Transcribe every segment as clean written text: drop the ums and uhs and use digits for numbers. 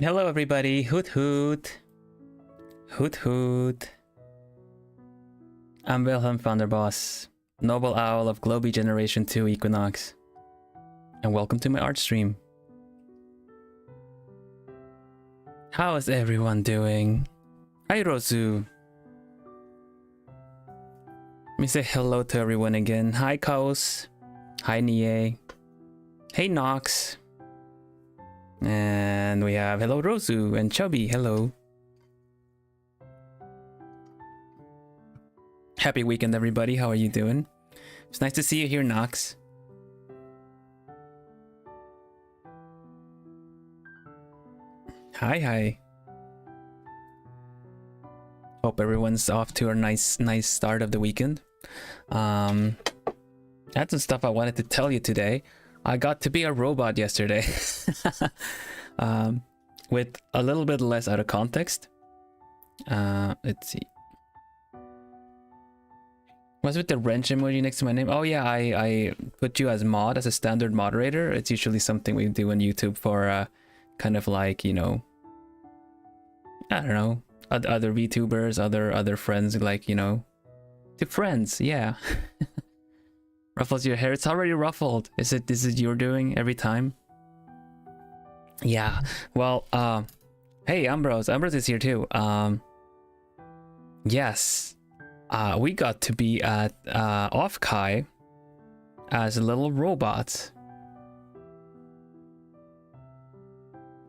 Hello everybody, hoot hoot. Hoot hoot. I'm Vilhelm Vanderbos, Noble Owl of Globie Generation 2 Equinnox. And welcome to my art stream. How is everyone doing? Hi Rosu. Let me say hello to everyone again. Hi Kaos. Hi Nie. Hey Nox. And we have hello Rosu and Chubby, hello. Happy weekend everybody, how are you doing? It's nice to see you here, Nox. Hi. Hope everyone's off to a nice start of the weekend. That's some stuff I wanted to tell you today. I got to be a robot yesterday. With a little bit less out of context. Let's see. What's with the wrench emoji next to my name? Oh yeah, I put you as mod, as a standard moderator. It's usually something we do on YouTube for kind of like, you know, I don't know, other VTubers, other friends, like, you know, to friends, yeah. Ruffles your hair. It's already ruffled. Is it your doing every time? Yeah. Well, hey Ambrose is here too. Yes. We got to be at Offkai as little robots.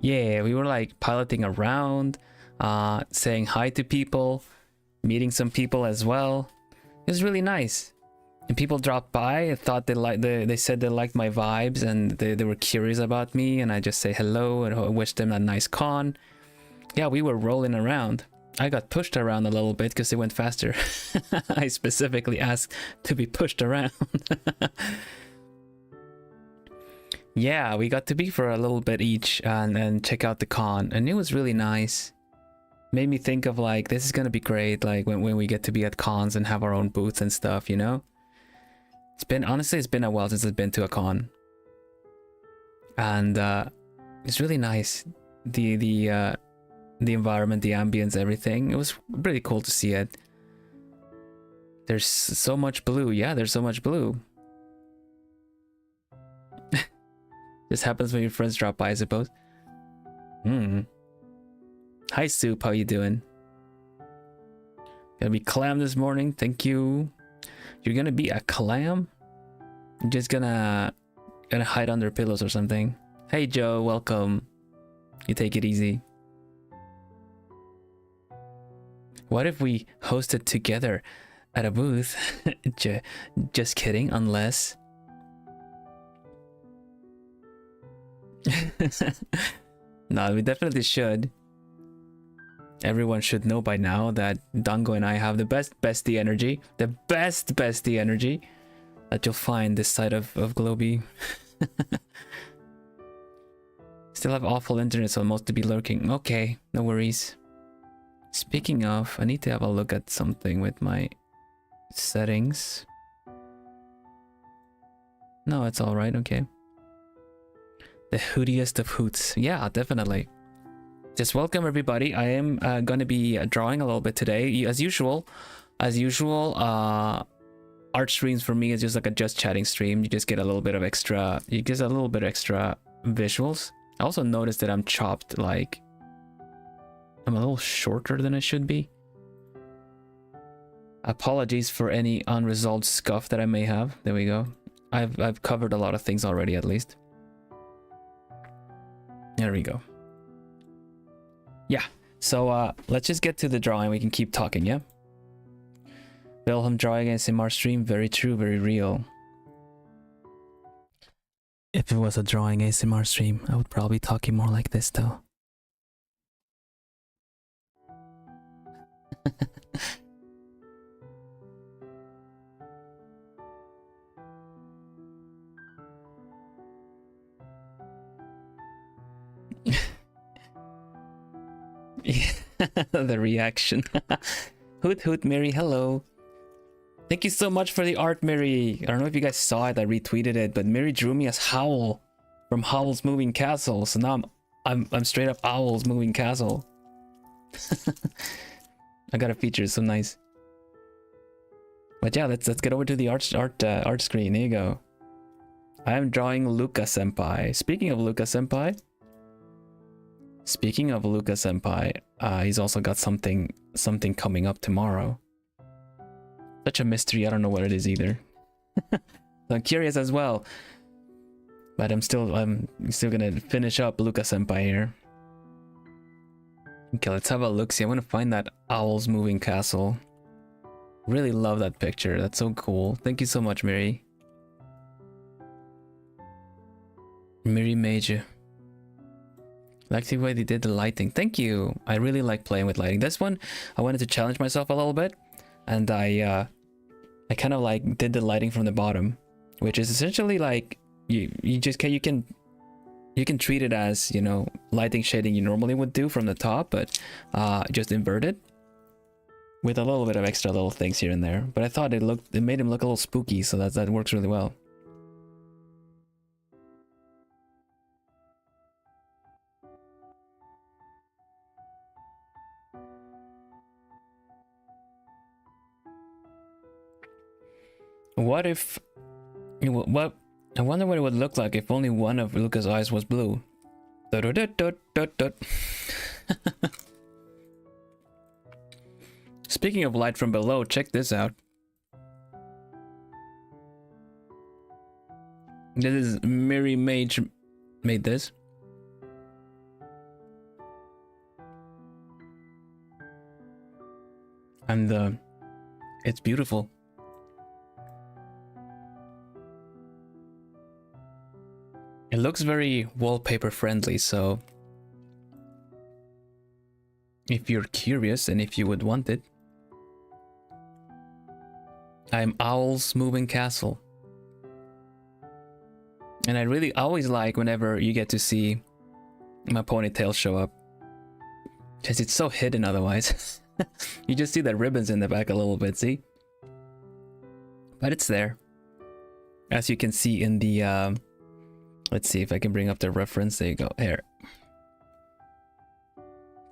Yeah, we were like piloting around, saying hi to people, meeting some people as well. It was really nice. And people dropped by and thought they said they liked my vibes and they were curious about me, and I just say hello and wish them a nice con. Yeah, we were rolling around. I got pushed around a little bit because it went faster. I specifically asked to be pushed around. Yeah, we got to be for a little bit each and check out the con, and it was really nice. Made me think of like, this is gonna be great, like when we get to be at cons and have our own booths and stuff, you know? Honestly, it's been a while since I've been to a con. And it's really nice. The environment, the ambience, everything. It was really cool to see it. There's so much blue. Yeah, there's so much blue. This happens when your friends drop by, I suppose. Hi Soup, how you doing? Gonna be clam this morning, thank you. You're gonna be a clam? You're just gonna hide under pillows or something. Hey Joe, welcome. You take it easy. What if we hosted together at a booth? Just kidding, unless... No, we definitely should. Everyone should know by now that Dango and I have the best bestie energy. The best bestie energy that you'll find this side of Globie. Still have awful internet, so most to be lurking. Okay, no worries. Speaking of, I need to have a look at something with my settings. No, it's alright, okay. The hootiest of hoots. Yeah, definitely. Just welcome everybody. I am gonna be drawing a little bit today. As usual, art streams for me is just like a just chatting stream. You just get a little bit of extra, visuals. I also noticed that I'm chopped, like, I'm a little shorter than I should be. Apologies for any unresolved scuff that I may have. There we go. I've covered a lot of things already, at least. There we go. Yeah, so let's just get to the drawing. We can keep talking, yeah? Vilhelm drawing ASMR stream, very true, very real. If it was a drawing ASMR stream, I would probably be talking more like this though. The reaction. Hoot hoot Mary, hello. Thank you so much for the art, Mary. I don't know if you guys saw it, I retweeted it, but Mary drew me as Howl from Howl's Moving Castle. So now I'm I'm straight up owls moving castle. I got a feature, so nice. But yeah, let's get over to the art screen. Here you go. I am drawing Luca Senpai. Speaking of Luca Senpai, he's also got something coming up tomorrow. Such a mystery. I don't know what it is either. So I'm curious as well. But I'm still gonna finish up Luca Senpai here. Okay, let's have a look. See, I want to find that owls moving castle. Really love that picture. That's so cool. Thank you so much, Miri. Miri Major. Like the way they did the lighting. Thank you. I really like playing with lighting. This one, I wanted to challenge myself a little bit, and I kind of like did the lighting from the bottom, which is essentially like you can treat it as, you know, lighting shading you normally would do from the top, but just inverted with a little bit of extra little things here and there. But I thought it made him look a little spooky, so that works really well. What if... What? I wonder what it would look like if only one of Luca's eyes was blue. Speaking of light from below, check this out. This is Miri Mage made this. And it's beautiful. It looks very wallpaper friendly, so if you're curious and if you would want it, I'm Owl's Moving Castle. And I really always like whenever you get to see my ponytail show up, because it's so hidden otherwise. You just see the ribbons in the back a little bit, see? But it's there. As you can see in the... let's see if I can bring up the reference. There you go. Here.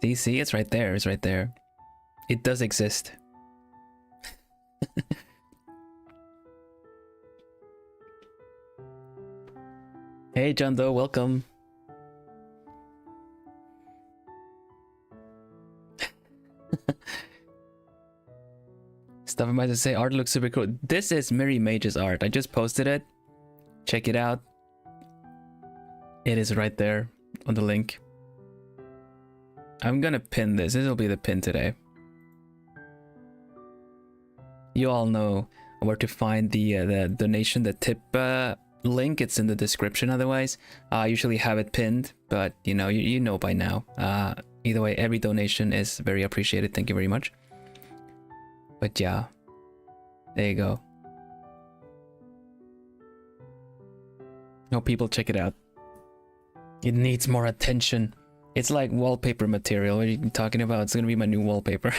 Do you see? It's right there. It's right there. It does exist. Hey, John Doe, welcome. Stuff I might say, art looks super cool. This is Miri Mage's art. I just posted it. Check it out. It is right there on the link. I'm gonna pin this. This will be the pin today. You all know where to find the donation, the tip link. It's in the description. Otherwise, I usually have it pinned, but you know by now. Either way, every donation is very appreciated. Thank you very much. But yeah, there you go. Hope people check it out. It needs more attention. It's like wallpaper material. What are you talking about? It's gonna be my new wallpaper.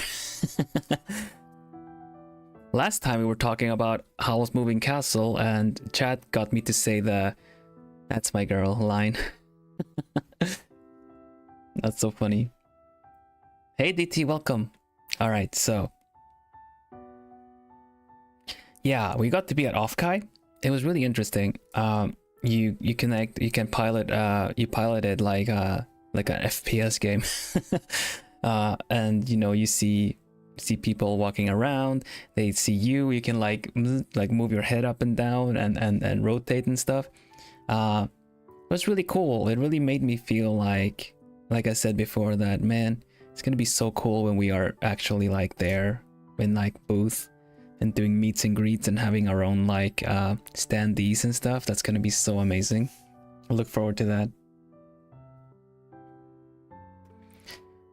Last time we were talking about Howl's Moving Castle, and chat got me to say the "that's my girl" line. That's so funny. Hey DT, welcome. Alright, so yeah, we got to be at Offkai. It was really interesting. You can pilot you piloted like an FPS game. And you see people walking around, they see you, you can like move your head up and down and rotate and stuff. It was really cool. It really made me feel like I said before, that man, it's gonna be so cool when we are actually like there in like booth and doing meets and greets and having our own like standees and stuff. That's gonna be so amazing. I look forward to that.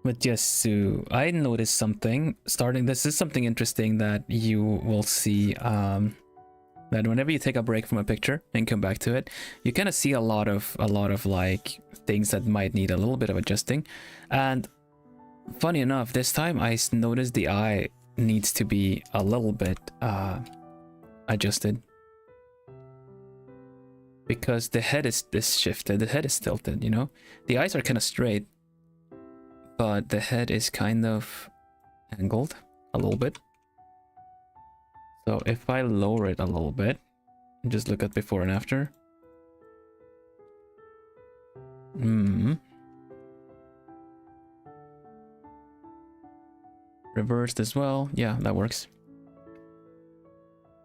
But yes, so I noticed something starting. This is something interesting that you will see. That whenever you take a break from a picture and come back to it, you kind of see a lot of like things that might need a little bit of adjusting. And funny enough, this time I noticed the eye needs to be a little bit adjusted. because the head is shifted, the head is tilted, you know? The eyes are kind of straight, but the head is kind of angled a little bit. So if I lower it a little bit, and just look at before and after. Reversed as well. Yeah, that works.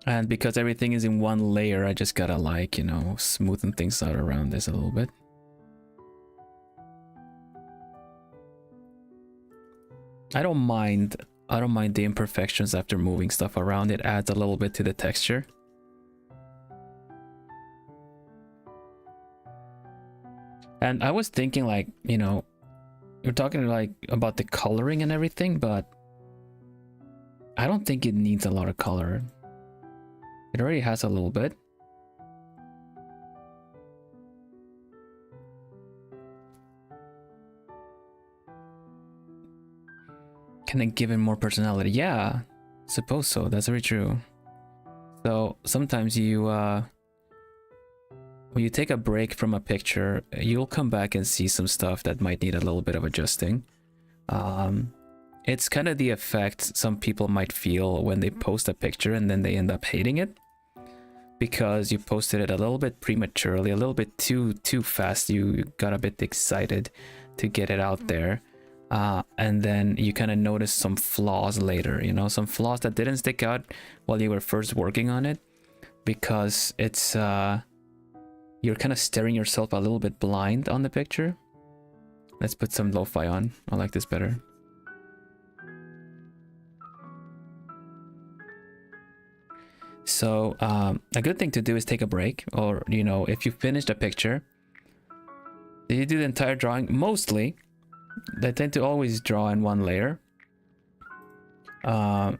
And because everything is in one layer, I just gotta, like, you know, smoothen things out around this a little bit. I don't mind the imperfections after moving stuff around. It adds a little bit to the texture. And I was thinking, like, you know, you're talking like about the coloring and everything, but I don't think it needs a lot of color. It already has a little bit. Can I give it more personality? Yeah, suppose so. That's very true. So sometimes you when you take a break from a picture, you'll come back and see some stuff that might need a little bit of adjusting. It's kind of the effect some people might feel when they post a picture and then they end up hating it because you posted it a little bit prematurely, a little bit too fast. You got a bit excited to get it out there, and then you kind of notice some flaws later, you know, some flaws that didn't stick out while you were first working on it, because it's you're kind of staring yourself a little bit blind on the picture. Let's put some lo-fi on. I like this better. So a good thing to do is take a break, or, you know, if you finished a picture, you do the entire drawing. Mostly they tend to always draw in one layer. I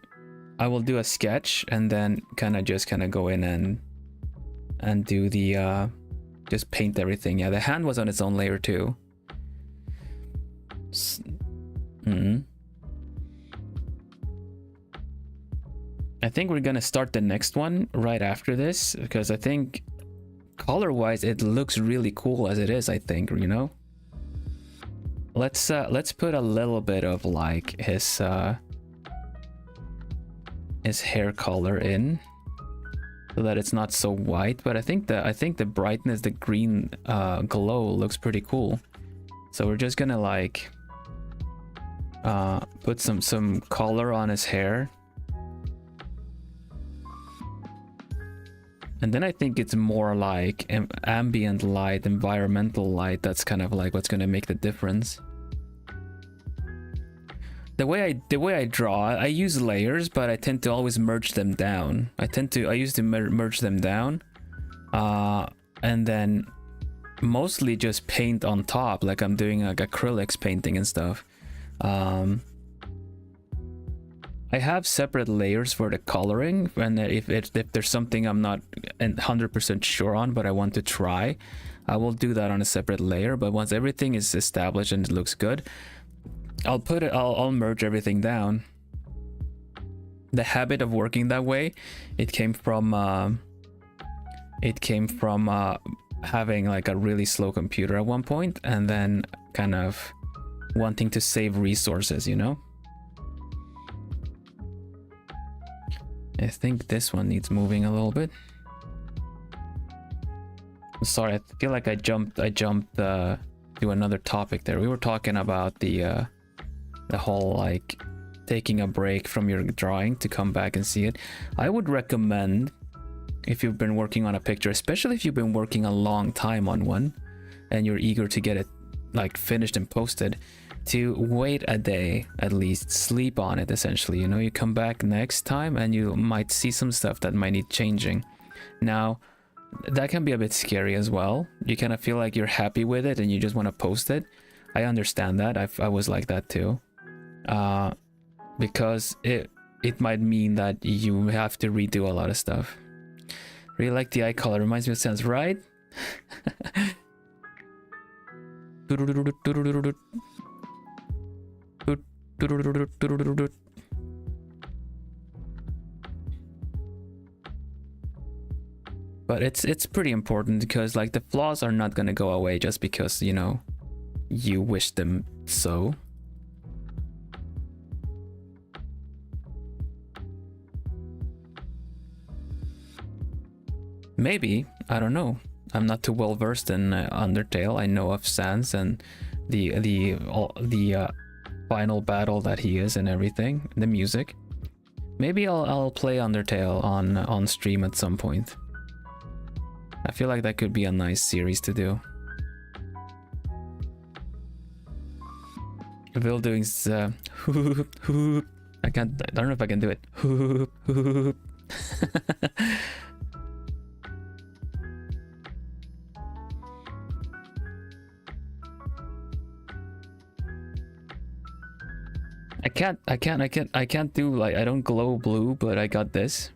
will do a sketch and then kind of go in and do the just paint everything. Yeah, the hand was on its own layer too. I think we're gonna start the next one right after this, because I think color-wise it looks really cool as it is. I think, you know, let's put a little bit of like his hair color in, so that it's not so white. But I think the brightness, the green glow looks pretty cool. So we're just gonna like put some color on his hair. And then I think it's more like ambient light, environmental light. That's kind of like what's going to make the difference. The way I draw, I use layers, but I tend to always merge them down. I used to merge them down, and then mostly just paint on top, like I'm doing like acrylics painting and stuff. I have separate layers for the coloring, and if there's something I'm not 100% sure on, but I want to try, I will do that on a separate layer. But once everything is established and it looks good, I'll merge everything down. The habit of working that way, it came from having like a really slow computer at one point, and then kind of wanting to save resources, you know. I think this one needs moving a little bit. I'm sorry, I feel like I jumped to another topic there. We were talking about the whole like taking a break from your drawing to come back and see it. I would recommend, if you've been working on a picture, especially if you've been working a long time on one and you're eager to get it like finished and posted, to wait a day at least, sleep on it essentially. You know, you come back next time and you might see some stuff that might need changing. Now that can be a bit scary as well. You kind of feel like you're happy with it and you just want to post it. I understand that. I was like that too, because it might mean that you have to redo a lot of stuff. Really like the eye color, reminds me of Sense, right? But it's pretty important because like the flaws are not gonna go away just because, you know, you wish them so. Maybe, I don't know. I'm not too well versed in Undertale. I know of Sans and the final battle that he is and everything, the music. Maybe I'll play Undertale on stream at some point. I feel like that could be a nice series to do. Vil doing I don't know if I can do it. I can't do like, I don't glow blue, but I got this.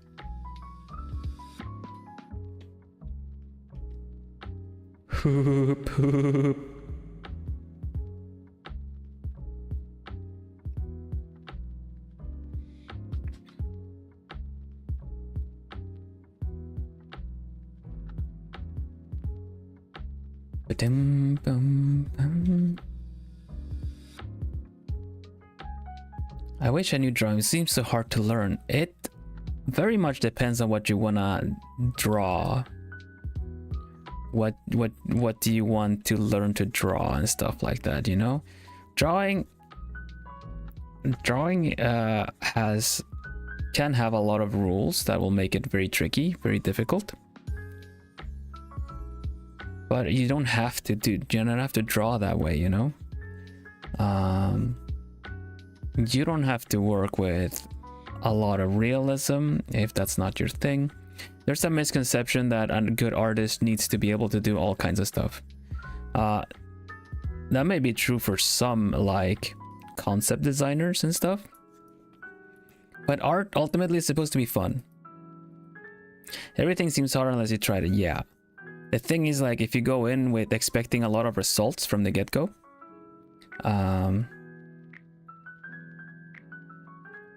Hoop, hoop. I wish I knew drawing. It seems so hard to learn. It very much depends on what you wanna draw. What do you want to learn to draw and stuff like that, you know? Drawing can have a lot of rules that will make it very tricky, very difficult. But you don't have to draw that way, you know? You don't have to work with a lot of realism if that's not your thing. There's a misconception that a good artist needs to be able to do all kinds of stuff. That may be true for some like concept designers and stuff. But art ultimately is supposed to be fun. Everything seems hard unless you try it, yeah. The thing is, like, if you go in with expecting a lot of results from the get-go,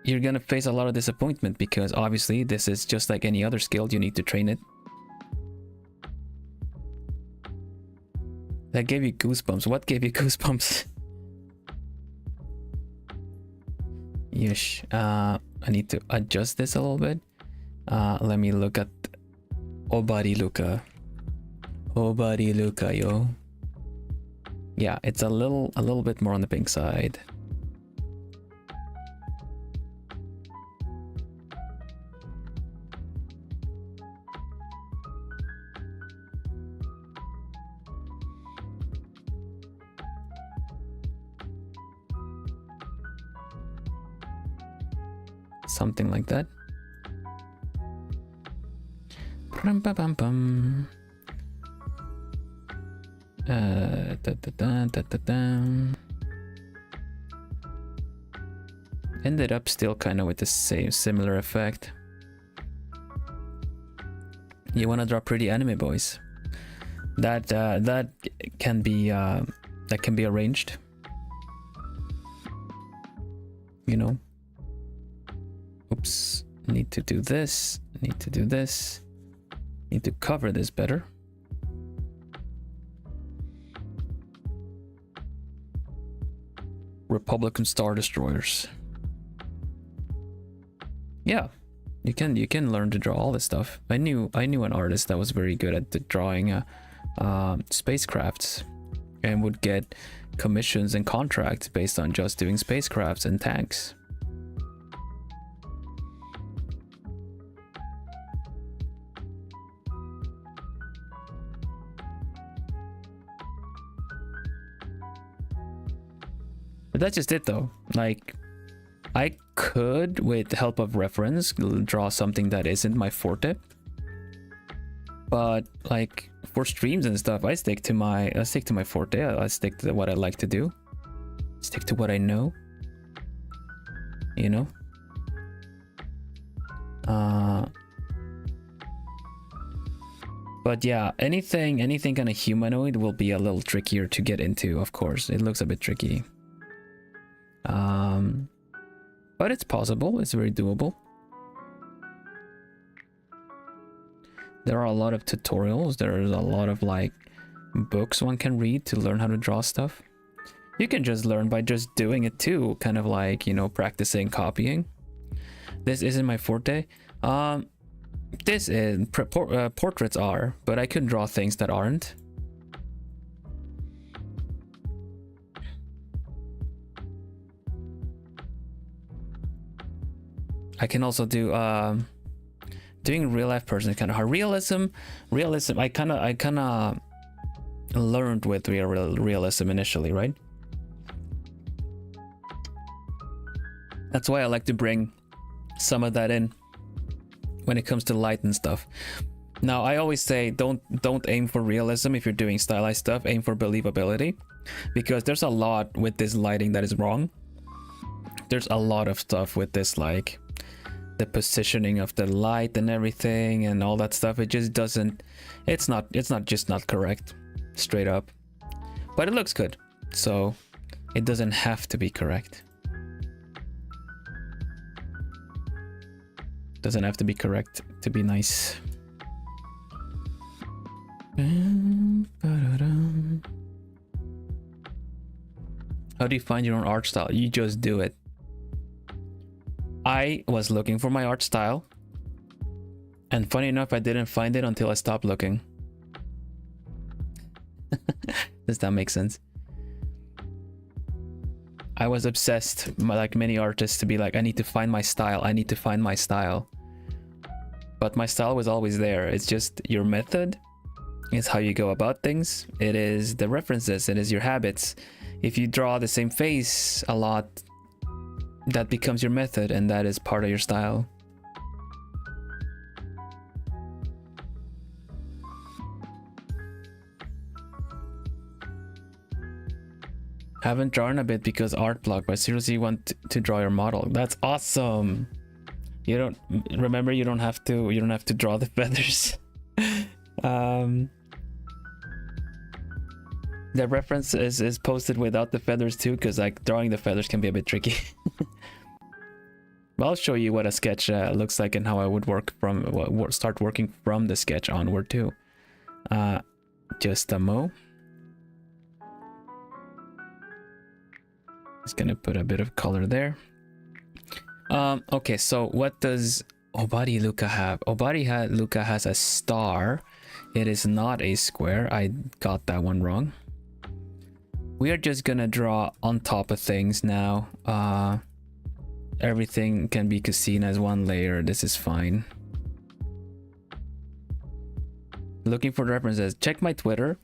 you're gonna face a lot of disappointment because obviously this is just like any other skill, you need to train it. That gave you goosebumps. What gave you goosebumps? Yesh. I need to adjust this a little bit. Let me look at Obari Luka. Obari Luka, yo. Yeah, it's a little bit more on the pink side. Something like that. Ended up still kind of with the same similar effect. You want to draw pretty anime boys? That can be arranged. You know. Oops, need to do this, need to do this, need to cover this better. Republican Star Destroyers. Yeah, you can learn to draw all this stuff. I knew an artist that was very good at drawing spacecrafts and would get commissions and contracts based on just doing spacecrafts and tanks. But that's just it though. Like, I could, with the help of reference, draw something that isn't my forte. But like for streams and stuff, I stick to my forte. I stick to what I like to do. Stick to what I know. You know. But yeah, anything kind of humanoid will be a little trickier to get into. Of course, it looks a bit tricky. But it's possible. It's very doable. There are a lot of tutorials. There's a lot of like books one can read to learn how to draw stuff. You can just learn by just doing it too, kind of like, you know, practicing copying. This isn't my forte. This is portraits are, but I can draw things that aren't. I can also do doing real life person is kind of hard. Realism. I kind of learned with realism initially, right? That's why I like to bring some of that in when it comes to light and stuff. Now, I always say don't aim for realism if you're doing stylized stuff. Aim for believability, because there's a lot with this lighting that is wrong. There's a lot of stuff with this, like the positioning of the light and everything and all that stuff. It just doesn't. It's not just not correct, straight up. But it looks good, so it doesn't have to be correct. Doesn't have to be correct to be nice. How do you find your own art style? You just do it. I was looking for my art style, and funny enough, I didn't find it until I stopped looking. Does that make sense? I was obsessed, like many artists, to be like, I need to find my style. I need to find my style. But my style was always there. It's just your method. It's how you go about things. It is the references. It is your habits. If you draw the same face a lot, that becomes your method, and that is part of your style. Haven't drawn a bit because art block, but seriously want to draw your model. That's awesome. You don't remember, you don't have to draw the feathers. The reference is posted without the feathers too, because like drawing the feathers can be a bit tricky. But I'll show you what a sketch looks like and how I would work from start working from the sketch onward too. Just a mo. Just gonna put a bit of color there. Okay, so what does Obari Luca have? Luca has a star. It is not a square. I got that one wrong. We are just gonna draw on top of things now. Everything can be seen as one layer. This is fine. Looking for the references. Check my Twitter.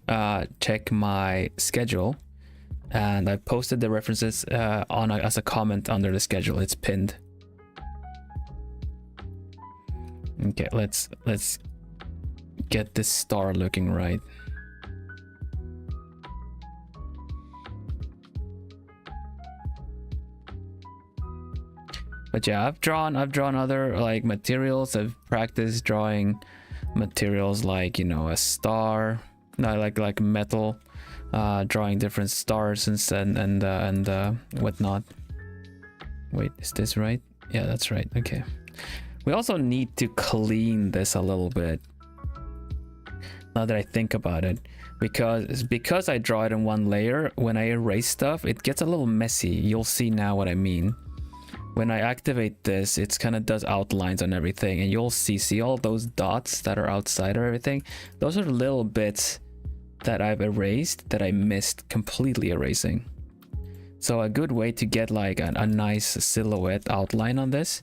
Check my schedule. And I posted the references as a comment under the schedule. It's pinned. Okay, let's get this star looking right. But yeah, I've drawn other like materials. I've practiced drawing materials like, you know, a star, like metal. Drawing different stars and whatnot. Wait, is this right? Yeah, that's right. Okay. We also need to clean this a little bit. Now that I think about it, because I draw it in one layer, when I erase stuff, it gets a little messy. You'll see now what I mean. When I activate this, it kind of does outlines on everything, and you'll see all those dots that are outside of everything. Those are little bits that I've erased that I missed completely erasing. So a good way to get like a nice silhouette outline on this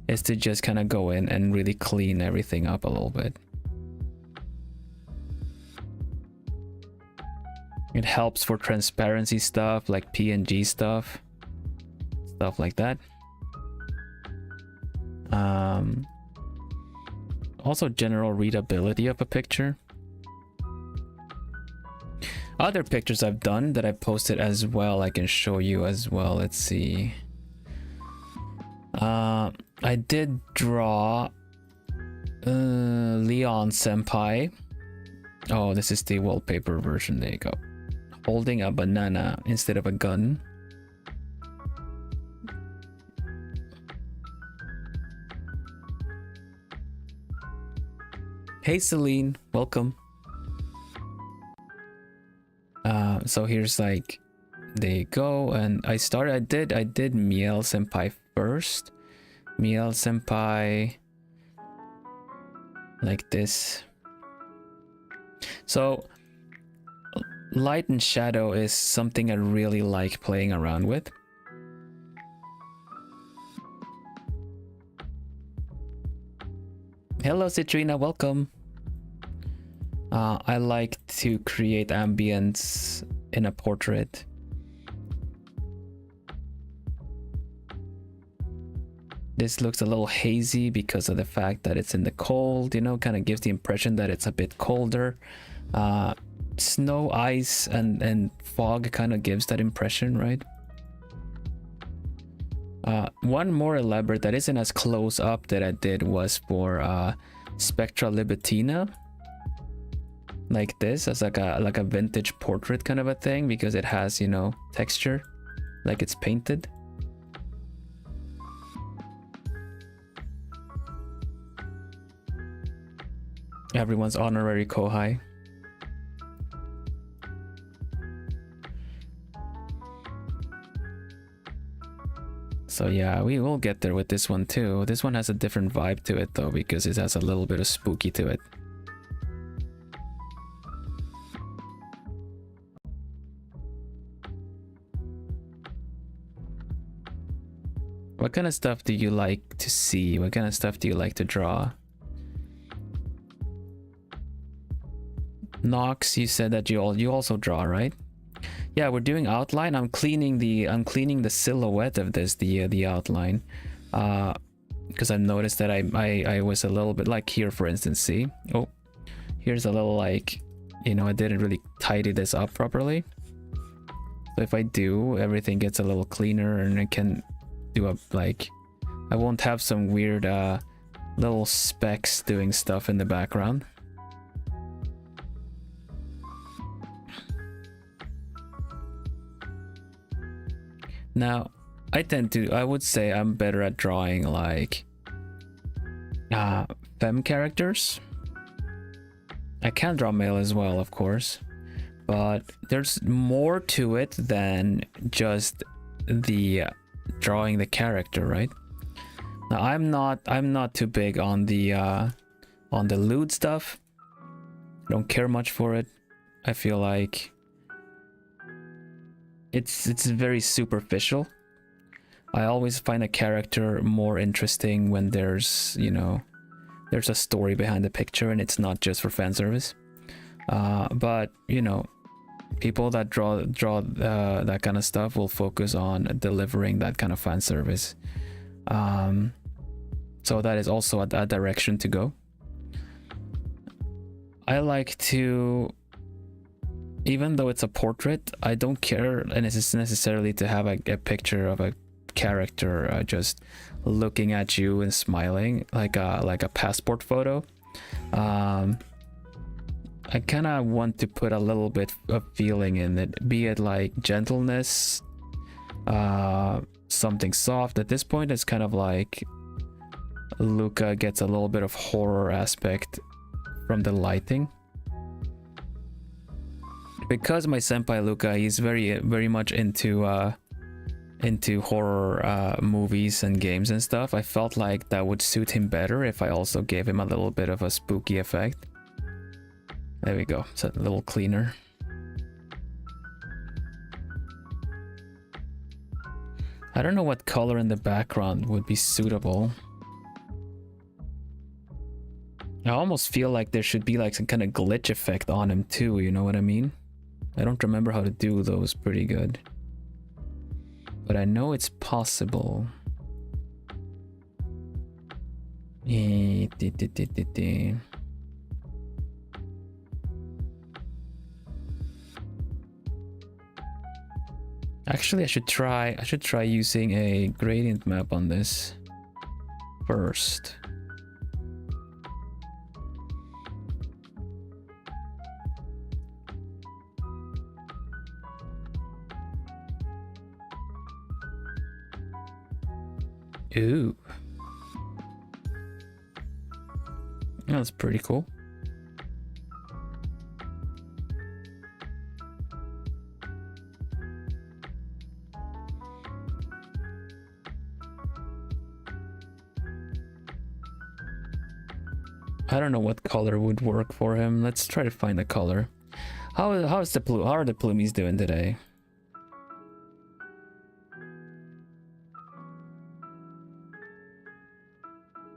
is to just kind of go in and really clean everything up a little bit. It helps for transparency stuff like PNG stuff like that. Also general readability of a picture. Other pictures I've done that I posted as well, I can show you as well. Let's see. I did draw Leon senpai. Oh, this is the wallpaper version. There you go. Holding a banana instead of a gun. Hey Celine, welcome. So here's like, there you go. And I did Miel Senpai first. Miel Senpai, like this. So light and shadow is something I really like playing around with. Hello Citrina, welcome. I like to create ambience in a portrait. This looks a little hazy because of the fact that it's in the cold, you know, kind of gives the impression that it's a bit colder. Snow, ice, and fog kind of gives that impression, right? One more elaborate that isn't as close up that I did was for Spectra Libitina. Like this, as like a vintage portrait kind of a thing, because it has, you know, texture, like it's painted. Everyone's honorary Kohai. So yeah, we will get there with this one too. This one has a different vibe to it though, because it has a little bit of spooky to it. What kind of stuff do you like to see? What kind of stuff do you like to draw? Nox, you said that you also draw, right? Yeah, we're doing outline. I'm cleaning the silhouette of this, the outline, because I've noticed that I was a little bit like here, for instance. See, oh, here's a little like, you know, I didn't really tidy this up properly. So if I do, everything gets a little cleaner, and I can do a like, I won't have some weird little specks doing stuff in the background. Now, I would say I'm better at drawing like femme characters. I can draw male as well, of course, but there's more to it than just the drawing the character, right? Now, I'm not too big on the lewd stuff. I don't care much for it. I feel like it's very superficial. I always find a character more interesting when there's, you know, there's a story behind the picture and it's not just for fan service. But you know, people that draw that kind of stuff will focus on delivering that kind of fan service. So that is also a direction to go. I like to, even though it's a portrait, I don't care and it's necessarily to have a picture of a character just looking at you and smiling like a passport photo. I kind of want to put a little bit of feeling in it, be it like gentleness, something soft. At this point, it's kind of like Luca gets a little bit of horror aspect from the lighting. Because my senpai Luca, he's very much into horror movies and games and stuff. I felt like that would suit him better if I also gave him a little bit of a spooky effect. There we go. It's a little cleaner. I don't know what color in the background would be suitable. I almost feel like there should be like some kind of glitch effect on him too, you know what I mean? I don't remember how to do those pretty good, but I know it's possible. Actually, I should try using a gradient map on this first. Ooh. That's pretty cool. I don't know what color would work for him. Let's try to find a color. How are the plumies doing today?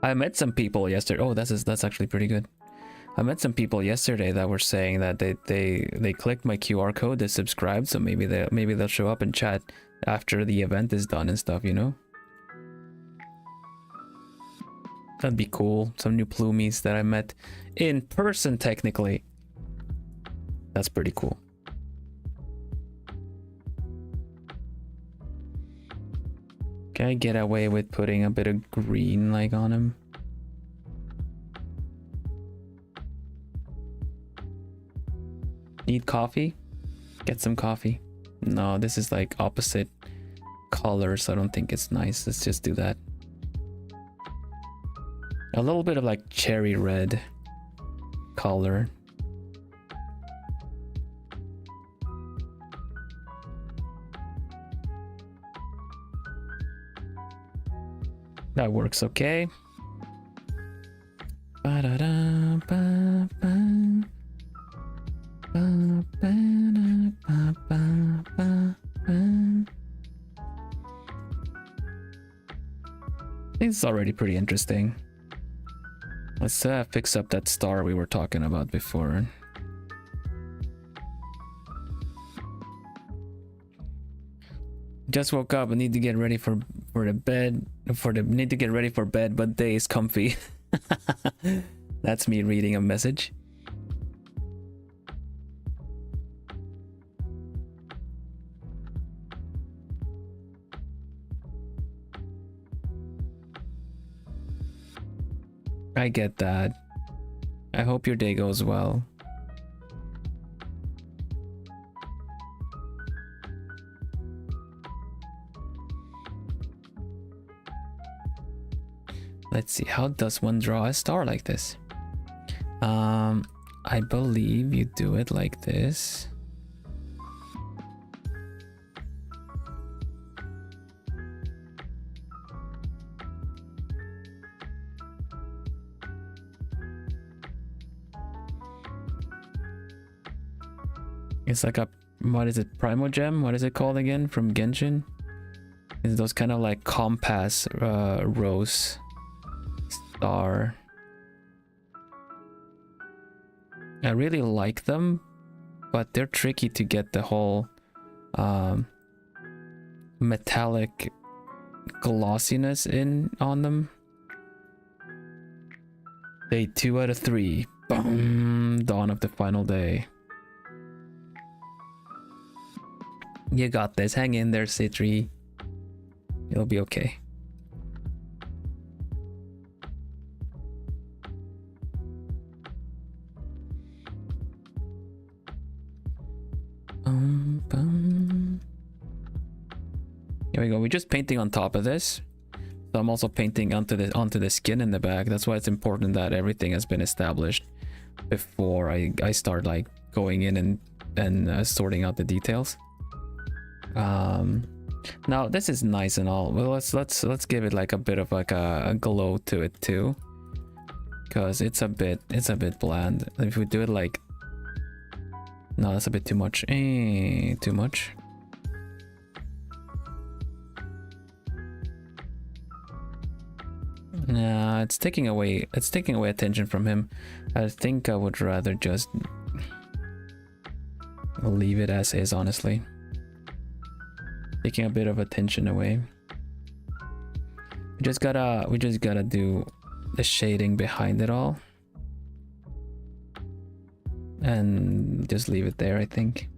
I met some people yesterday. Oh, that's actually pretty good. I met some people yesterday that were saying that they clicked my QR code, they subscribed, so maybe they'll show up and chat after the event is done and stuff, you know? That'd be cool. Some new plumies that I met in person, technically. That's pretty cool. Can I get away with putting a bit of green like on him? Need coffee? Get some coffee. No, this is like opposite colors. I don't think it's nice. Let's just do that. A little bit of like cherry red color. That works okay. I think it's already pretty interesting. Let's fix up that star we were talking about before. Just woke up and need to get ready for the bed. Need to get ready for bed, but day is comfy. That's me reading a message. I get that. I hope your day goes well. Let's see, how does one draw a star like this? I believe you do it like this. It's like a, what is it, Primogem? What is it called again from Genshin? It's those kind of like compass rose star. I really like them, but they're tricky to get the whole metallic glossiness in on them. Day 2 out of 3. Boom! Dawn of the final day. You got this. Hang in there, Citri. It'll be okay. Here we go. We're just painting on top of this. So I'm also painting onto the skin in the back. That's why it's important that everything has been established before I start like going in and sorting out the details. Now this is nice and all. Well, let's give it like a bit of like a glow to it too, because it's a bit bland. If we do it like, no, that's a bit too much. Too much. Nah, it's taking away attention from him. I think I would rather just leave it as is, honestly. Taking a bit of attention away. We just gotta do the shading behind it all. And just leave it there, I think.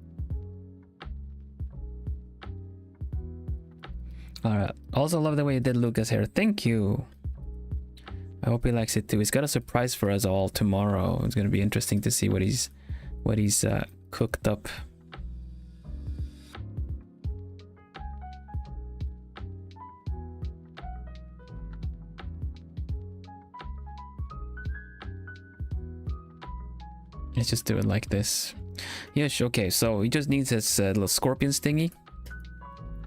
Alright. Also love the way you did Lucas' hair. Thank you. I hope he likes it too. He's got a surprise for us all tomorrow. It's gonna be interesting to see what he's cooked up. Let's just do it like this. Yes, okay, so he just needs his little scorpion stingy.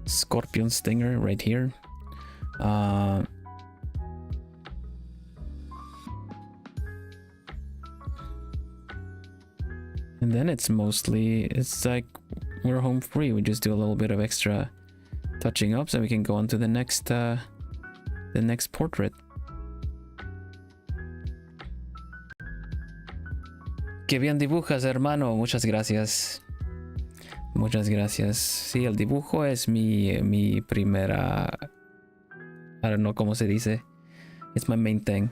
Scorpion stinger right here. And then it's like we're home free. We just do a little bit of extra touching up so we can go on to the next portrait. Qué bien dibujas, hermano. Muchas gracias. Muchas gracias. Sí, el dibujo es mi primera... I don't know cómo se dice. It's my main thing.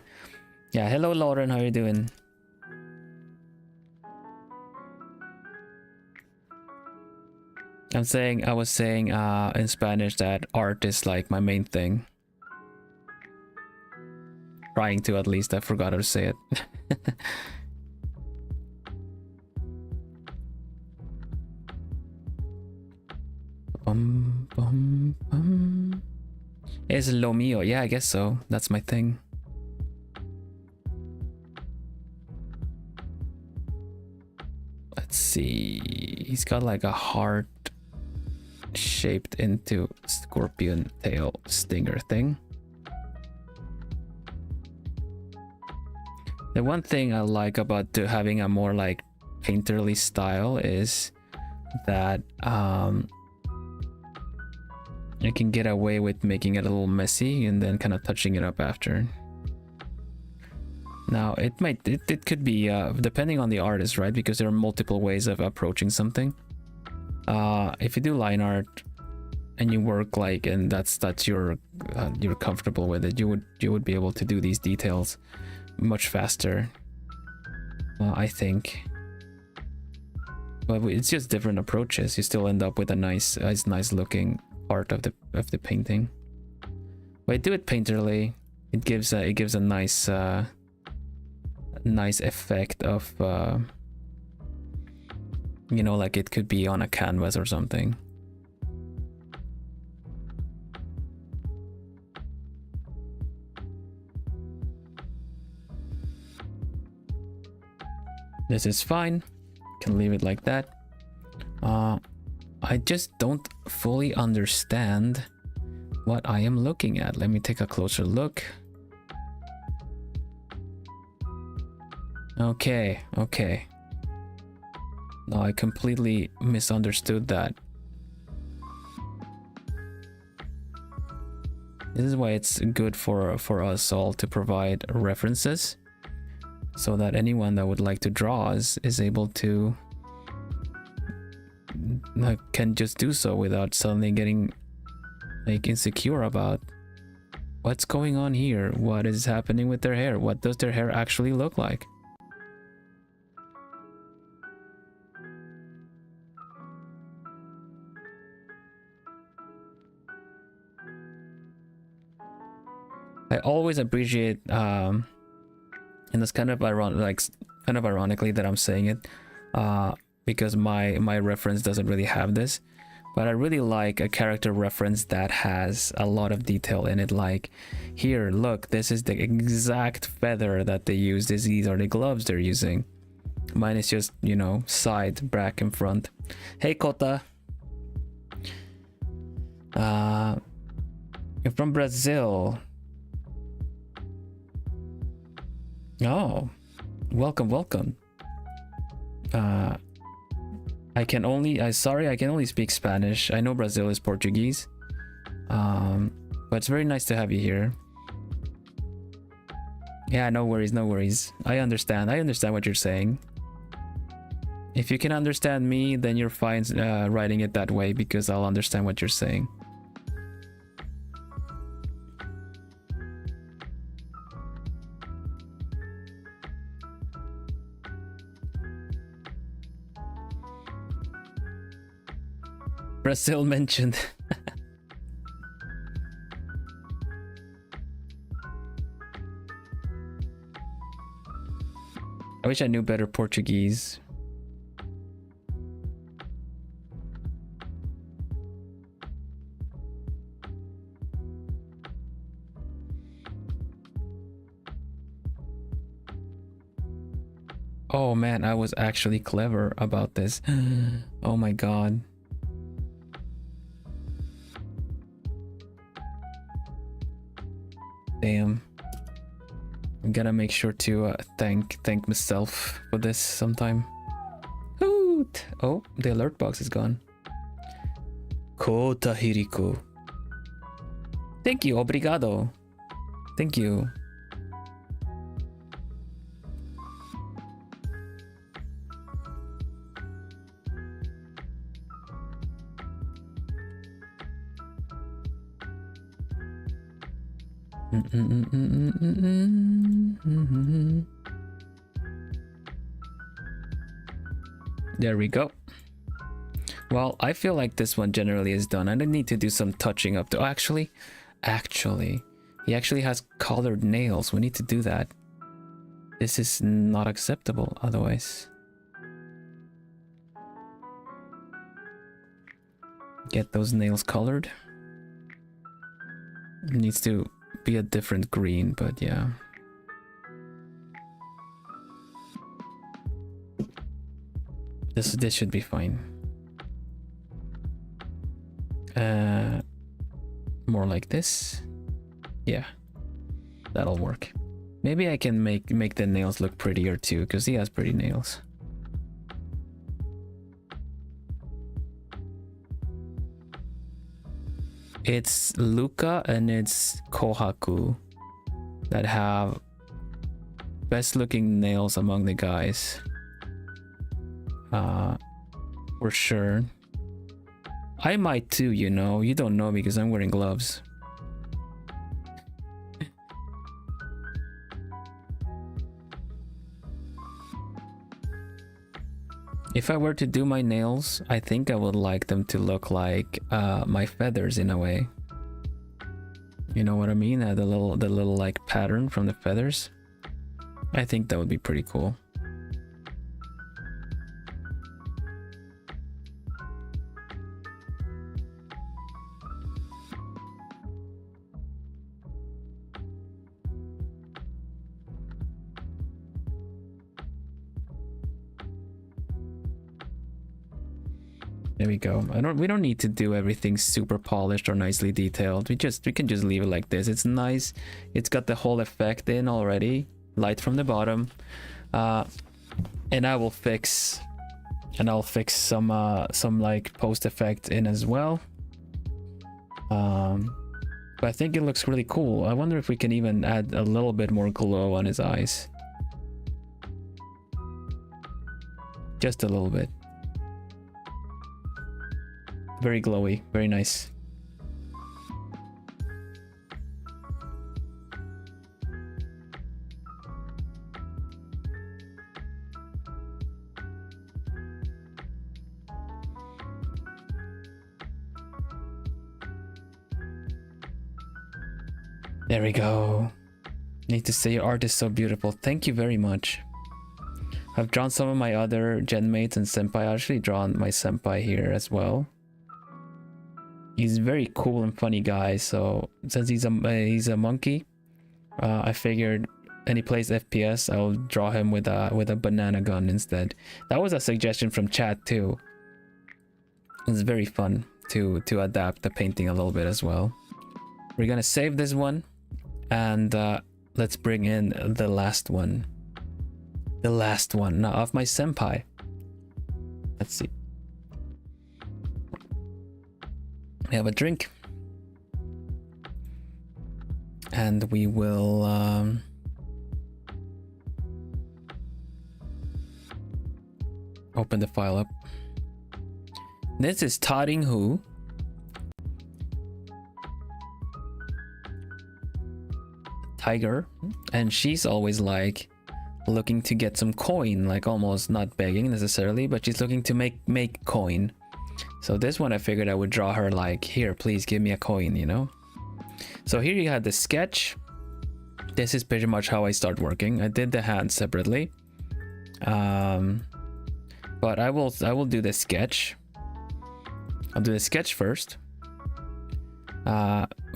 Yeah, hello Lauren, how are you doing? I was saying in Spanish that art is like my main thing. Trying to, at least. I forgot how to say it. Es lo mío. Yeah, I guess so. That's my thing. Let's see. He's got like a heart shaped into scorpion tail stinger thing. The one thing I like about having a more like painterly style is that you can get away with making it a little messy and then kind of touching it up after. Now it could be depending on the artist, right? Because there are multiple ways of approaching something. If you do line art and you work like, and that's you're comfortable with it, you would be able to do these details much faster, I think. But it's just different approaches. You still end up with a nice looking part of the painting. But I do it painterly. It gives a nice effect of you know, like it could be on a canvas or something. This is fine. Can leave it like that. I just don't fully understand what I am looking at. Let me take a closer look. Okay. No, I completely misunderstood that. This is why it's good for us all to provide references, so that anyone that would like to draw is able to can just do so without suddenly getting like insecure about what's going on here, what is happening with their hair, what does their hair actually look like. I always appreciate and it's kind of ironically that I'm saying it, because my reference doesn't really have this, but I really like a character reference that has a lot of detail in it. Like, here, look, this is the exact feather that they use. These are the gloves they're using. Mine is just, you know, side, back, and front. Hey, Kota. You're from Brazil. Oh, welcome. I can only speak Spanish. I know Brazil is Portuguese. But it's very nice to have you here. Yeah, no worries. I understand what you're saying. If you can understand me, then you're fine writing it that way, because I'll understand what you're saying. Brazil mentioned. I wish I knew better Portuguese. Oh man, I was actually clever about this. Oh my god. Damn. I'm gonna make sure to thank myself for this sometime. out. Oh, the alert box is gone. Kota Hiriko. Thank you, obrigado. Thank you. There we go. Well, I feel like this one generally is done. I don't need to do some touching up. Oh, actually, he actually has colored nails. We need to do that. This is not acceptable otherwise. Get those nails colored. It needs to be a different green, but yeah. This should be fine. More like this. Yeah, that'll work. Maybe I can make the nails look prettier too, because he has pretty nails. It's Luca and it's Kohaku that have best looking nails among the guys. For sure. I might too, you know. You don't know me because I'm wearing gloves. If I were to do my nails, I think I would like them to look like my feathers in a way. You know what I mean? The little like pattern from the feathers. I think that would be pretty cool. There we go. We don't need to do everything super polished or nicely detailed. We can just leave it like this. It's nice. It's got the whole effect in already. Light from the bottom. And I'll fix some like post effect in as well. But I think it looks really cool. I wonder if we can even add a little bit more glow on his eyes. Just a little bit. Very glowy, very nice. There we go. Need to say your art is so beautiful. Thank you very much. I've drawn some of my other genmates and senpai. I've actually drawn my senpai here as well. He's very cool and funny guy, so since he's a monkey, I figured, and he plays FPS, I'll draw him with a banana gun instead. That was a suggestion from chat too. It's very fun to adapt the painting a little bit as well. We're gonna save this one, and let's bring in the last one. The last one now of my senpai. Let's see. We have a drink, and we will open the file up. This is Taring Hu. Tiger, and she's always like looking to get some coin, like almost not begging necessarily, but she's looking to make coin. So this one I figured I would draw her like, here, please give me a coin, you know? So here you have the sketch. This is pretty much how I start working. I did the hand separately. But I will do the sketch. I'll do the sketch first.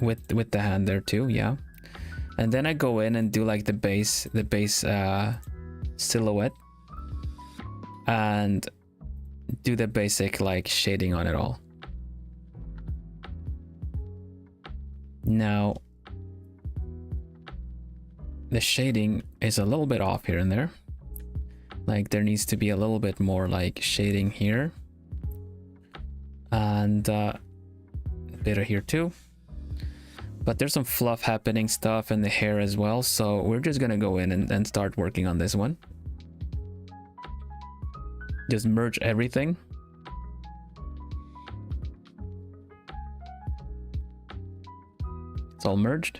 With the hand there too, yeah. And then I go in and do like the base silhouette. And do the basic like shading on it all. Now the shading is a little bit off here and there, Like there needs to be a little bit more like shading here. And a bit of here too. But there's some fluff happening stuff in the hair as well. So we're just gonna go in and start working on this one. Just merge everything. It's all merged.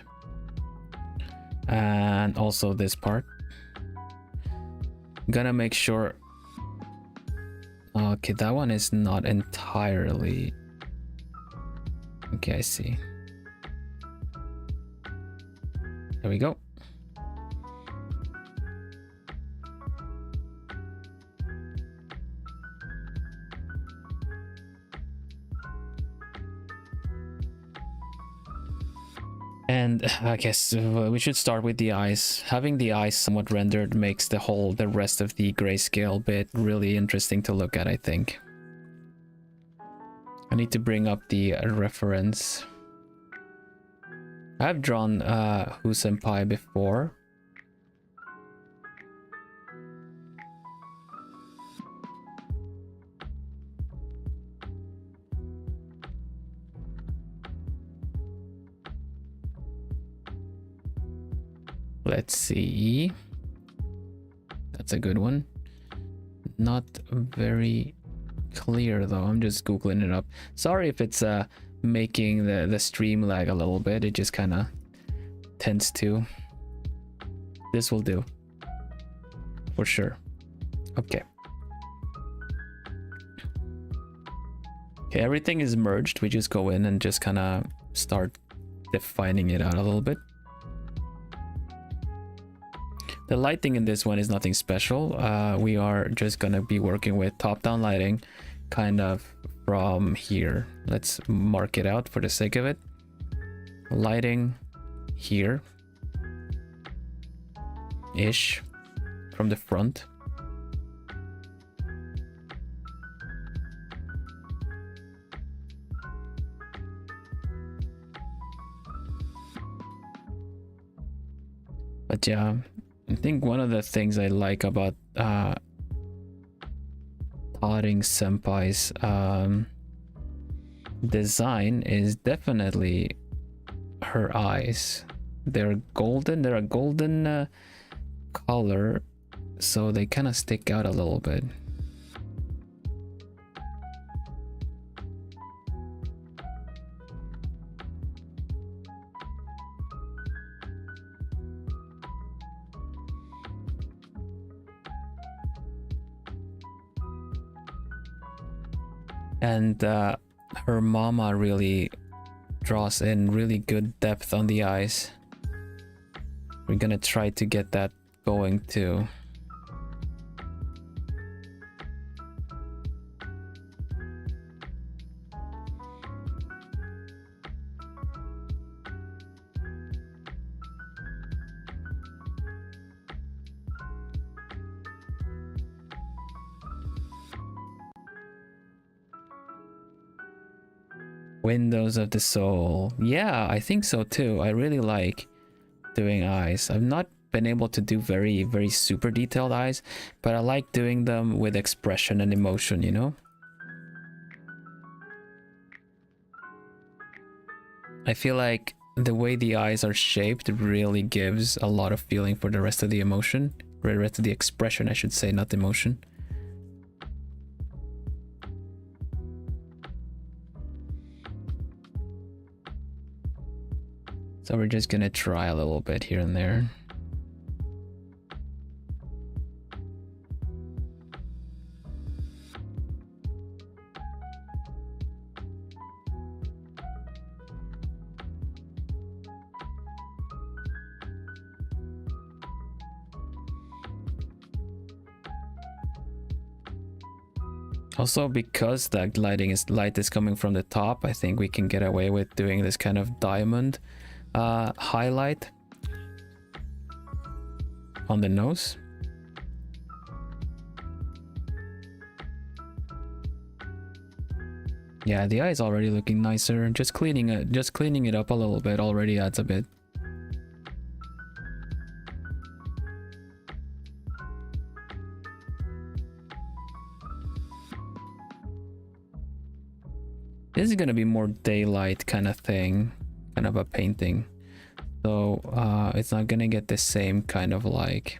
And also this part. Gonna make sure. Okay, that one is not entirely. Okay, I see. There we go. And I guess we should start with the eyes. Having the eyes somewhat rendered makes the rest of the grayscale bit really interesting to look at, I think. I need to bring up the reference. I've drawn Who Senpai before. Let's see. That's a good one. Not very clear though. I'm just googling it up. Sorry if it's making the stream lag a little bit. It just kind of tends to. This will do for sure. Okay, everything is merged. We just go in and just kind of start defining it out a little bit. The lighting in this one is nothing special. We are just gonna be working with top-down lighting kind of from here. Let's mark it out for the sake of it. Lighting here ish from the front. But yeah, I think one of the things I like about Taring Senpai's design is definitely her eyes. They're golden. They're a golden color, so they kind of stick out a little bit. And her mama really draws in really good depth on the eyes. We're gonna try to get that going too. Windows of the Soul. Yeah, I think so too. I really like doing eyes. I've not been able to do very super detailed eyes, but I like doing them with expression and emotion, you know? I feel like the way the eyes are shaped really gives a lot of feeling for the rest of the emotion. For the rest of the expression, I should say, not emotion. So we're just gonna try a little bit here and there. Also, because that light is coming from the top, I think we can get away with doing this kind of diamond highlight on the nose. Yeah, the eye is already looking nicer. Just cleaning it up a little bit already adds a bit. This is gonna be more daylight kind of thing, kind of a painting. So it's not gonna get the same kind of like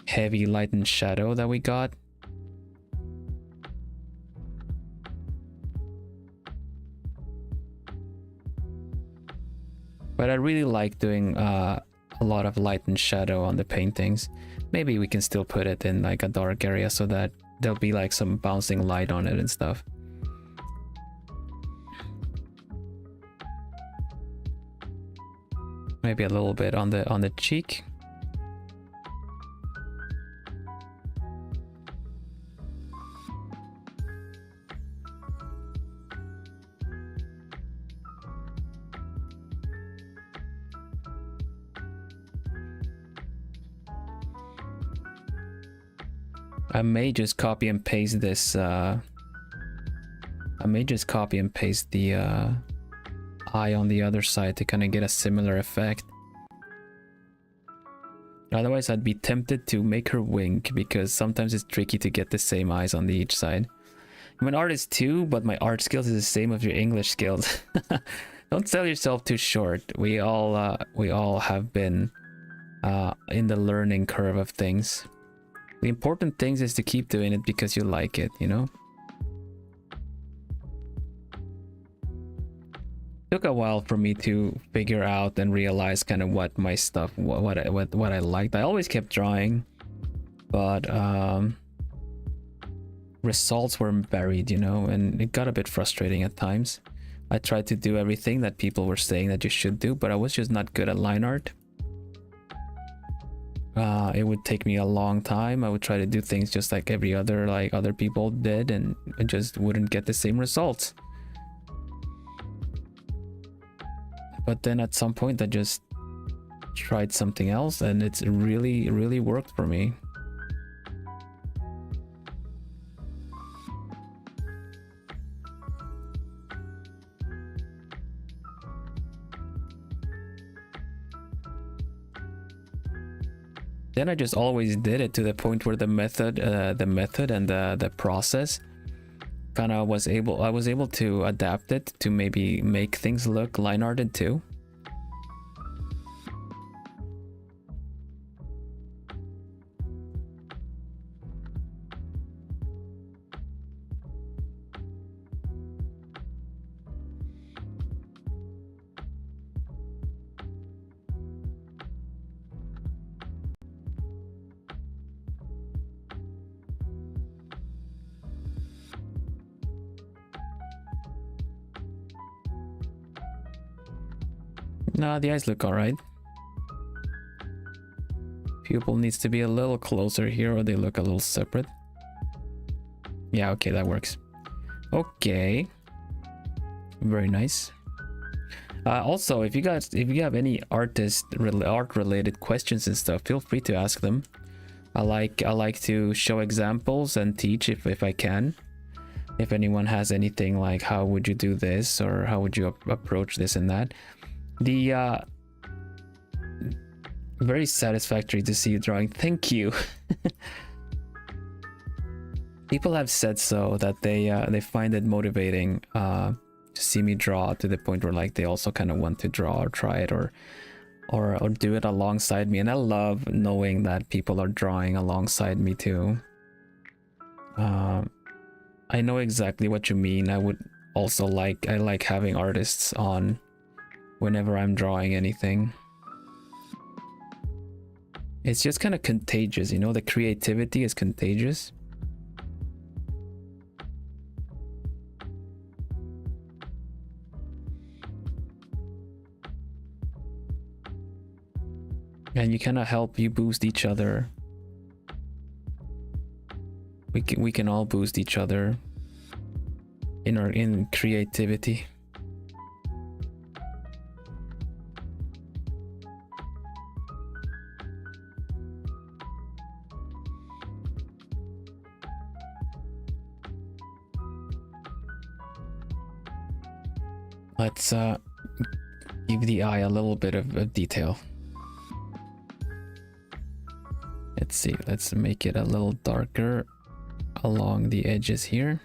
heavy light and shadow that we got. But I really like doing a lot of light and shadow on the paintings. Maybe we can still put it in like a dark area so that there'll be like some bouncing light on it and stuff. Maybe a little bit on the cheek. I may just copy and paste this. I may just copy and paste the eye on the other side to kind of get a similar effect. Otherwise, I'd be tempted to make her wink because sometimes it's tricky to get the same eyes on each side. I'm an artist too, but my art skills is the same as your English skills. Don't sell yourself too short. We all have been in the learning curve of things. The important thing is to keep doing it because you like it, you know? Took a while for me to figure out and realize kind of what my stuff, what I liked. I always kept drawing, but results were buried, you know, and it got a bit frustrating at times. I tried to do everything that people were saying that you should do, but I was just not good at line art. It would take me a long time. I would try to do things just like every other, like other people did, and I just wouldn't get the same results. But then at some point I just tried something else and it's really worked for me. Then I just always did it to the point where the method and the process kind of I was able to adapt it to maybe make things look line arted too. Nah, the eyes look alright. Pupil needs to be a little closer here or they look a little separate. Yeah, okay, that works. Okay. Very nice. Also, if you have any art related questions and stuff, feel free to ask them. I like to show examples and teach if I can. If anyone has anything like how would you do this or how would you approach this and that. The very satisfactory to see you drawing. Thank you. People have said so that they find it motivating to see me draw to the point where like they also kind of want to draw or try it or do it alongside me, and I love knowing that people are drawing alongside me too. I know exactly what you mean. I would also like having artists on whenever I'm drawing anything. It's just kind of contagious, you know, the creativity is contagious. And you kind of help you boost each other. We can all boost each other in creativity. Let's give the eye a little bit of detail. Let's see, let's make it a little darker along the edges here.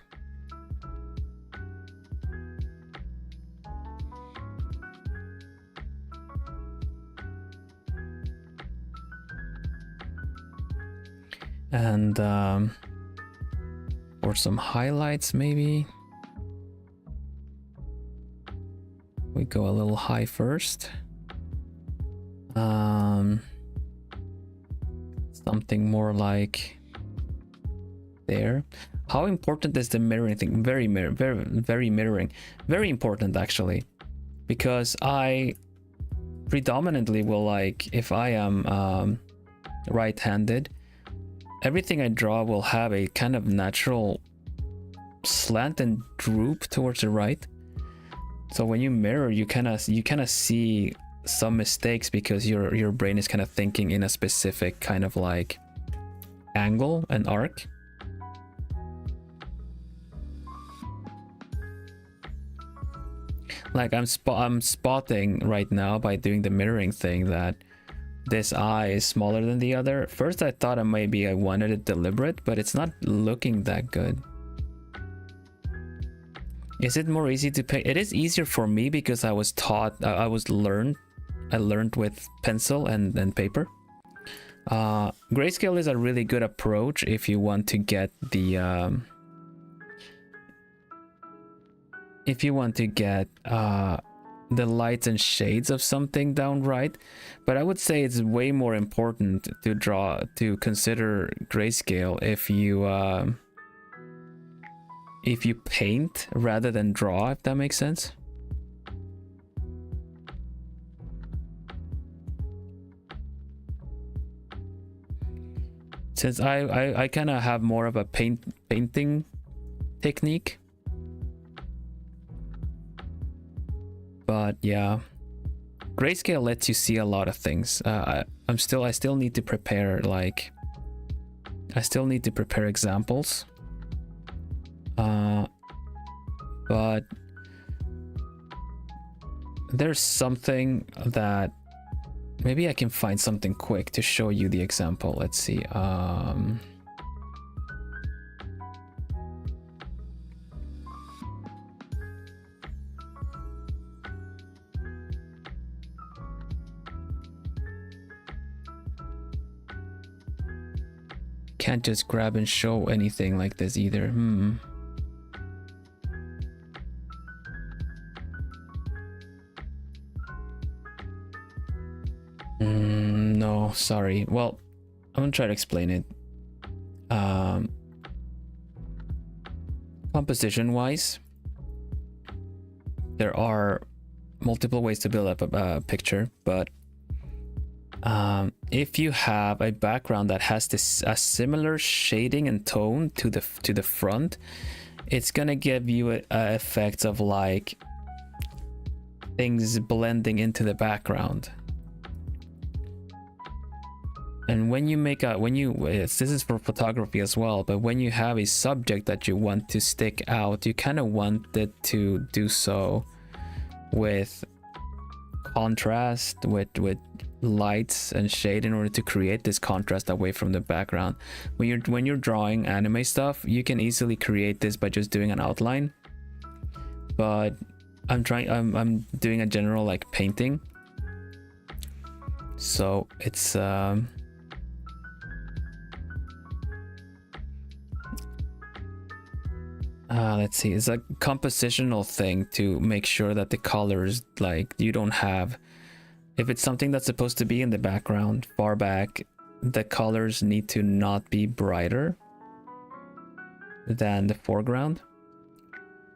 And or some highlights maybe. We go a little high first. Something more like there. How important is the mirroring thing? Very mirroring. Very important actually, because I predominantly will, like, if I am right-handed, everything I draw will have a kind of natural slant and droop towards the right. So when you mirror, you kind of see some mistakes because your brain is kind of thinking in a specific kind of like angle and arc. Like I'm spotting right now by doing the mirroring thing that this eye is smaller than the other. First I thought maybe I wanted it deliberate, but it's not looking that good. Is it more easy to paint? It is easier for me because I was taught, I learned with pencil and paper. Grayscale is a really good approach if you want to get the the lights and shades of something down right. But I would say it's way more important to consider grayscale if you paint rather than draw, if that makes sense. Since I kind of have more of a painting technique. But yeah, grayscale lets you see a lot of things. I still need to prepare, like, I still need to prepare examples. But there's something that maybe I can find something quick to show you the example. Let's see. Can't just grab and show anything like this either. No, sorry. Well, I'm gonna try to explain it. Composition wise, there are multiple ways to build up a picture, but if you have a background that has a similar shading and tone to the front, it's gonna give you a effect of like things blending into the background. And when you make this is for photography as well, but when you have a subject that you want to stick out, you kind of want it to do so with contrast, with lights and shade in order to create this contrast away from the background. When you're drawing anime stuff, you can easily create this by just doing an outline. But I'm doing a general like painting. So it's let's see, it's a compositional thing to make sure that the colors, like, you don't have, if it's something that's supposed to be in the background far back, the colors need to not be brighter than the foreground.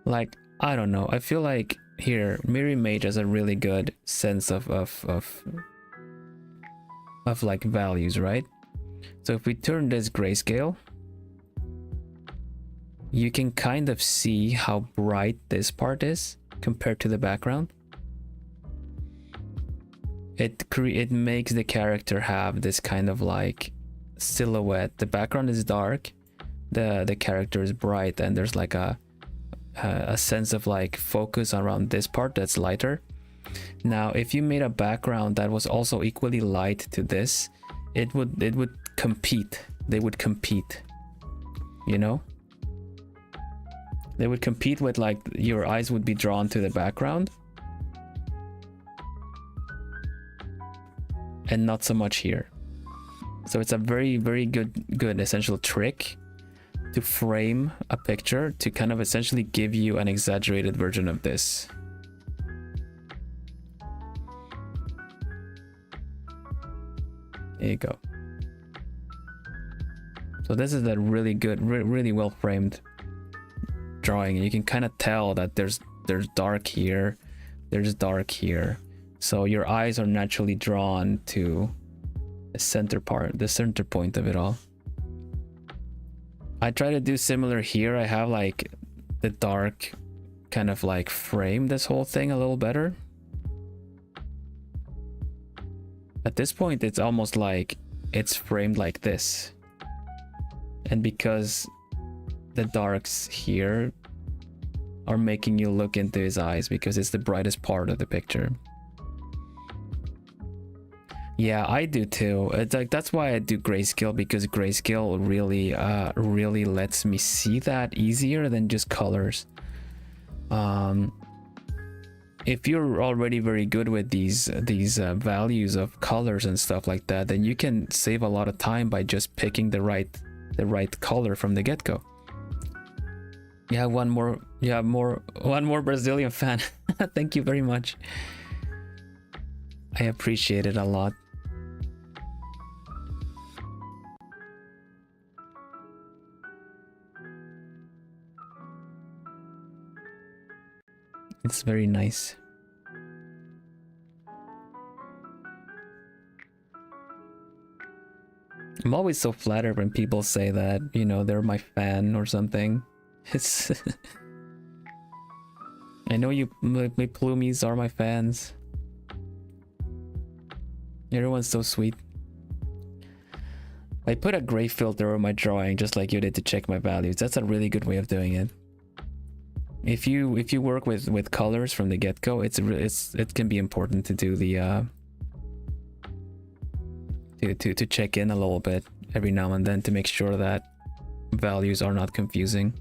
Like, I don't know, I feel like here Mirror Mage has a really good sense of like values, right? So if we turn this grayscale, you can kind of see how bright this part is compared to the background. It makes the character have this kind of like silhouette. The background is dark, the character is bright, and there's like a sense of like focus around this part that's lighter. Now if you made a background that was also equally light to this, it would compete. They would compete, you know? They would compete with, like, your eyes would be drawn to the background and not so much here. So it's a very, very good essential trick to frame a picture to kind of essentially give you an exaggerated version of this. There you go. So this is a really good, really well framed drawing. You can kind of tell that there's dark here, there's dark here. So your eyes are naturally drawn to the center part, the center point of it all. I try to do similar here. I have like the dark kind of like frame this whole thing a little better. At this point, it's almost like it's framed like this. And because the darks here are making you look into his eyes because it's the brightest part of the picture. Yeah, I do too. It's like that's why I do grayscale, because grayscale really lets me see that easier than just colors. If you're already very good with these values of colors and stuff like that, then you can save a lot of time by just picking the right color from the get-go. You have one more Brazilian fan. Thank you very much. I appreciate it a lot. It's very nice. I'm always so flattered when people say that, you know, they're my fan or something. It's I know you, my plumies are my fans. Everyone's so sweet. I put a gray filter on my drawing just like you did to check my values. That's a really good way of doing it. If you work with colors from the get-go, it can be important to do the to check in a little bit every now and then to make sure that values are not confusing.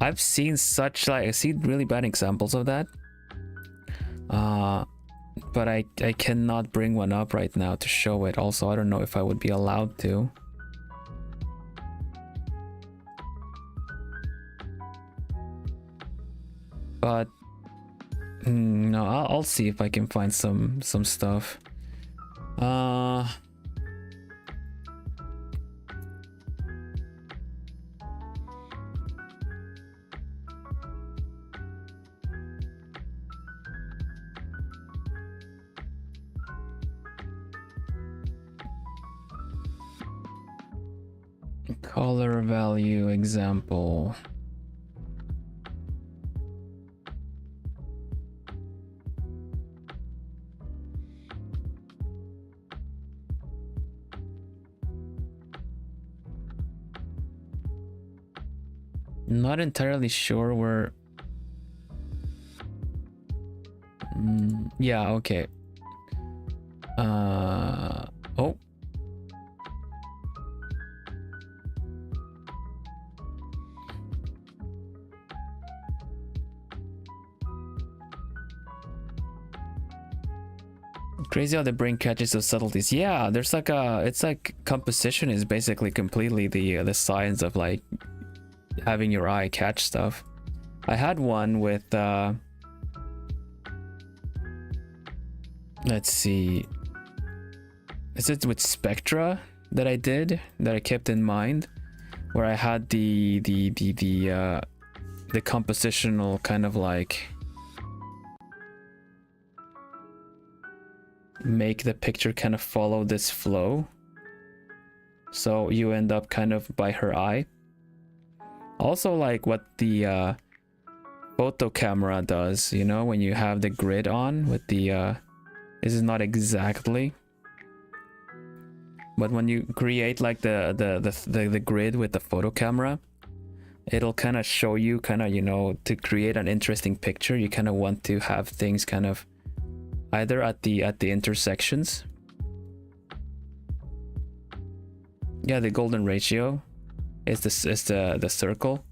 I've seen really bad examples of that, but I cannot bring one up right now to show it. Also, I don't know if I would be allowed to. But no, I'll see if I can find some stuff. Color value example. Not entirely sure where. Yeah, okay. Oh. Crazy how the brain catches those subtleties. Yeah, there's like it's like composition is basically completely the science of like having your eye catch stuff. I had one with let's see, is it with spectra that I kept in mind, where I had the compositional kind of like make the picture kind of follow this flow, so you end up kind of by her eye. Also, like what the photo camera does, you know, when you have the grid on with the this is not exactly, but when you create like the grid with the photo camera, it'll kind of show you kind of, you know, to create an interesting picture, you kind of want to have things kind of either at the intersections. Yeah, the golden ratio is the circle.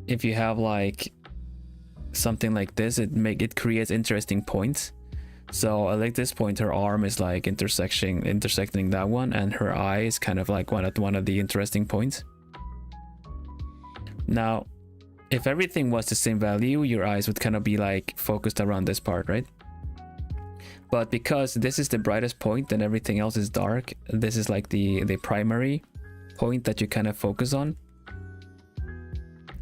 If you have like something like this, it creates interesting points. So I like this point, her arm is like intersecting that one, and her eye is kind of like one of the interesting points. Now, if everything was the same value, your eyes would kind of be like focused around this part, right? But because this is the brightest point and everything else is dark, this is like the primary point that you kind of focus on.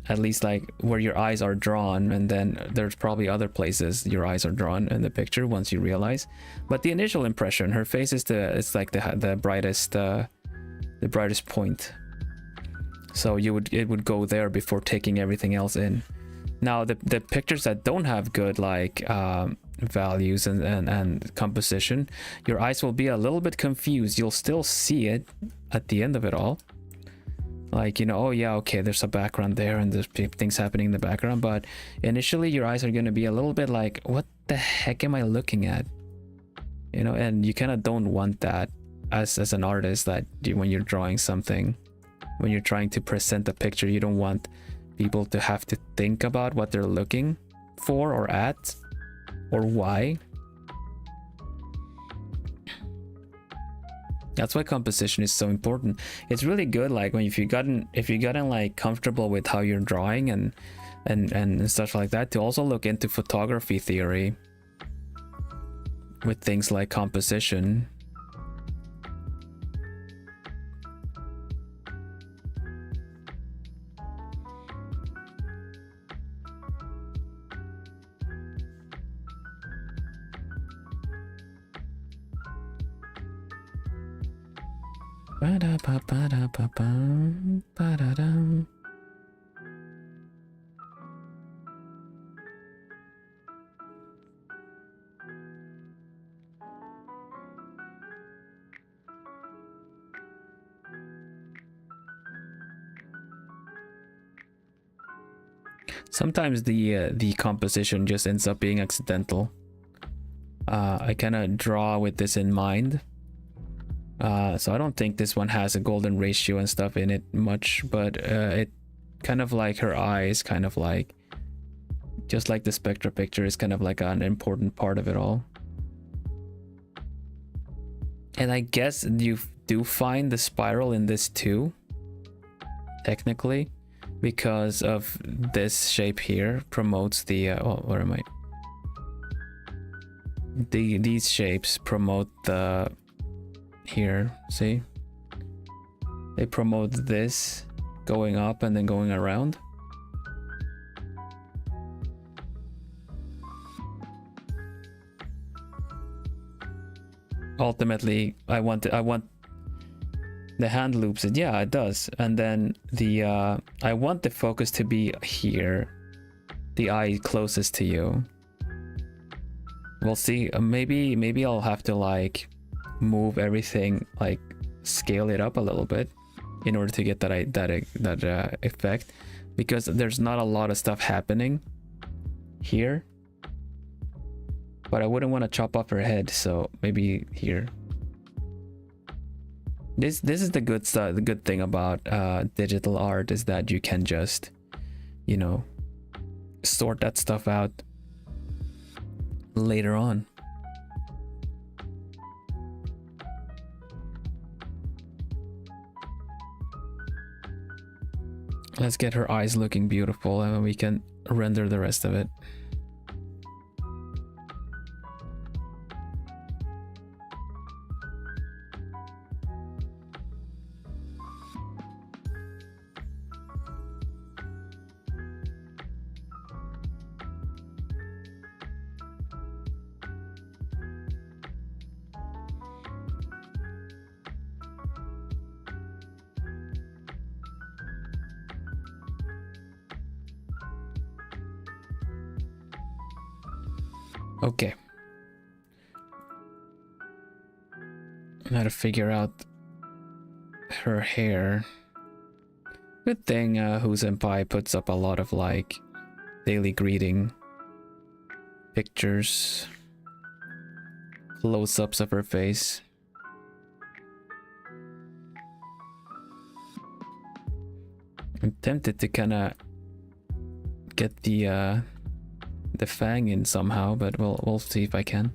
At least like where your eyes are drawn, and then there's probably other places your eyes are drawn in the picture once you realize. But the initial impression, her face is the brightest point. So it would go there before taking everything else in. Now the pictures that don't have good like values and composition, your eyes will be a little bit confused. You'll still see it at the end of it all. Like, you know, oh yeah, okay, there's a background there and there's things happening in the background, but initially your eyes are going to be a little bit like, what the heck am I looking at? You know, and you kind of don't want that as an artist, that when you're drawing something, when you're trying to present a picture, you don't want people to have to think about what they're looking for or at or why. That's why composition is so important. It's really good, like when if you gotten like comfortable with how you're drawing and stuff like that, to also look into photography theory with things like composition. Sometimes the composition just ends up being accidental. I kind of draw with this in mind. So I don't think this one has a golden ratio and stuff in it much, but it kind of like her eyes, kind of like, just like the spectra picture, is kind of like an important part of it all. And I guess you do find the spiral in this too, technically, because of this shape here promotes the oh, where am I? These shapes promote the here, see, they promote this going up and then going around. Ultimately I want the hand loops it, yeah, it does. And then the I want the focus to be here, the eye closest to you. We'll see. Maybe I'll have to like move everything, like scale it up a little bit in order to get that effect, because there's not a lot of stuff happening here, but I wouldn't want to chop off her head, so maybe here. This is the good stuff. The good thing about digital art is that you can just, you know, sort that stuff out later on. Let's get her eyes looking beautiful and we can render the rest of it. Okay. How to figure out her hair. Good thing who senpai puts up a lot of like daily greeting pictures, close-ups of her face. I'm tempted to kind of get the fang in somehow, but we'll see if I can.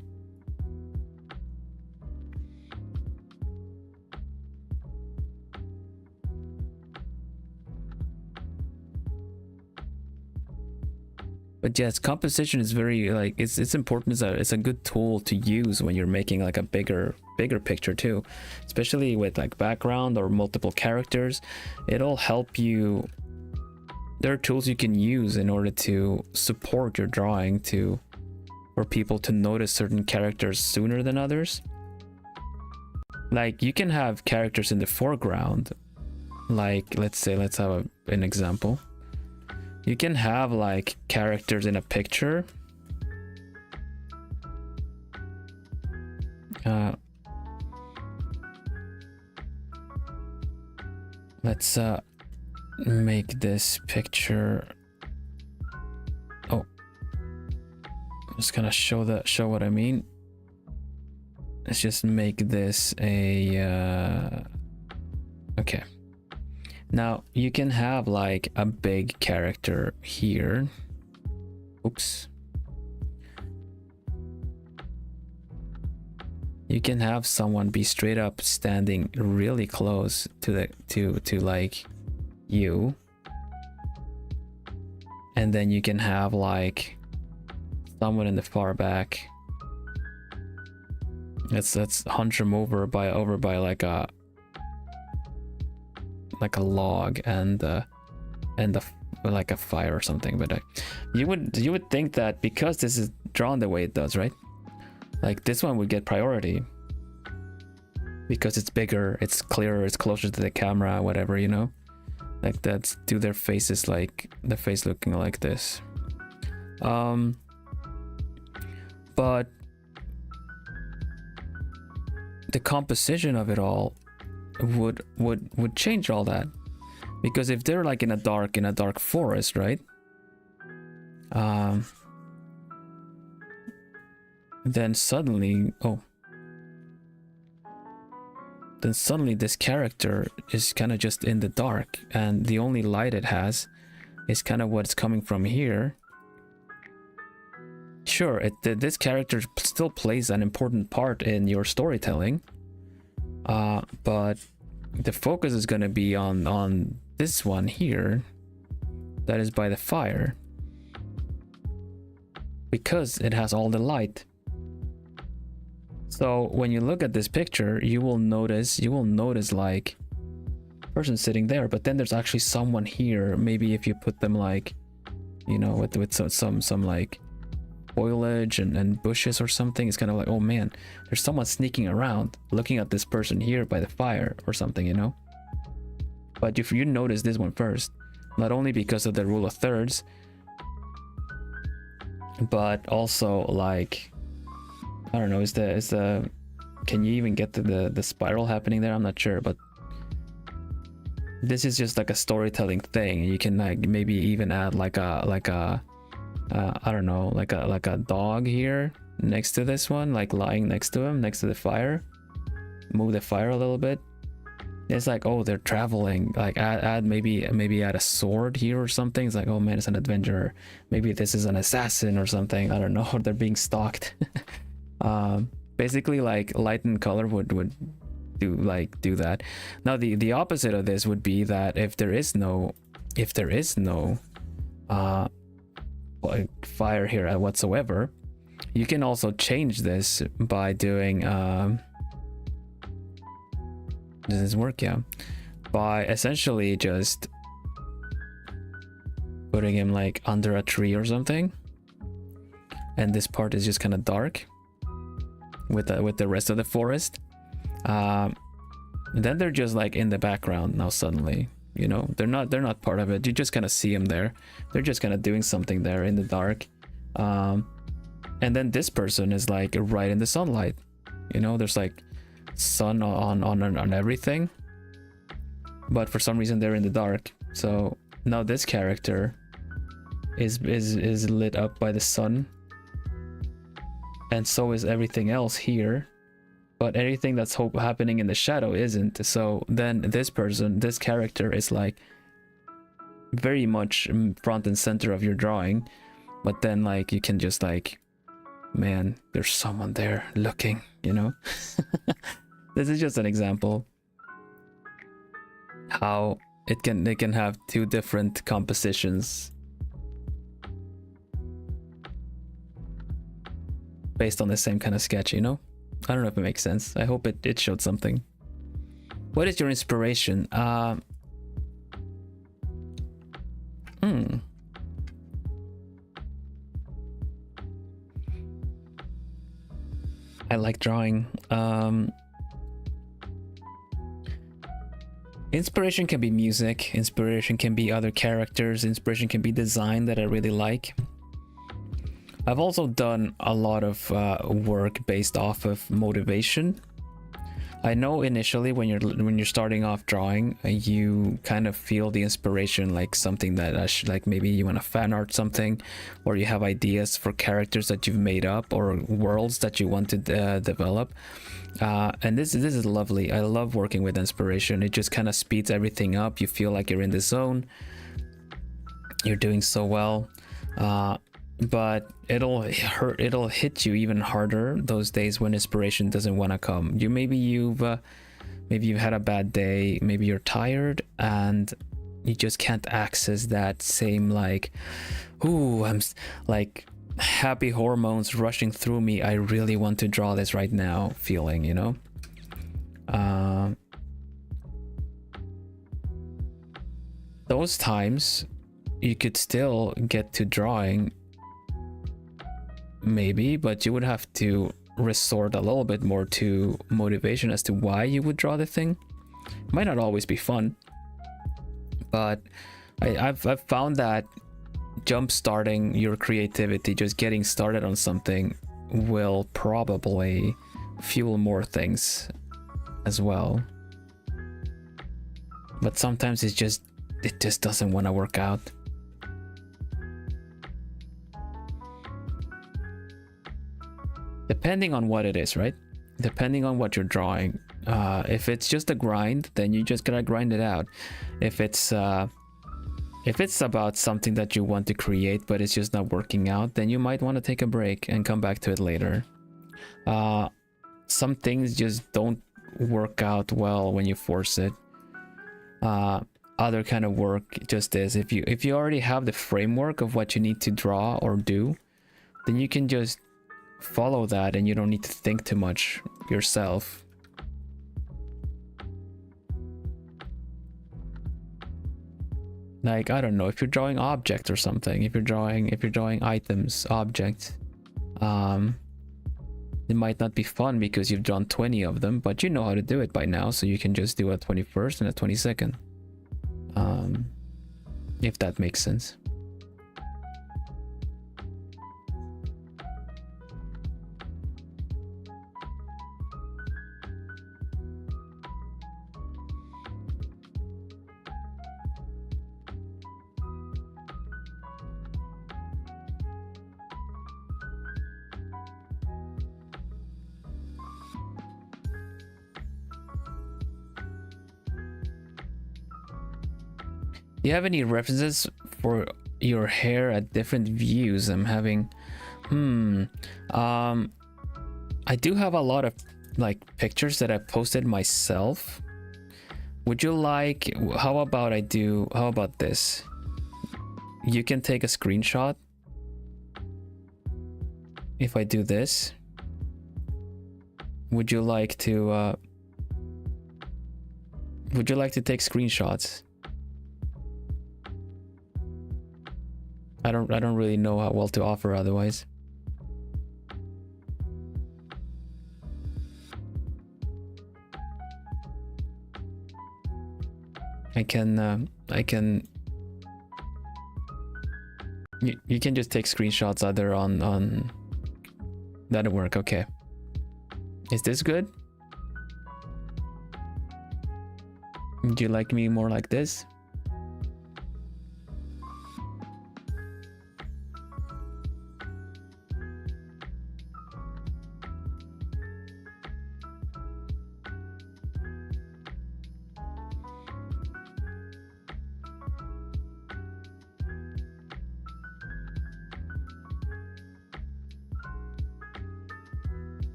But yes, composition is very like it's important. It's a good tool to use when you're making like a bigger picture too, especially with like background or multiple characters. It'll help you. There are tools you can use in order to support your drawing for people to notice certain characters sooner than others. Like you can have characters in the foreground. Like let's have an example. You can have like characters in a picture. Let's make this picture. Oh, I'm just gonna show what I mean. Let's just make this a okay. Now you can have like a big character here. Oops. You can have someone be straight up standing really close to like you. And then you can have like someone in the far back. Let's hunch them over by like a log and like a fire or something. But you would think that because this is drawn the way it does, right? Like this one would get priority because it's bigger, it's clearer, it's closer to the camera, whatever, you know. Like that's do their faces like the face looking like this. But the composition of it all would change all that, because if they're like in a dark forest, right? Then suddenly this character is kind of just in the dark, and the only light it has is kind of what's coming from here. Sure, this character still plays an important part in your storytelling, but the focus is going to be on this one here that is by the fire, because it has all the light. So when you look at this picture, you will notice like person sitting there, but then there's actually someone here. Maybe if you put them like, you know, with some like foliage and bushes or something, it's kind of like, oh man, there's someone sneaking around looking at this person here by the fire or something, you know. But if you notice this one first, not only because of the rule of thirds, but also like, I don't know, is the can you even get to the spiral happening there? I'm not sure, but this is just like a storytelling thing. You can like maybe even add like a I don't know, like a dog here next to this one, like lying next to him, next to the fire. Move the fire a little bit. It's like, oh, they're traveling. Like add maybe add a sword here or something. It's like, oh man, it's an adventurer. Maybe this is an assassin or something. I don't know. They're being stalked. Basically, like light and color would do that. Now the opposite of this would be that if there is no like fire here whatsoever, you can also change this by doing does this work? Yeah, by essentially just putting him like under a tree or something, and this part is just kind of dark with the rest of the forest. Then they're just like in the background now suddenly, you know. They're not part of it. You just kind of see them there. They're just kind of doing something there in the dark. And then this person is like right in the sunlight, you know. There's like sun on everything, but for some reason they're in the dark. So now this character is lit up by the sun, and so is everything else here, but anything that's happening in the shadow isn't. So then this character is like very much front and center of your drawing, but then like you can just like, man, there's someone there looking, you know. This is just an example how it can have two different compositions based on the same kind of sketch, you know? I don't know if it makes sense. I hope it showed something. What is your inspiration? I like drawing. Inspiration can be music, inspiration can be other characters, inspiration can be design that I really like. I've also done a lot of work based off of motivation. I know initially when you're starting off drawing, you kind of feel the inspiration, like something that like maybe you want to fan art something, or you have ideas for characters that you've made up or worlds that you want to develop. And this is lovely. I love working with inspiration. It just kind of speeds everything up. You feel like you're in the zone. You're doing so well. But it'll hit you even harder those days when inspiration doesn't want to come. Maybe you've had a bad day, maybe you're tired and you just can't access that same like, ooh, I'm like happy hormones rushing through me, I really want to draw this right now feeling, you know. Those times you could still get to drawing maybe, but you would have to resort a little bit more to motivation as to why you would draw the thing. It might not always be fun, but I've found that jump starting your creativity, just getting started on something, will probably fuel more things as well. But sometimes it just doesn't want to work out. Depending on what it is, right? Depending on what you're drawing. If it's just a grind, then you just gotta grind it out. If it's about something that you want to create but it's just not working out, then you might want to take a break and come back to it later. Some things just don't work out well when you force it. Other kind of work just is, if you already have the framework of what you need to draw or do, then you can just follow that and you don't need to think too much yourself. Like, I don't know, if you're drawing objects or something, if you're drawing items, objects, it might not be fun because you've drawn 20 of them, but you know how to do it by now, so you can just do a 21st and a 22nd. If that makes sense. Do you have any references for your hair at different views? I'm having I do have a lot of like pictures that I posted myself. Would you like, how about this? You can take a screenshot if I do this. Would you like to take screenshots? I don't really know how well to offer otherwise. I can you can just take screenshots either on that'll work. Okay, is this good? Do you like me more like this?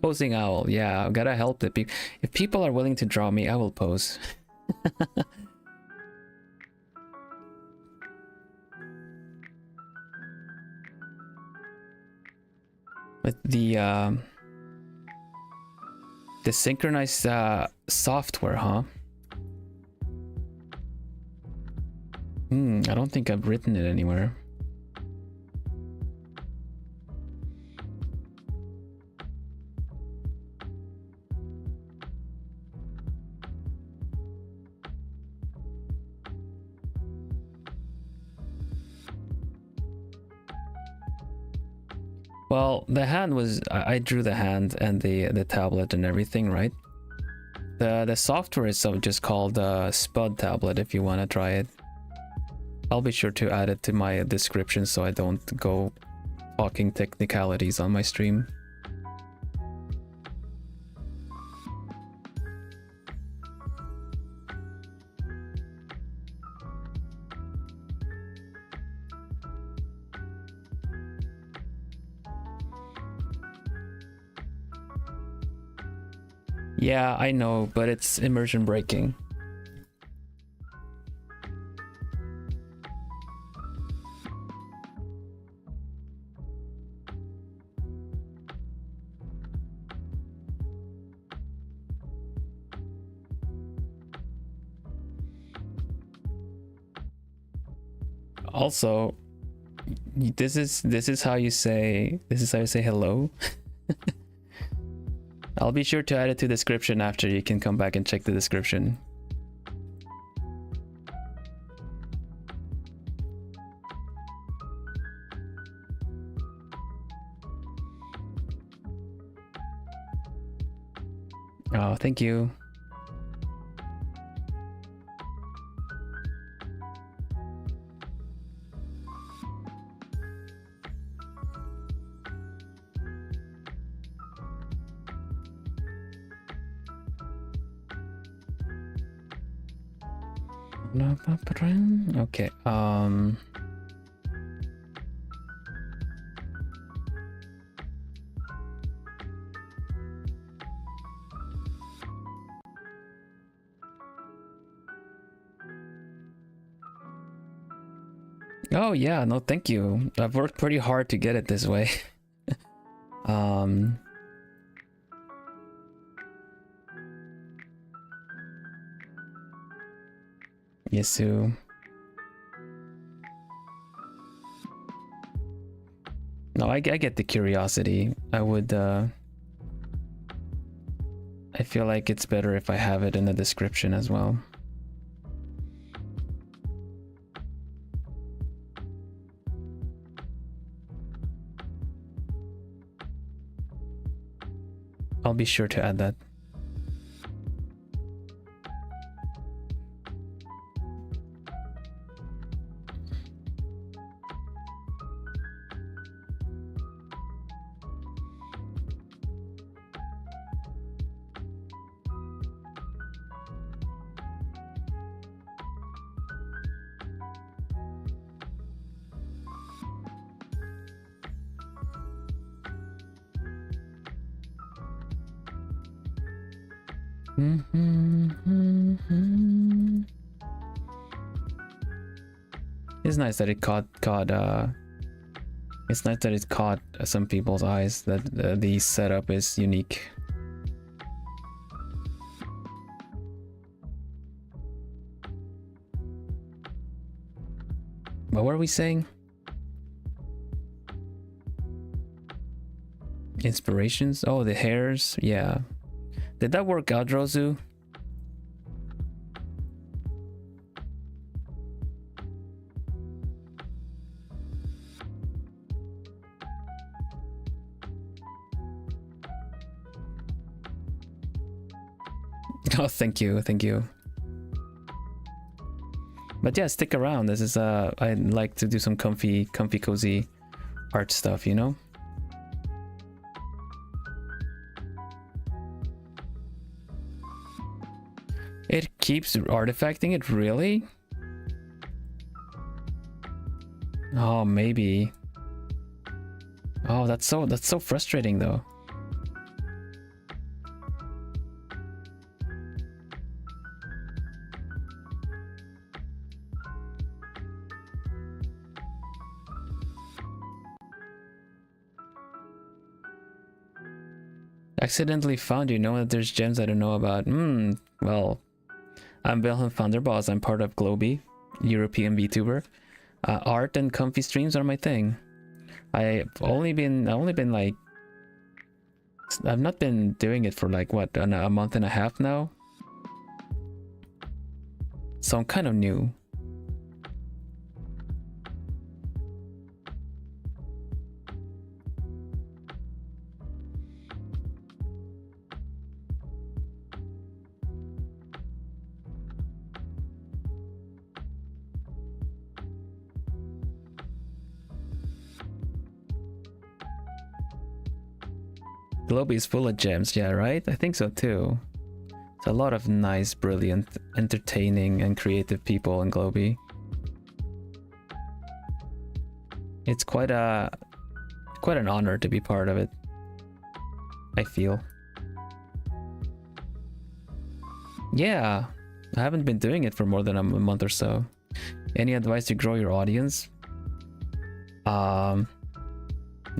Posing owl, yeah, I've gotta help the people. If people are willing to draw me, I will pose. The synchronized software, huh? I don't think I've written it anywhere. Well, the hand was, I drew the hand and the tablet and everything, right? The software is just called Spud tablet if you want to try it. I'll be sure to add it to my description so I don't go talking technicalities on my stream. Yeah, I know, but it's immersion breaking. Also, this is how you say hello. I'll be sure to add it to the description after. You can come back and check the description. Oh, thank you. Okay, oh yeah, no thank you. I've worked pretty hard to get it this way. Yesu. No, I get the curiosity. I would, I feel like it's better if I have it in the description as well. I'll be sure to add that. It's nice that it caught it's nice that it caught some people's eyes that the setup is unique. What were we saying? Inspirations? Oh, the hairs, yeah. Did that work out, Rosu? Oh, thank you, thank you. But yeah, stick around. This is I like to do some comfy cozy art stuff, you know? It keeps artifacting it, really? Oh, maybe. Oh, that's so frustrating though. Accidentally found you. Know that there's gems I don't know about. Well, I'm Vilhelm Vanderbos. I'm part of Globie, European VTuber. Art and comfy streams are my thing. I've only been like, I've not been doing it for like what, a month and a half now. So I'm kind of new. Globie is full of gems, yeah, right? I think so too. It's a lot of nice, brilliant, entertaining, and creative people in Globie. It's quite an honor to be part of it, I feel. Yeah, I haven't been doing it for more than a month or so. Any advice to grow your audience?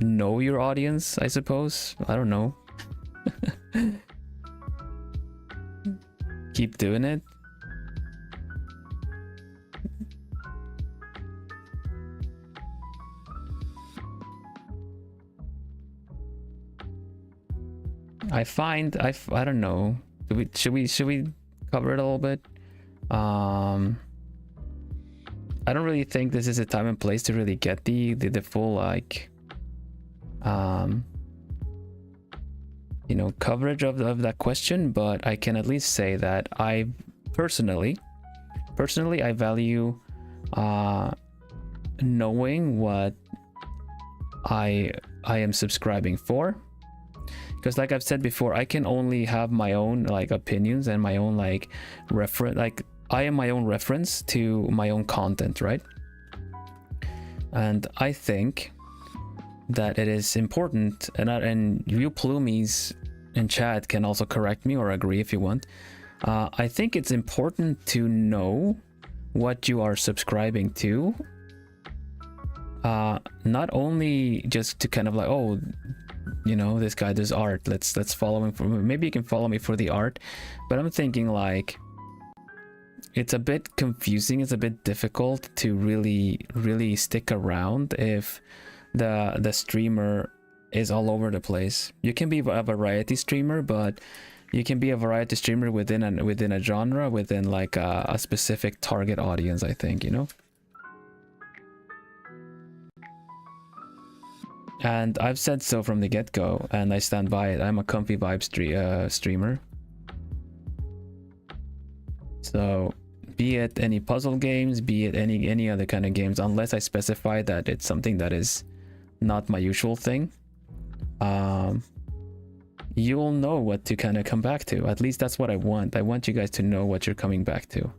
Know your audience, I suppose. I don't know. Keep doing it. I don't know. Should we cover it a little bit? I don't really think this is a time and place to really get the full like you know, coverage of that question, but I can at least say that I personally I value knowing what I am subscribing for, because like I've said before, I can only have my own like opinions and my own like reference, like I am my own reference to my own content, right? And I think that it is important, and you plumies in chat can also correct me or agree if you want. I think it's important to know what you are subscribing to, not only just to kind of like, oh, you know, this guy does art, let's follow him for, maybe you can follow me for the art, but I'm thinking like it's a bit confusing, it's a bit difficult to really stick around if the streamer is all over the place. You can be a variety streamer, but you can be a variety streamer within a genre, within like a specific target audience, I think, you know. And I've said so from the get-go, and I stand by it. I'm a comfy vibe streamer. So be it any puzzle games, be it any other kind of games, unless I specify that it's something that is not my usual thing, you'll know what to kind of come back to. At least that's what I want. I want you guys to know what you're coming back to.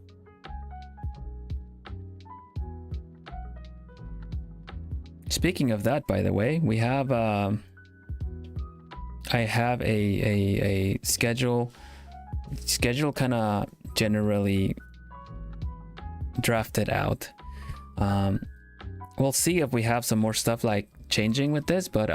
Speaking of that, by the way, we have I have a schedule kind of generally drafted out. We'll see if we have some more stuff like changing with this, but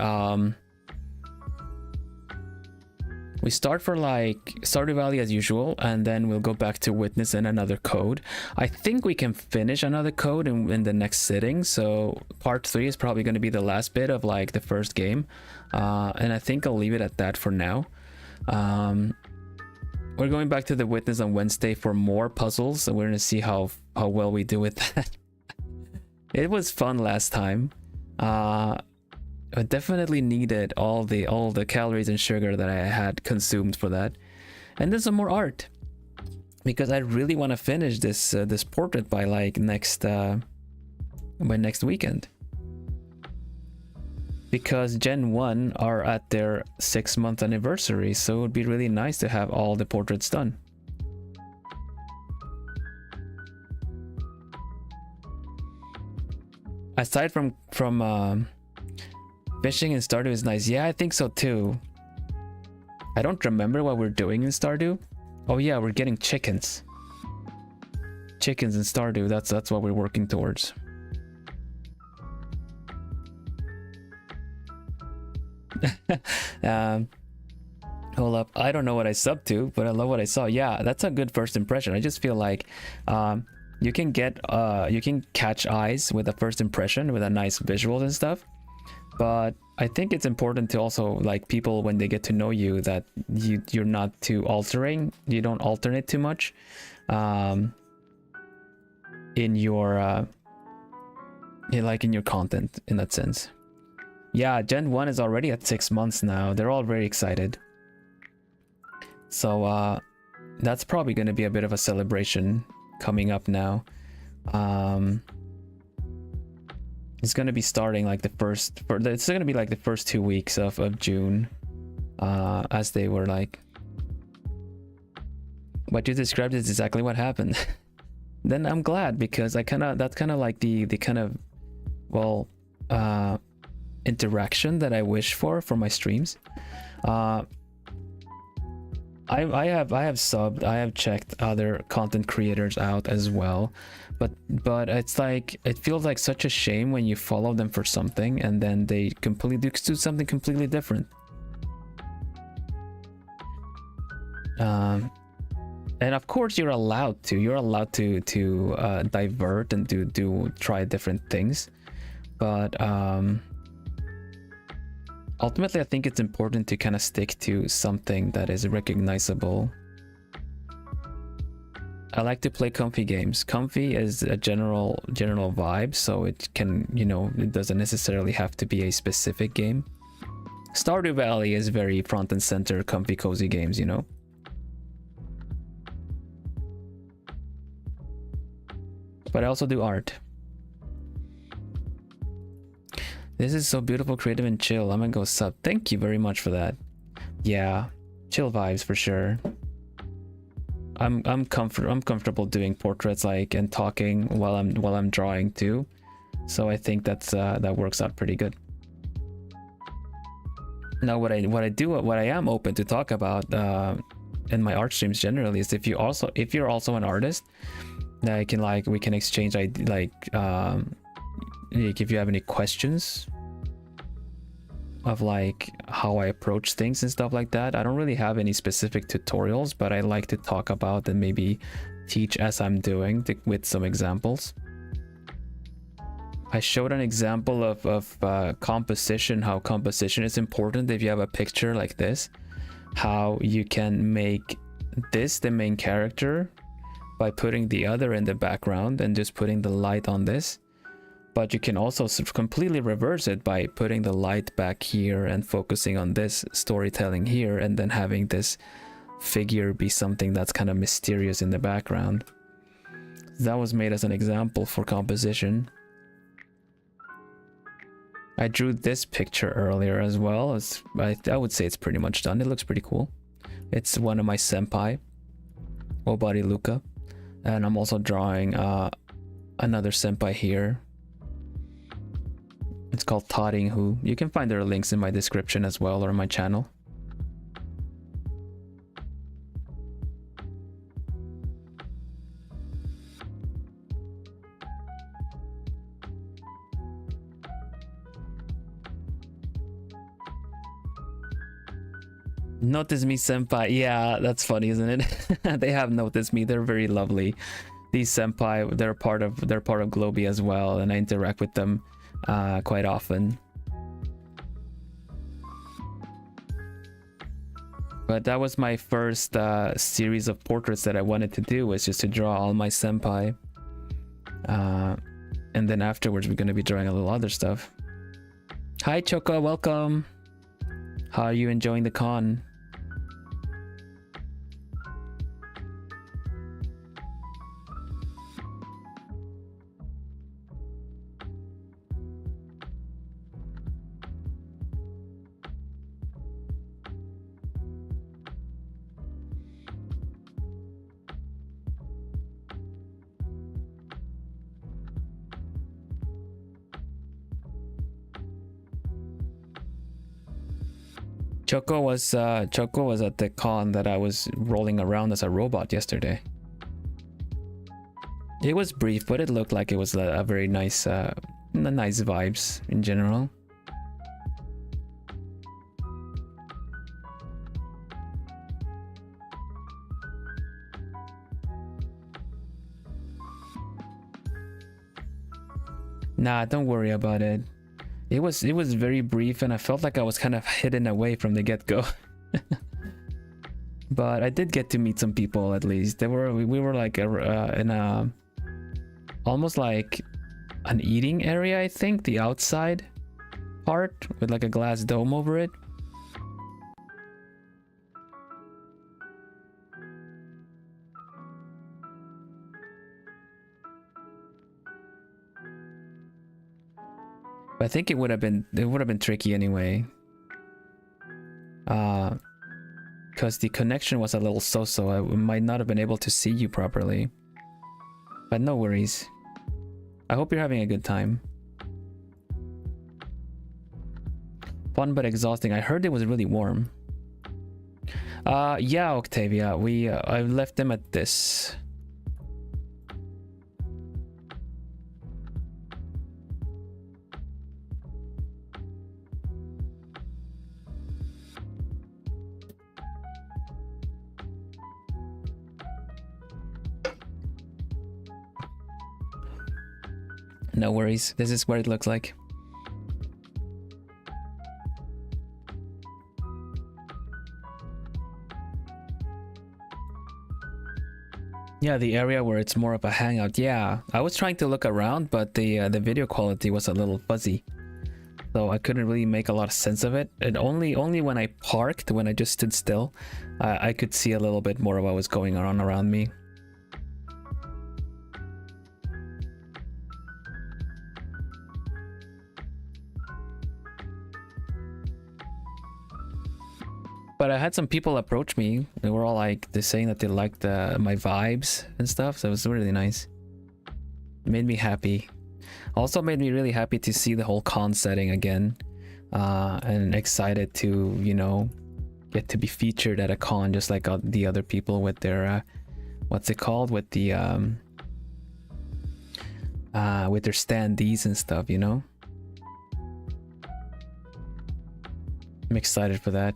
we start for like Stardew Valley as usual, and then we'll go back to Witness and another code. I think we can finish another code in the next sitting, so part 3 is probably going to be the last bit of like the first game, and I think I'll leave it at that for now. We're going back to the Witness on Wednesday for more puzzles, and we're going to see how well we do with that. It was fun last time. I definitely needed all the calories and sugar that I had consumed for that, and then some more art, because I really want to finish this portrait by like next weekend, because Gen 1 are at their 6-month anniversary, so it would be really nice to have all the portraits done. Aside from fishing in Stardew is nice. Yeah, I think so too. I don't remember what we're doing in Stardew. Oh yeah, we're getting chickens. Chickens in Stardew. That's what we're working towards. Hold up, I don't know what I subbed to, but I love what I saw. Yeah, that's a good first impression. I just feel like you can catch eyes with a first impression with a nice visuals and stuff. But I think it's important to also, like, people when they get to know you, that you're not too altering. You don't alternate too much in your in your content, in that sense. Yeah, Gen 1 is already at 6 months now. They're all very excited. So that's probably going to be a bit of a celebration coming up now. It's going to be starting like it's going to be like the first 2 weeks of June, as they were like, what you described is exactly what happened. Then I'm glad, because that's kind of like the kind of, well, interaction that I wish for my streams. I have subbed, I have checked other content creators out as well, but it's like, it feels like such a shame when you follow them for something and then they completely do something completely different. And of course you're allowed to divert and try different things, but ultimately, I think it's important to kind of stick to something that is recognizable. I like to play comfy games. Comfy is a general vibe, so it can, it doesn't necessarily have to be a specific game. Stardew Valley is very front and center, comfy, cozy games, But I also do art. This is so beautiful, creative, and chill. I'm gonna go sub. Thank you very much for that. Yeah, chill vibes for sure. I'm comfortable doing portraits, like, and talking while I'm drawing too. So I think that works out pretty good. Now what I am open to talk about in my art streams generally is if you're also an artist, we can exchange if you have any questions of like how I approach things and stuff like that. I don't really have any specific tutorials, but I like to talk about and maybe teach as I'm doing with some examples. I showed an example of composition, how composition is important. If you have a picture like this, how you can make this the main character by putting the other in the background and just putting the light on this. But you can also completely reverse it by putting the light back here and focusing on this storytelling here, and then having this figure be something that's kind of mysterious in the background. That was made as an example for composition. I drew this picture earlier as well. I would say it's pretty much done. It looks pretty cool. It's one of my senpai, Obari Luka. And I'm also drawing another senpai here. It's called Taring Who. You can find their links in my description as well, or my channel. Notice me senpai. Yeah, that's funny, isn't it? They have noticed me. They're very lovely. These senpai, they're part of Globie as well, and I interact with them quite often. But that was my first series of portraits that I wanted to do, was just to draw all my senpai. And then afterwards we're going to be drawing a little other stuff. Hi Choco, welcome. How are you enjoying the con? Choco was at the con that I was rolling around as a robot yesterday. It was brief, but it looked like it was a very nice, nice vibes in general. Nah, don't worry about it. It was very brief, and I felt like I was kind of hidden away from the get-go. But I did get to meet some people at least. We were like in a almost like an eating area, I think, the outside part with like a glass dome over it. But I think it would have been tricky anyway. Because the connection was a little so-so. I might not have been able to see you properly. But no worries. I hope you're having a good time. Fun but exhausting. I heard it was really warm. Yeah, Octavia. I left them at this. No worries. This is what it looks like. Yeah, the area where it's more of a hangout. Yeah, I was trying to look around, but the video quality was a little fuzzy, so I couldn't really make a lot of sense of it. And only when I parked, when I just stood still, I could see a little bit more of what was going on around me. But I had some people approach me. They were all like, they're saying that they liked my vibes and stuff. So it was really nice. It made me happy. Also made me really happy to see the whole con setting again. And excited to, you know, get to be featured at a con just like the other people with their, what's it called? With the, with their standees and stuff, you know? I'm excited for that.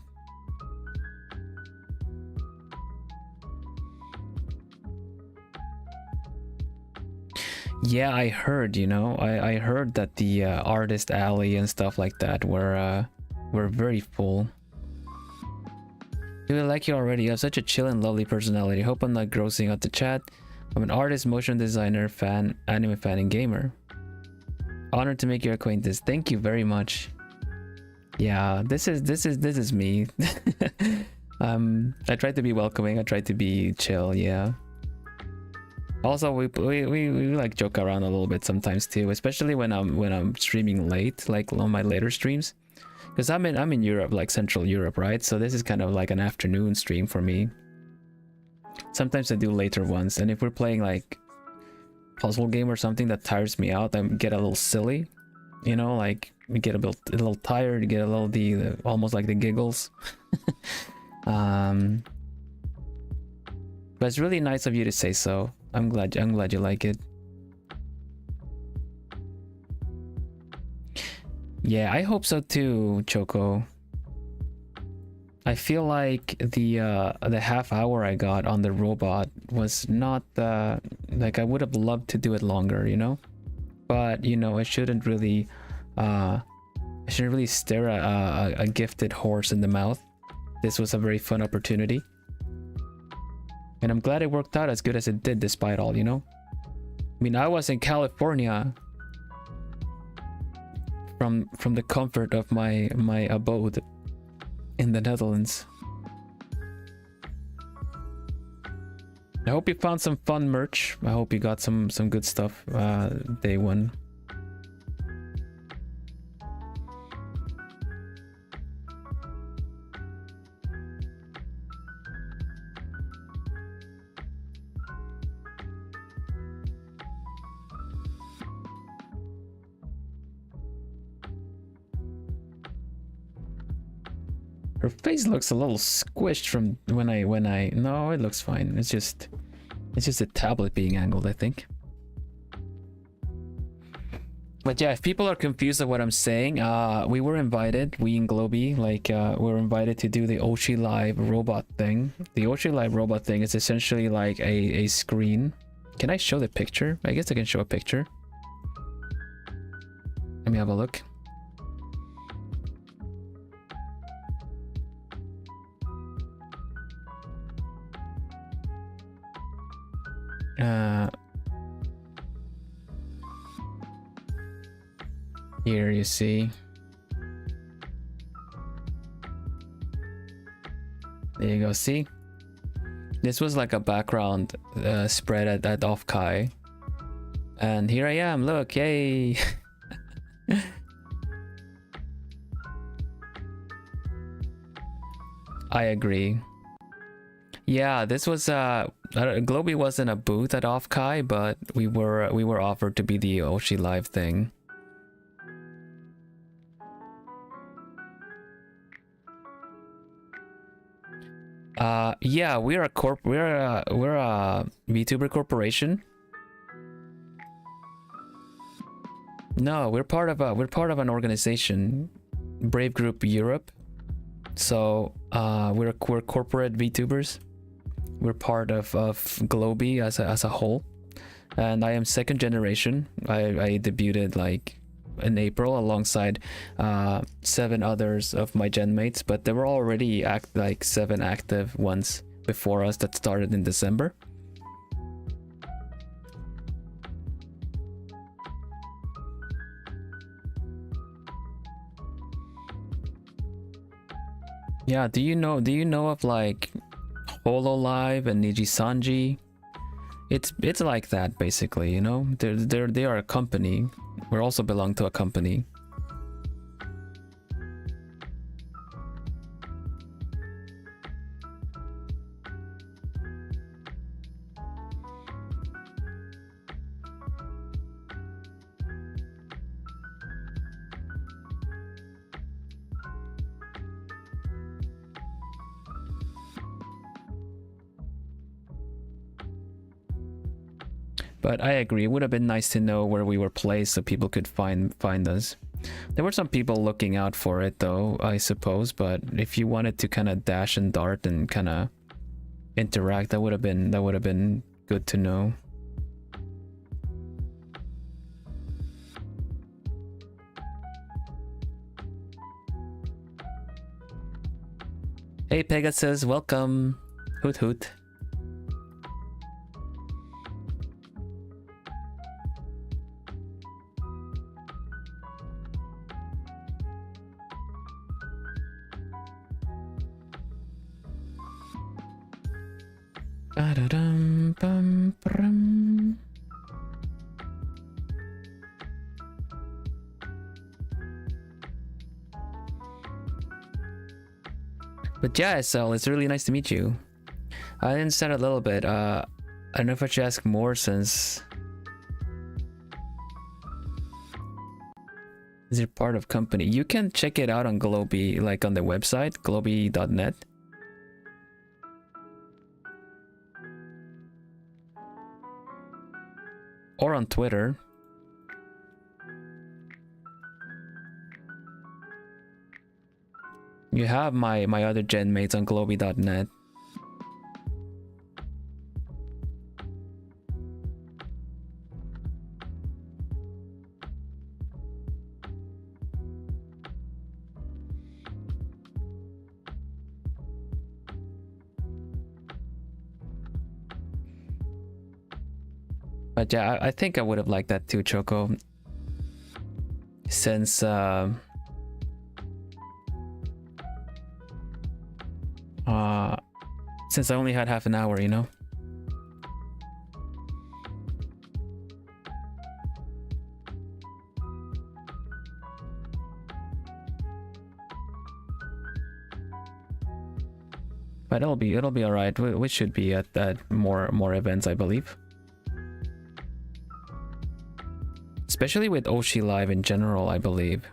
Yeah, I heard, you know, I heard that the artist alley and stuff like that were very full. Dude, I like you already. You have such a chill and lovely personality. Hope I'm not grossing out the chat. I'm an artist, motion designer, fan, anime fan, and gamer. Honored to make your acquaintance. Thank you very much. Yeah, this is me. I tried to be welcoming. I tried to be chill. Yeah. Also, we like joke around a little bit sometimes too, especially when I'm streaming late, like on my later streams, because I'm in Europe, like Central Europe, right? So this is kind of like an afternoon stream for me. Sometimes I do later ones, and if we're playing like puzzle game or something that tires me out, I get a little silly, you know, like we get a little tired, get a little almost like the giggles. But it's really nice of you to say so. I'm glad you like it. Yeah, I hope so too, Choco. I feel like the half hour I got on the robot was not like I would have loved to do it longer, you know? But you know, I shouldn't really stare a gifted horse in the mouth. This was a very fun opportunity. And I'm glad it worked out as good as it did despite all, you know? I mean, I was in California from the comfort of my abode in the Netherlands. I hope you found some fun merch. I hope you got some good stuff day one. Her face looks a little squished from when I no, it looks fine. It's just a tablet being angled, I think. But yeah, if people are confused of what I'm saying, we were invited, we in Globie, like we're invited to do the Oshi Live robot thing. The Oshi Live robot thing is essentially like a screen. Can I show the picture? I guess I can show a picture. Let me have a look. Here you see. There you go. See, this was like a background spread at Offkai, and here I am. Look, yay! I agree. Yeah, this was globie wasn't a booth at Offkai, but we were offered to be the Oshi Live thing. Yeah, we're a VTuber corporation. No, we're part of an organization, Brave Group Europe. So we're corporate VTubers. We're part of globie as a whole, and I am second generation. I debuted like in April alongside 7 others of my genmates, but there were already 7 active ones before us that started in December. Yeah, do you know of like Hololive and Nijisanji? It's like that basically, you know. They are a company. We also belong to a company. But I agree, it would have been nice to know where we were placed so people could find us. There were some people looking out for it though, I suppose, but if you wanted to kind of dash and dart and kind of interact, that would have been good to know. Hey Pegasus, welcome. Hoot hoot. But yeah, SL, it's really nice to meet you. I understand a little bit. I don't know if I should ask more since... Is it part of company? You can check it out on globie, like on the website, globie.net. Or on Twitter. You have my other genmates on globie.net. But yeah, I think I would have liked that too, Choco. Since since I only had half an hour, you know. But it'll be all right. We should be at more events, I believe. Especially with Oshi Live in general, I believe.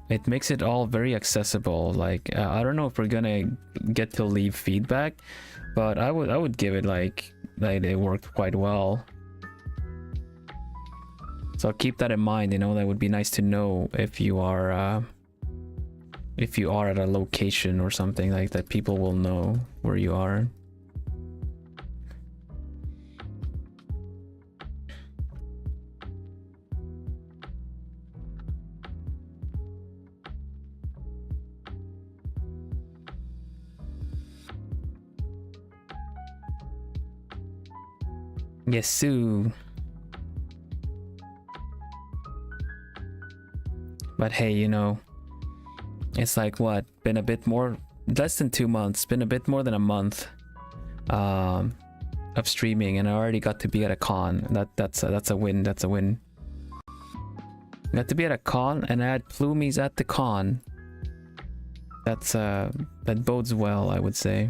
It makes it all very accessible. Like I don't know if we're gonna get to leave feedback, but I would give it like it worked quite well. So keep that in mind. You know, that would be nice to know if you are at a location or something like that. People will know where you are. Yes, Sue. But hey, you know, it's like what? Been a bit more, less than 2 months. Been a bit more than a month of streaming, and I already got to be at a con. That's a win. That's a win. Got to be at a con, and I had Plumies at the con. That bodes well, I would say.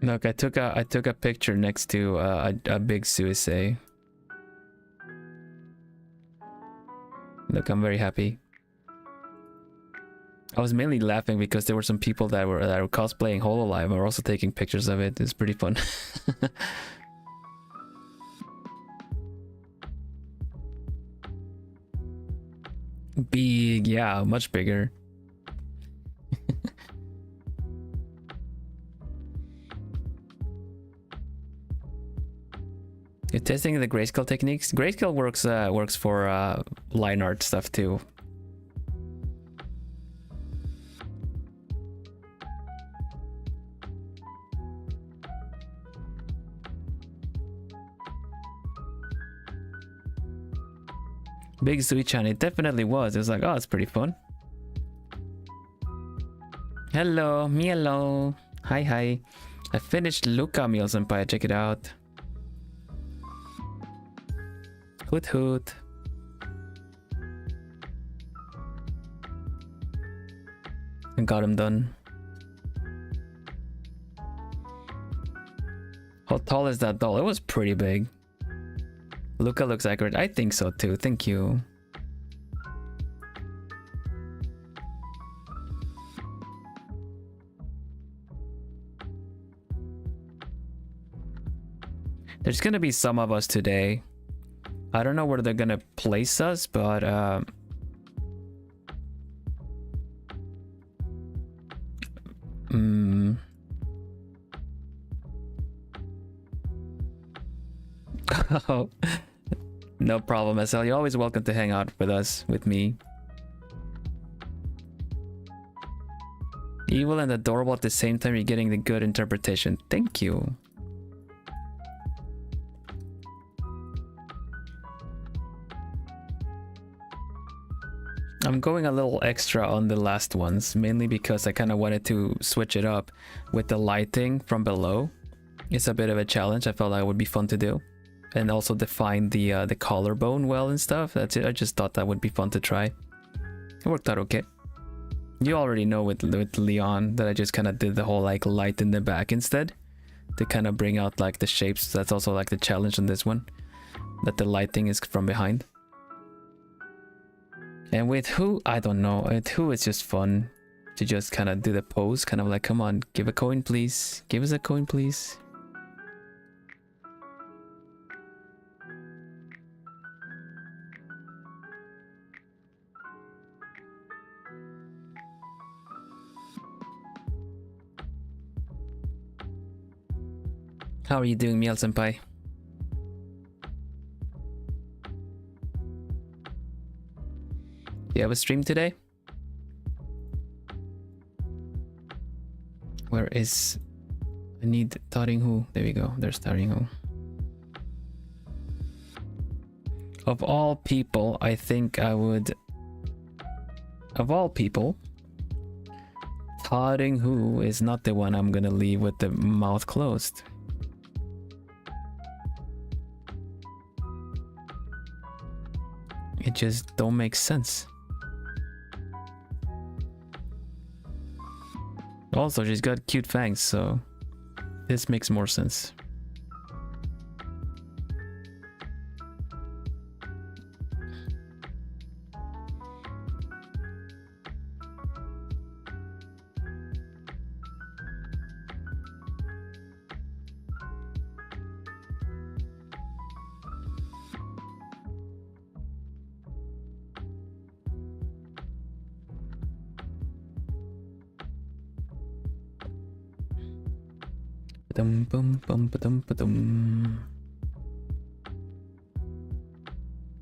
Look, I took a picture next to a big suicide. Look, I'm very happy. I was mainly laughing because there were some people that were cosplaying Hololive and were also taking pictures of it. It's pretty fun. Big, yeah, much bigger. You're testing the grayscale techniques. Grayscale works for line art stuff too. Big Sui-chan, it definitely was. It was like, oh, it's pretty fun. Hello, Mielo. Hi, hi. I finished Luca Meal Senpai. Check it out. Hoot hoot. I got him done. How tall is that doll? It was pretty big. Luca looks accurate. I think so too. Thank you. There's gonna be some of us today. I don't know where they're gonna place us, but no problem, SL. You're always welcome to hang out with us, with me. Evil and adorable at the same time. You're getting the good interpretation. Thank you. I'm going a little extra on the last ones, mainly because I kind of wanted to switch it up with the lighting from below. It's a bit of a challenge. I felt like it would be fun to do, and also define the collarbone well and stuff. That's it. I just thought that would be fun to try. It worked out okay. You already know with Leon that I just kind of did the whole like light in the back instead to kind of bring out like the shapes. That's also like the challenge on this one, that the lighting is from behind. And with who, I don't know. With who, it's just fun to just kind of do the pose, kind of like, come on, give a coin, please. Give us a coin, please. How are you doing, Miel Senpai? Do you have a stream today? Where is... I need starting who? There we go. There's starting who. Of all people, I think I would... Of all people, starting who is not the one I'm gonna leave with the mouth closed. It just don't make sense. Also, she's got cute fangs, so this makes more sense. Ba-dum, bum, bum, ba-dum, ba-dum.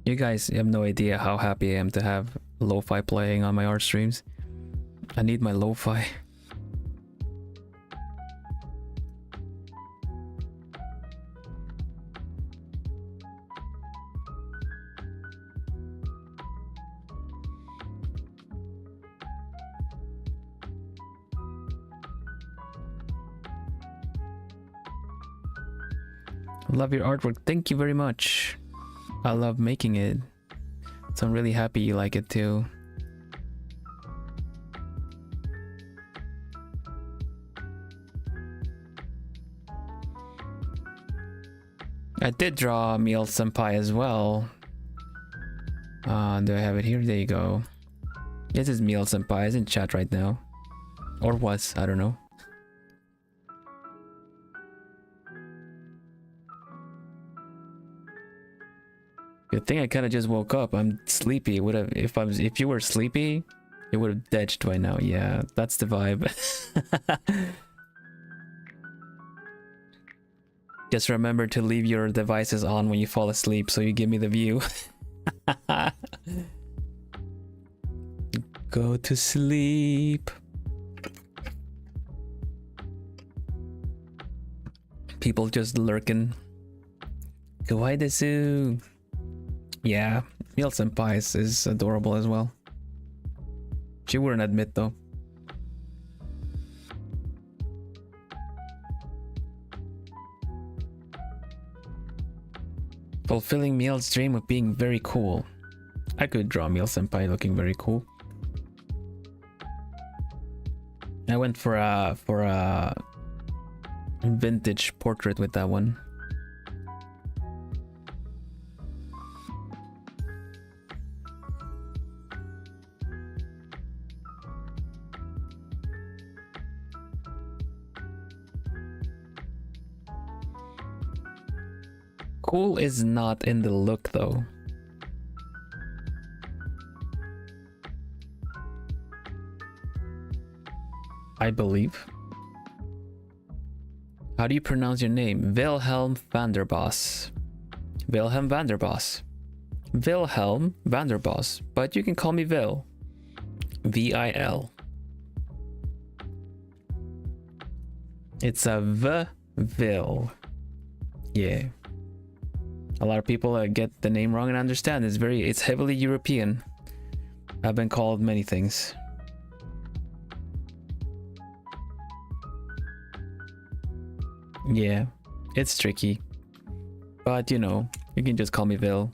You guys have no idea how happy I am to have lo-fi playing on my art streams. I need my lo-fi. Love your artwork. Thank you very much. I love making it. So I'm really happy you like it too. I did draw Meal Senpai as well. Do I have it here? There you go. This is Meal Senpai. It's in chat right now. Or was, I don't know. Good thing I kind of just woke up. I'm sleepy. Would have if you were sleepy, it would have ditched by now. Yeah, that's the vibe. Just remember to leave your devices on when you fall asleep, so you give me the view. Go to sleep. People just lurking. Kawaii desu. Yeah, Meal Senpai is adorable as well. She wouldn't admit though. Fulfilling Meal's dream of being very cool. I could draw Meal Senpai looking very cool. I went for a vintage portrait with that one. Cool is not in the look though. I believe. How do you pronounce your name? Vilhelm Vanderbos. Vilhelm Vanderbos. Vilhelm Vanderbos. But you can call me Vil. V-I-L. It's a Vil. Yeah. A lot of people get the name wrong and understand. It's heavily European. I've been called many things. Yeah, it's tricky. But you know, you can just call me Vil.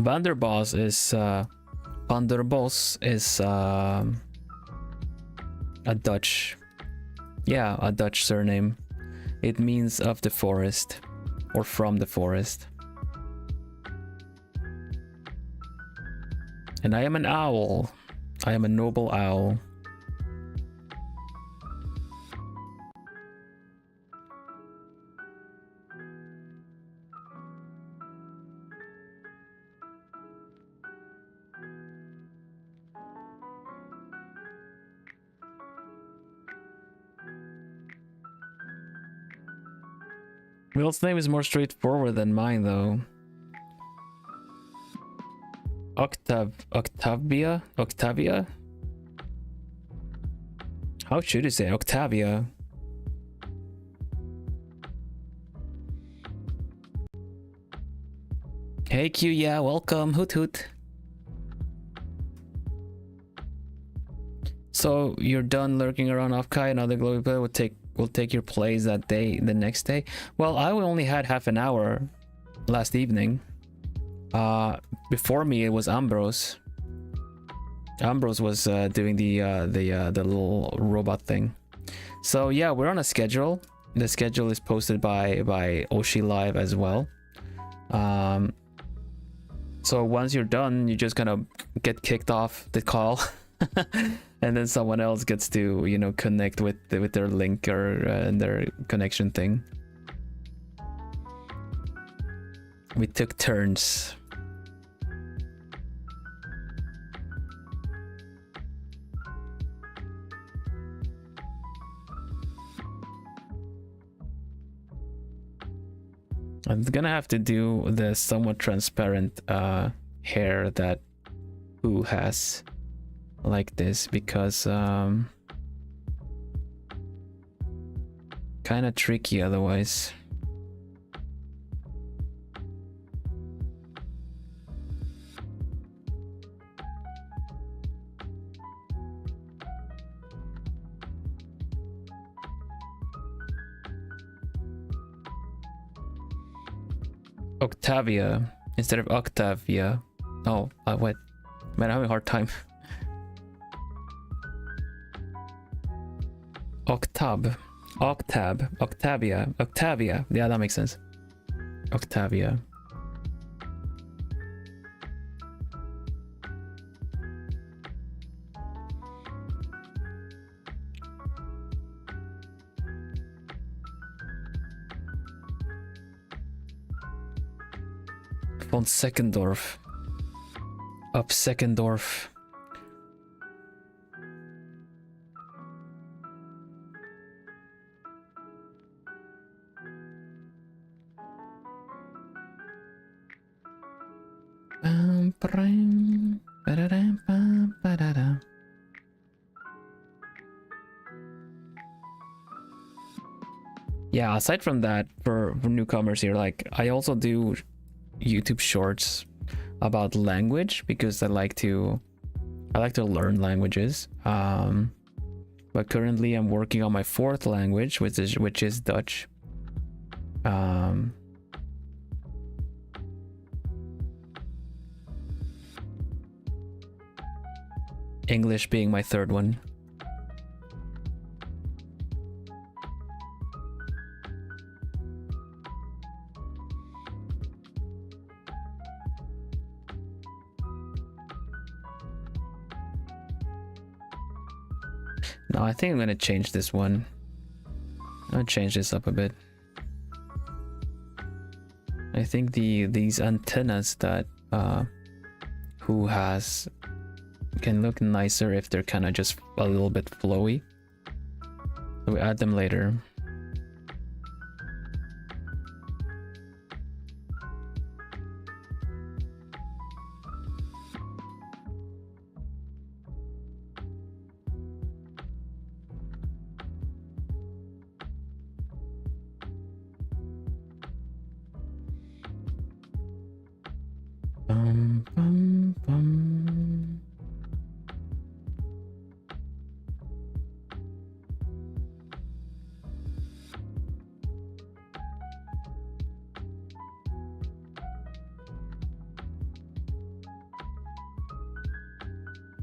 Vanderbos is a Dutch, yeah, a Dutch surname. It means of the forest or from the forest. And I am an owl. I am a noble owl. Will's name is more straightforward than mine, though. Octavia? How should you say Octavia? Hey Q, yeah, welcome. Hoot hoot. So you're done lurking around off Kai, another globie player will take your plays the next day. Well, I only had half an hour last evening. Before me it was Ambrose. Ambrose was doing the little robot thing. So yeah, we're on a schedule. The schedule is posted by Oshi Live as well. So once you're done, you just kind of get kicked off the call. And then someone else gets to, you know, connect with their link or their connection thing. We took turns. I'm gonna have to do the somewhat transparent hair that Who has like this, because kind of tricky otherwise. Octavia instead of Octavia. Oh, what? Man, I'm having a hard time. Octavia. Yeah, that makes sense. Octavia. Von Seckendorf. Up Seckendorf. Yeah, aside from that, for newcomers here, like I also do YouTube shorts about language because I like to learn languages. But currently I'm working on my fourth language, which is Dutch. English being my third one. No, I think I'm gonna change this one. I'm gonna change this up a bit. I think these antennas that Who has can look nicer if they're kind of just a little bit flowy. So we add them later.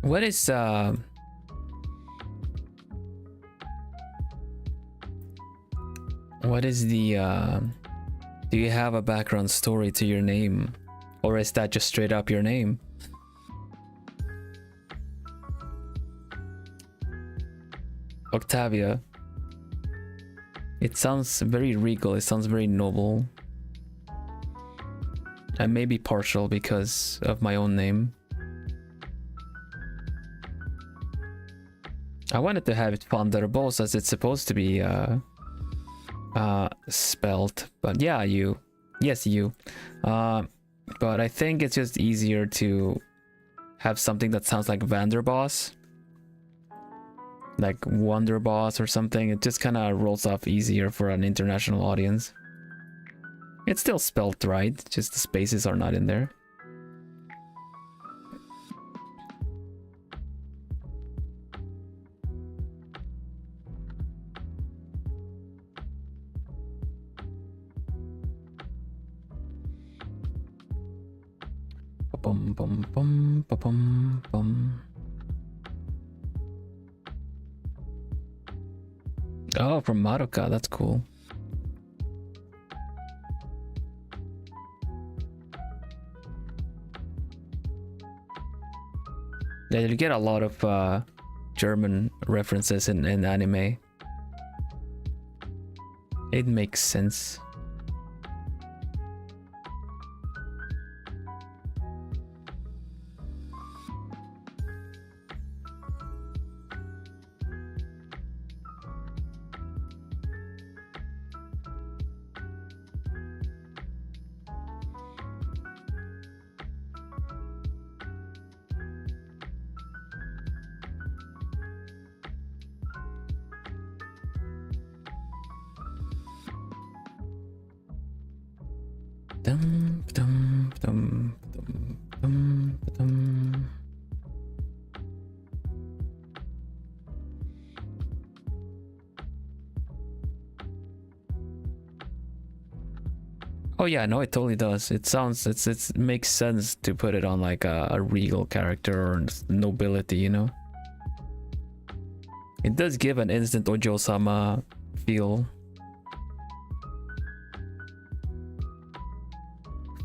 What is the do you have a background story to your name, or is that just straight up your name? Octavia. It sounds very regal, it sounds very noble. I may be partial because of my own name. I wanted to have it Vanderbos as it's supposed to be spelled, but yeah, you. Yes, you. But I think it's just easier to have something that sounds like Vanderbos, like Wonderboss or something. It just kind of rolls off easier for an international audience. It's still spelled right, just the spaces are not in there. Bum bum bum bum bum. Oh, from Madoka, that's cool. Yeah, you get a lot of German references in anime. It makes sense. Dum, dum, dum, dum, dum, dum. Oh yeah, no, it totally does. It sounds, it makes sense to put it on like a regal character or nobility, you know. It does give an instant Ojo-sama feel.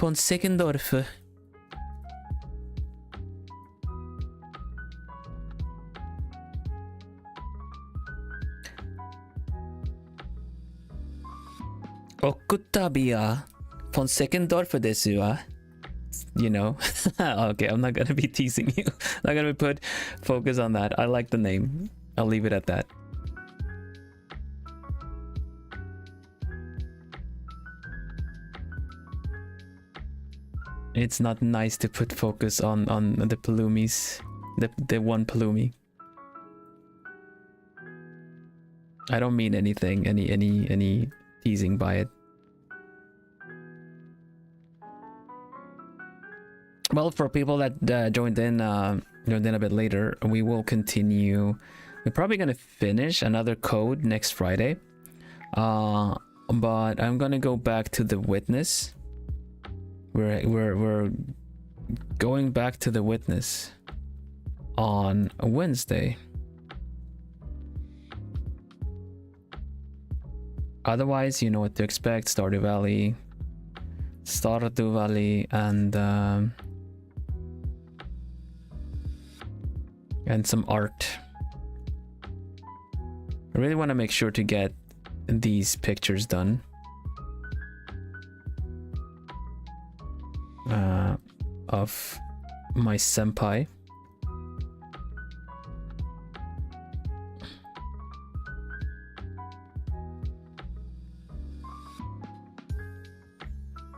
Von Seckendorf. Okutabia von Seckendorf desu wa. You know. Okay, I'm not gonna be teasing you. I'm not gonna put focus on that. I like the name. I'll leave it at that. It's not nice to put focus on the Paloomies, the one Paloomy. I don't mean anything, any teasing by it. Well, for people that joined in a bit later, we will continue. We're probably gonna finish another code next Friday, but I'm gonna go back to the witness. We're going back to the witness on a Wednesday. Otherwise, you know what to expect. Stardew Valley, and some art. I really want to make sure to get these pictures done. Of my senpai.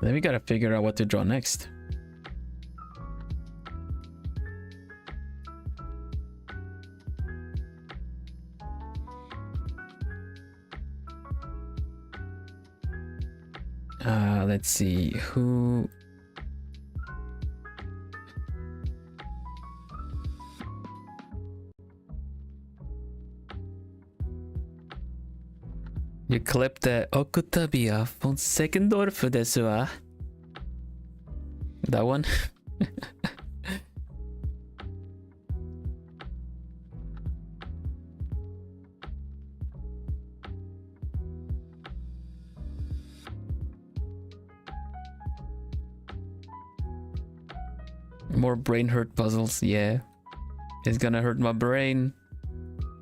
Then we gotta figure out what to draw next. Let's see who. You clipped the Okutabia von Seckendorf desu wa. That one? More brain hurt puzzles, yeah. It's gonna hurt my brain,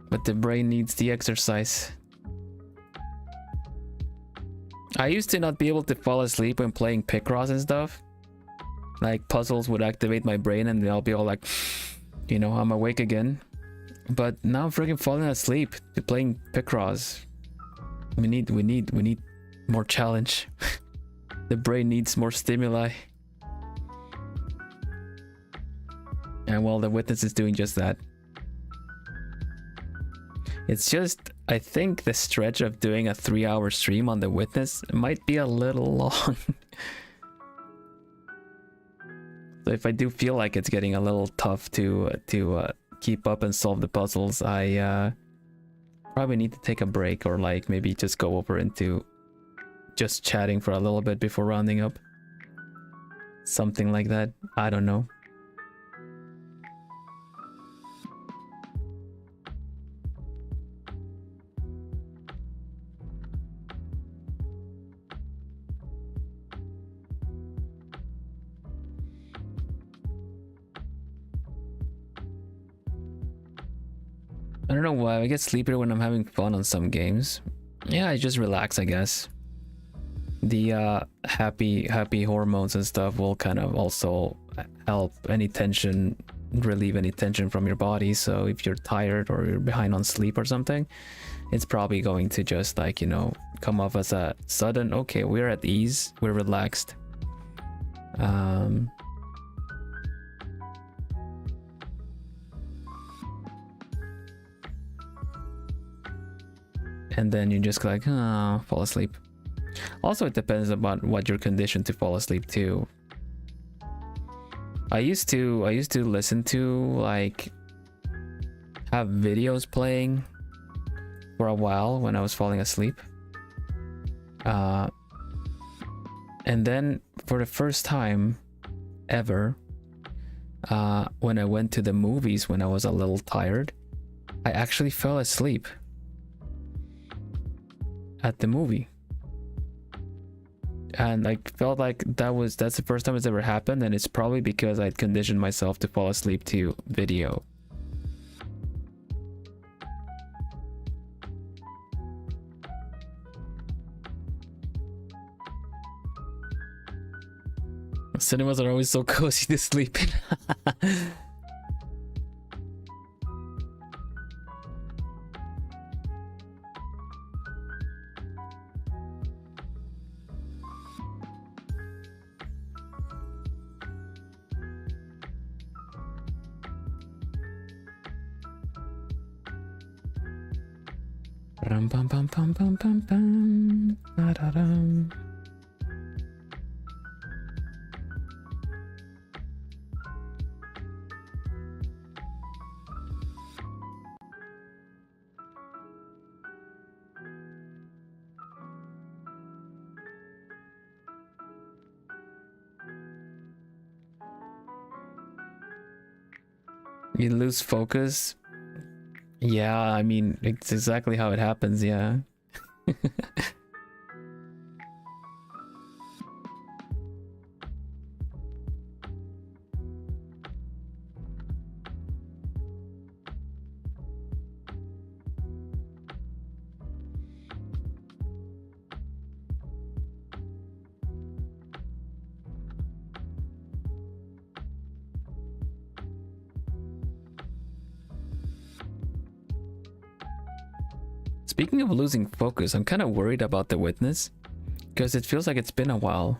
but the brain needs the exercise. I used to not be able to fall asleep when playing Picross and stuff. Like puzzles would activate my brain and I'll be all like, you know, I'm awake again. But now I'm freaking falling asleep to playing Picross. We need more challenge. The brain needs more stimuli. And well, the witness is doing just that. It's just, I think the stretch of doing a 3-hour stream on the witness might be a little long. So if I do feel like it's getting a little tough to keep up and solve the puzzles, I probably need to take a break, or like maybe just go over into just chatting for a little bit before rounding up. Something like that. I don't know. I don't know why, I get sleepier when I'm having fun on some games. Yeah, I just relax, I guess. The happy hormones and stuff will kind of also help any tension, relieve any tension from your body. So if you're tired or you're behind on sleep or something, it's probably going to just, like, you know, come off as a sudden, okay, we're at ease, we're relaxed. And then you just like, oh, fall asleep. Also, it depends about what you're conditioned to fall asleep to. I used to listen to, like, have videos playing for a while when I was falling asleep. And then for the first time ever, when I went to the movies when I was a little tired, I actually fell asleep at the movie. And I felt like that's the first time it's ever happened, and it's probably because I'd conditioned myself to fall asleep to video. Cinemas are always so cozy to sleep in. Rum pum pum pum pum pum pum. Da-da-dum. You lose focus. Yeah, I mean, it's exactly how it happens, yeah. Speaking of losing focus, I'm kind of worried about the witness because it feels like it's been a while.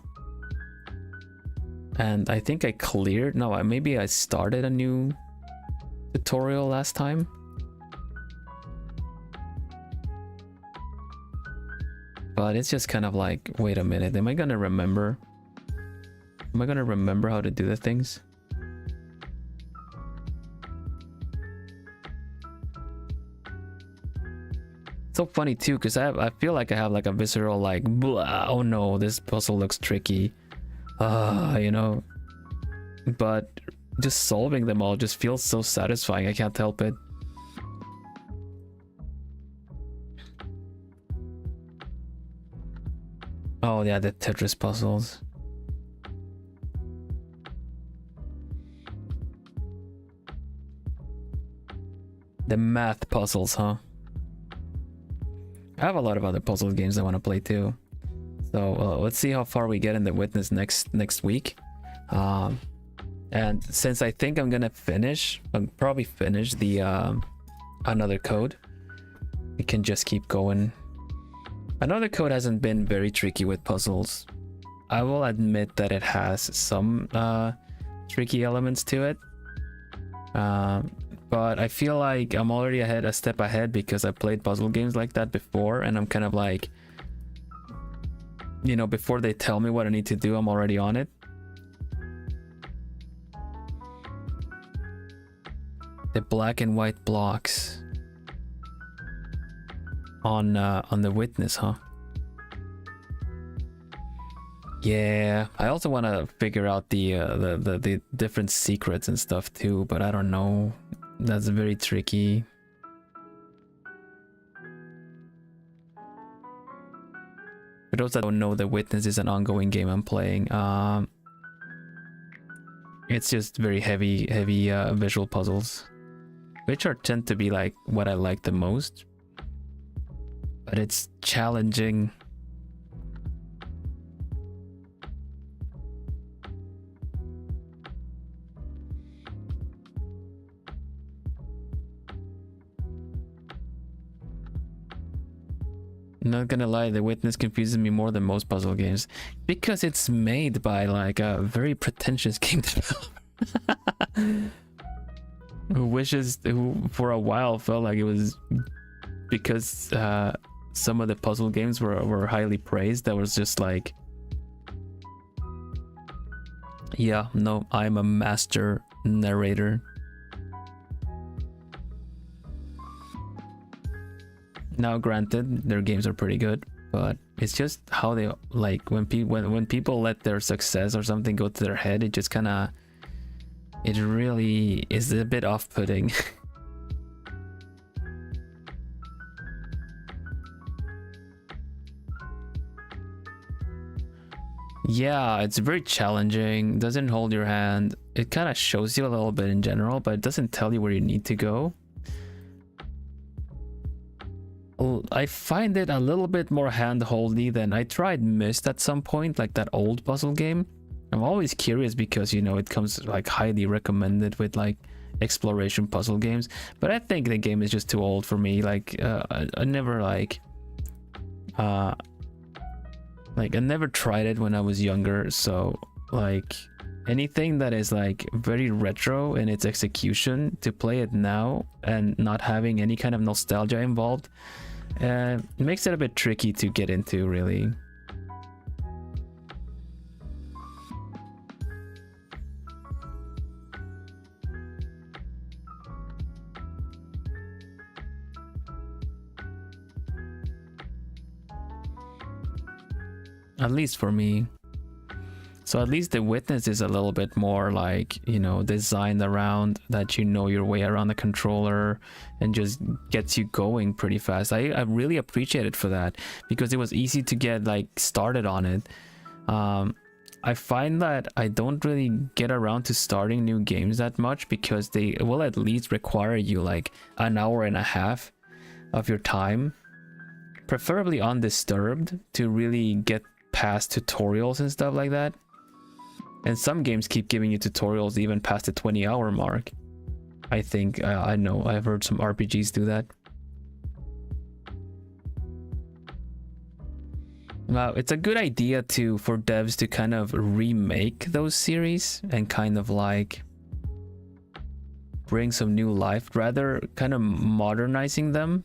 And I think I cleared, no, maybe I started a new tutorial last time. But it's just kind of like, wait a minute, am I gonna remember? Am I gonna remember how to do the things? So funny too, because I feel like I have like a visceral like, blah, oh no, this puzzle looks tricky, you know, but just solving them all just feels so satisfying. I can't help it. Oh yeah, the Tetris puzzles. The math puzzles, huh? I have a lot of other puzzle games I want to play too. So let's see how far we get in the witness next week. And since I think I'm gonna finish, I'll probably finish the another code. We can just keep going. Another code hasn't been very tricky with puzzles. I will admit that it has some tricky elements to it. But I feel like I'm already a step ahead because I played puzzle games like that before, and I'm kind of like, you know, before they tell me what I need to do, I'm already on it. The black and white blocks on the witness, huh? Yeah, I also want to figure out the different secrets and stuff too, but I don't know. That's very tricky. For those that don't know, The Witness is an ongoing game I'm playing. It's just very heavy visual puzzles, which tend to be like what I like the most. But it's challenging. Not gonna lie, The Witness confuses me more than most puzzle games because it's made by like a very pretentious game developer who for a while felt like it was because some of the puzzle games were highly praised. That was just like, yeah, no, I'm a master narrator. Now, granted, their games are pretty good, but it's just how they like when people let their success or something go to their head. It just kind of, it really is a bit off-putting. Yeah, it's very challenging. Doesn't hold your hand. It kind of shows you a little bit in general, but it doesn't tell you where you need to go. I find it a little bit more hand-holdy than I tried Myst at some point, like that old puzzle game. I'm always curious because, you know, it comes like highly recommended with like exploration puzzle games, but I think the game is just too old for me. Like I never like I never tried it when I was younger, so like anything that is like very retro in its execution, to play it now and not having any kind of nostalgia involved, makes it a bit tricky to get into, really. At least for me. So at least the Witness is a little bit more like, you know, designed around that you know your way around the controller and just gets you going pretty fast. I really appreciate it for that, because it was easy to get like started on it. I find that I don't really get around to starting new games that much, because they will at least require you like an hour and a half of your time, preferably undisturbed, to really get past tutorials and stuff like that. And some games keep giving you tutorials even past the 20-hour mark. I think, I know, I've heard some RPGs do that. Now, it's a good idea for devs to kind of remake those series and kind of like bring some new life, rather kind of modernizing them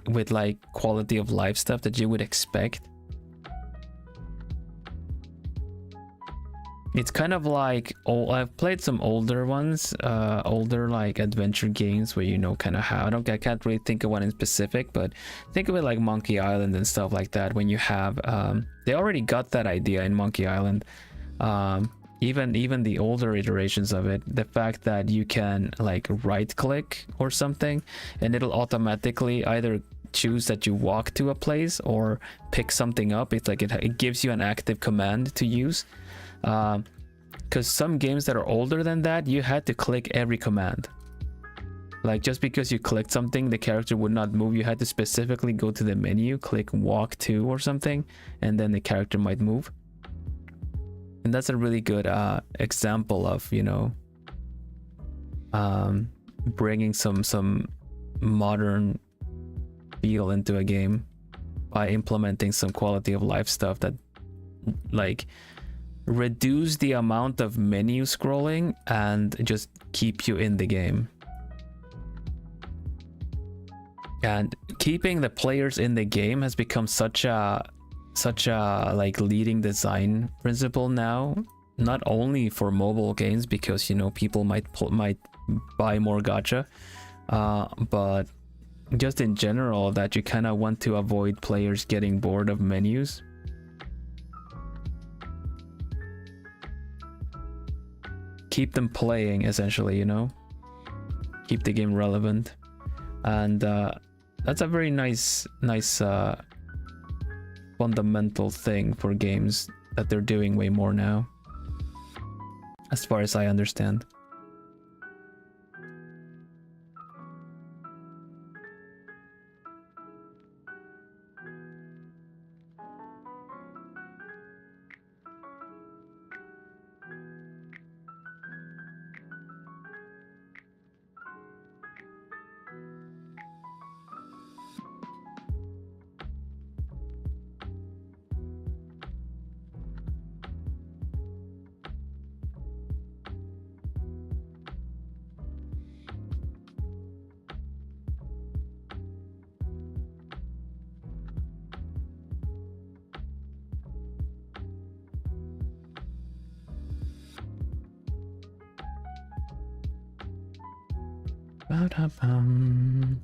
with like quality of life stuff that you would expect. It's kind of like, I've played some older ones, older like adventure games where, you know, kind of how, I can't really think of one in specific, but think of it like Monkey Island and stuff like that. When you have, they already got that idea in Monkey Island. Even the older iterations of it, the fact that you can like right click or something and it'll automatically either choose that you walk to a place or pick something up. It's like it gives you an active command to use. Because some games that are older than that, you had to click every command. Like, just because you clicked something, the character would not move. You had to specifically go to the menu, click walk to or something, and then the character might move. And that's a really good example of, you know, bringing some modern feel into a game by implementing some quality of life stuff that like reduce the amount of menu scrolling and just keep you in the game. And keeping the players in the game has become such a like leading design principle now, not only for mobile games, because, you know, people might buy more gacha, but just in general, that you kind of want to avoid players getting bored of menus. Keep them playing, essentially, you know, keep the game relevant. And that's a very nice fundamental thing for games that they're doing way more now, as far as I understand. Ba-da-bum.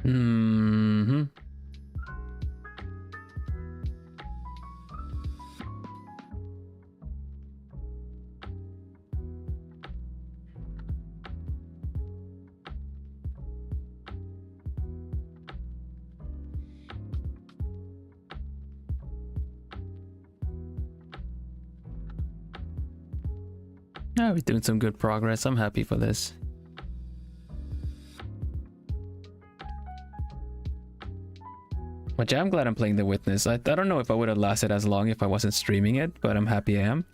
Mm-hmm. Yeah, we're doing some good progress. I'm happy for this. But yeah, I'm glad I'm playing The Witness. I don't know if I would have lasted as long if I wasn't streaming it, but I'm happy I am.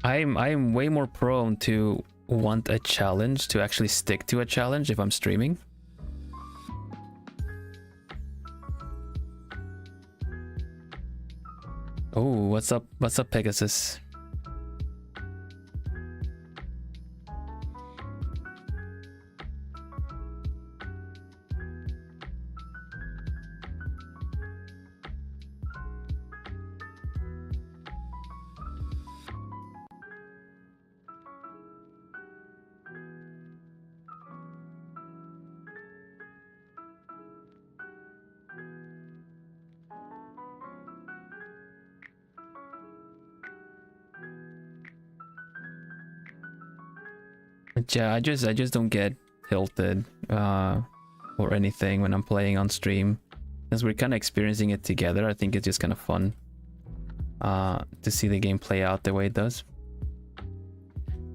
I'm way more prone to want a challenge, to actually stick to a challenge if I'm streaming. Oh, what's up? What's up, Pegasus? Yeah, I just don't get tilted or anything when I'm playing on stream, as we're kind of experiencing it together. I think it's just kind of fun to see the game play out the way it does.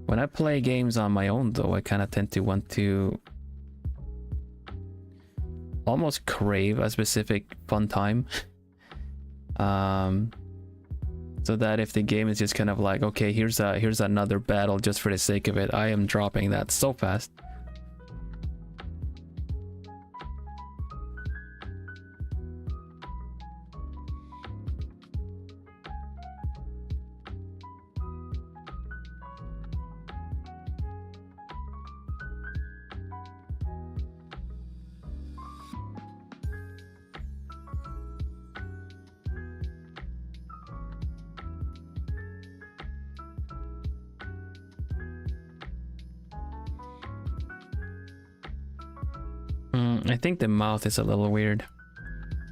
When I play games on my own, though, I kind of tend to want to almost crave a specific fun time. So that if the game is just kind of like, okay, here's another battle just for the sake of it, I am dropping that so fast. I think the mouth is a little weird.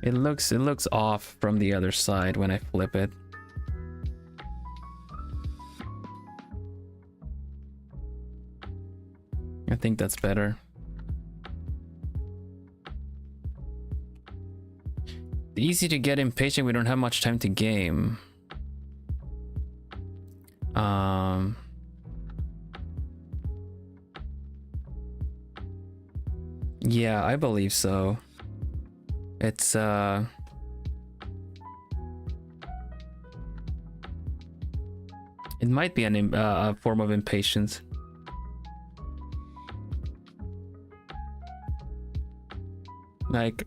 It looks off from the other side when I flip it. I think that's better. Easy to get impatient. We don't have much time to game. Yeah, I believe so. It's it might be a form of impatience. Like,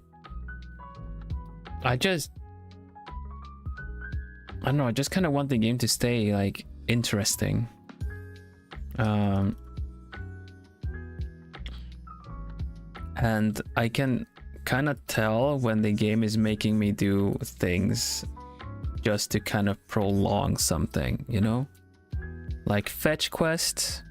I don't know, I just kind of want the game to stay like interesting. And I can kind of tell when the game is making me do things just to kind of prolong something, you know? Like fetch quests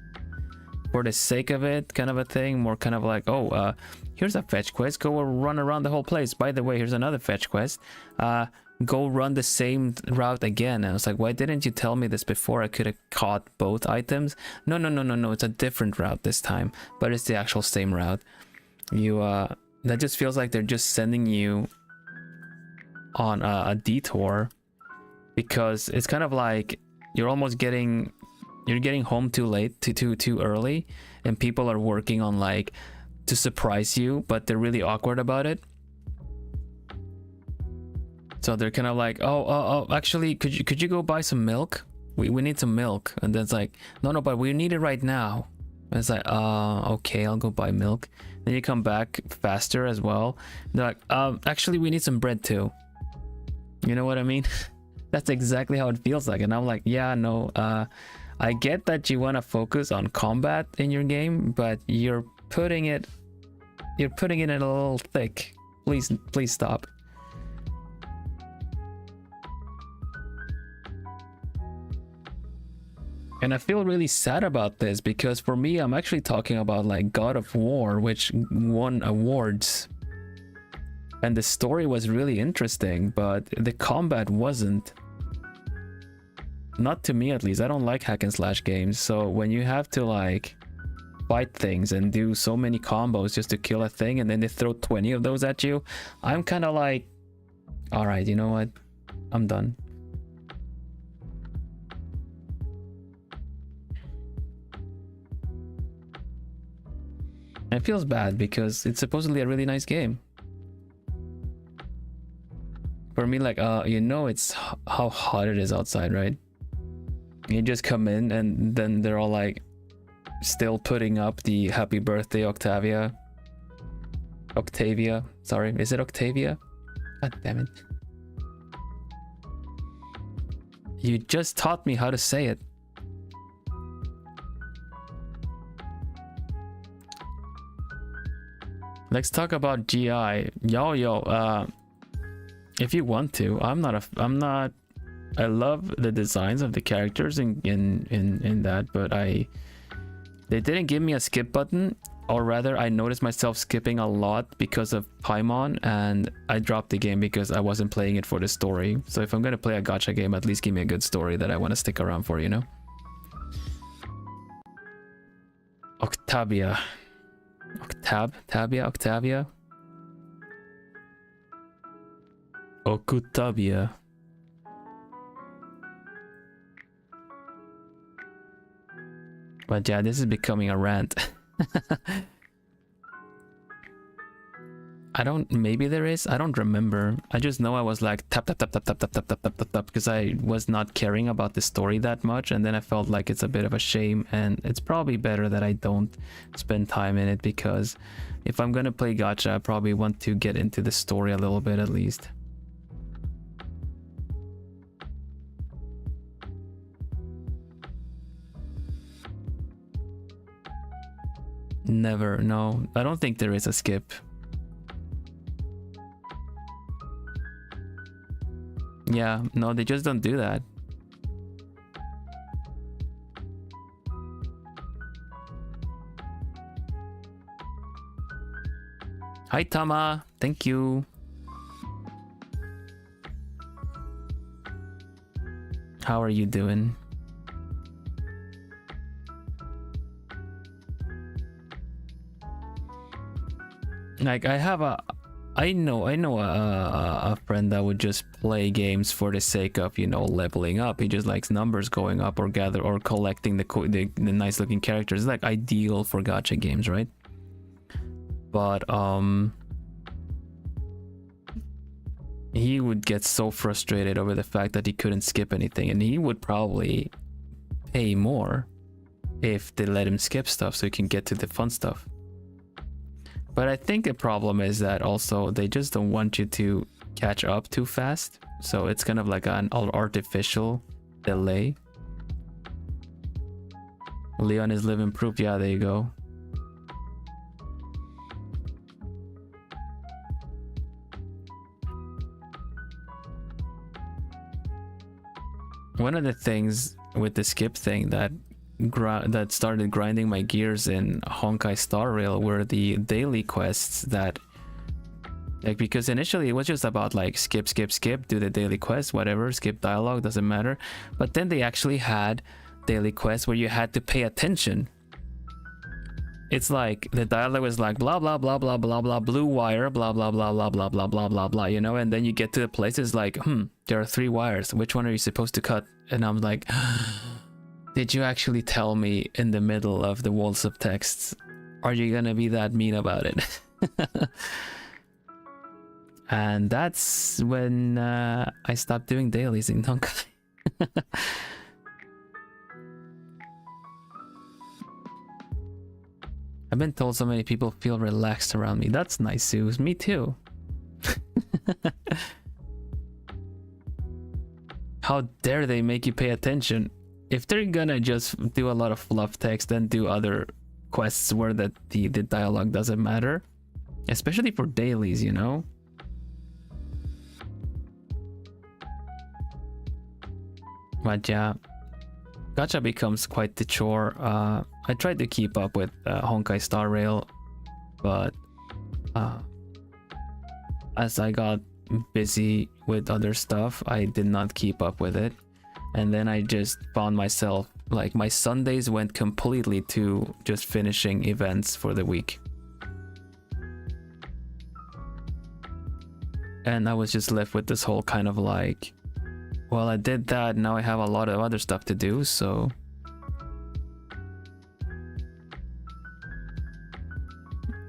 for the sake of it, kind of a thing. More kind of like, oh, here's a fetch quest, go run around the whole place. By the way, here's another fetch quest. Go run the same route again. And I was like, why didn't you tell me this before? I could have caught both items. No, it's a different route this time, but it's the actual same route. That just feels like they're just sending you on a detour, because it's kind of like you're getting home too late, too early, and people are working on like to surprise you, but they're really awkward about it. So they're kind of like, oh, actually, could you go buy some milk? We need some milk. And then it's like, no, but we need it right now. And it's like, okay, I'll go buy milk. Then you come back faster as well. They're like, actually, we need some bread too. You know what I mean? That's exactly how it feels like. And I'm like, yeah, no, I get that you want to focus on combat in your game, but you're putting it in a little thick. Please stop. And I feel really sad about this because for me, I'm actually talking about like God of War, which won awards. And the story was really interesting, but the combat wasn't. Not to me, at least. I don't like hack and slash games. So when you have to like fight things and do so many combos just to kill a thing, and then they throw 20 of those at you, I'm kind of like, all right, you know what? I'm done. It feels bad because it's supposedly a really nice game. For me, like, you know, it's how hot it is outside, right? You just come in and then they're all like still putting up the happy birthday Octavia, sorry, is it Octavia? God damn it. You just taught me how to say it. Let's talk about GI. Yo, if you want to. I'm not I love the designs of the characters in that, but they didn't give me a skip button, or rather I noticed myself skipping a lot because of Paimon, and I dropped the game because I wasn't playing it for the story. So if I'm gonna play a gacha game, at least give me a good story that I want to stick around for, you know? Octavia. Octavia? Octavia. But yeah, this is becoming a rant. Maybe there is, I don't remember. I just know I was like tap because I was not caring about the story that much, and then I felt like it's a bit of a shame, and it's probably better that I don't spend time in it, because if I'm gonna play gacha, I probably want to get into the story a little bit at least. Never, no. I don't think there is a skip. Yeah, no, they just don't do that. Hi, Tama. Thank you. How are you doing? Like, I know a friend that would just play games for the sake of, you know, leveling up. He just likes numbers going up, or collecting the nice looking characters. It's like ideal for gacha games, right? But he would get so frustrated over the fact that he couldn't skip anything, and he would probably pay more if they let him skip stuff so he can get to the fun stuff. But I think the problem is that also they just don't want you to catch up too fast. So it's kind of like an artificial delay. Leon is living proof. Yeah, there you go. One of the things with the skip thing that started grinding my gears in Honkai Star Rail were the daily quests that, like, because initially it was just about like skip, do the daily quest, whatever, skip dialogue, doesn't matter. But then they actually had daily quests where you had to pay attention. It's like the dialogue was like blah blah blah blah blah blah, blue wire, blah blah blah blah blah blah blah blah blah, you know, and then you get to the places like, there are 3 wires, which one are you supposed to cut? And I'm like, did you actually tell me in the middle of the walls of texts? Are you gonna be that mean about it? And that's when I stopped doing dailies in Honkai. I've been told so many people feel relaxed around me. That's nice, Zeus. Me too. How dare they make you pay attention? If they're gonna just do a lot of fluff text and do other quests where the dialogue doesn't matter, especially for dailies, you know? But yeah, gacha becomes quite the chore. I tried to keep up with Honkai Star Rail, but as I got busy with other stuff, I did not keep up with it. And then I just found myself, like, my Sundays went completely to just finishing events for the week. And I was just left with this whole kind of like, well, I did that, now I have a lot of other stuff to do, so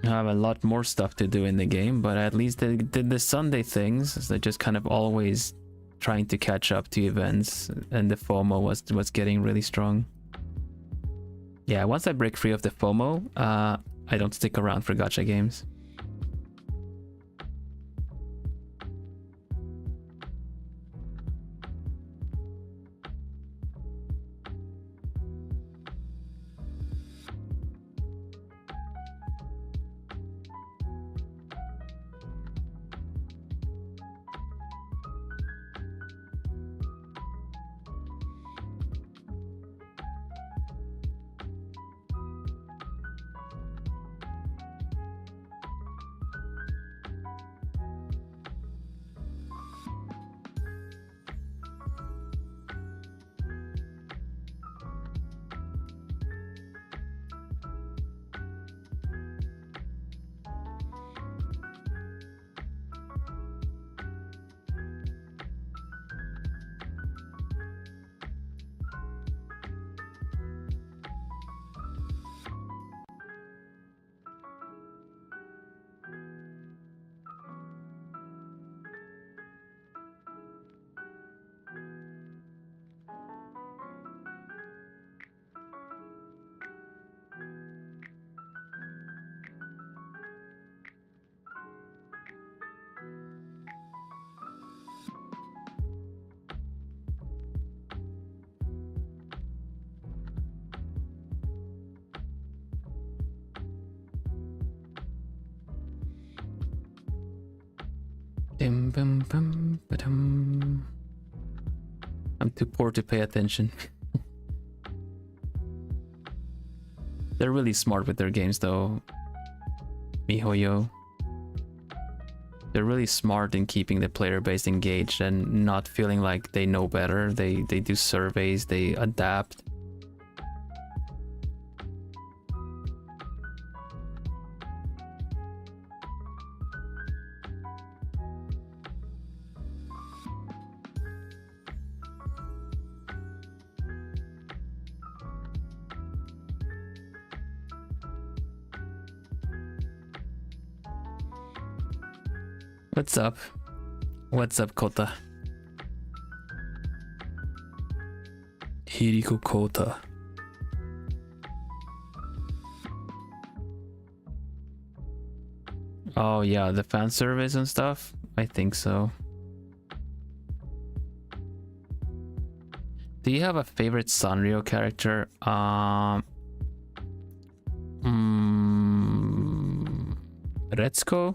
I have a lot more stuff to do in the game, but at least I did the Sunday things. So just kind of always trying to catch up to events, and the FOMO was getting really strong. Yeah, once I break free of the FOMO, I don't stick around for gacha games. I'm too poor to pay attention. They're really smart with their games though, MiHoYo. They're really smart in keeping the player base engaged and not feeling like they know better. They do surveys, they adapt. What's up? What's up, Kota? Hiriko Kota. Oh yeah, the fan service and stuff? I think so. Do you have a favorite Sanrio character? Retsuko?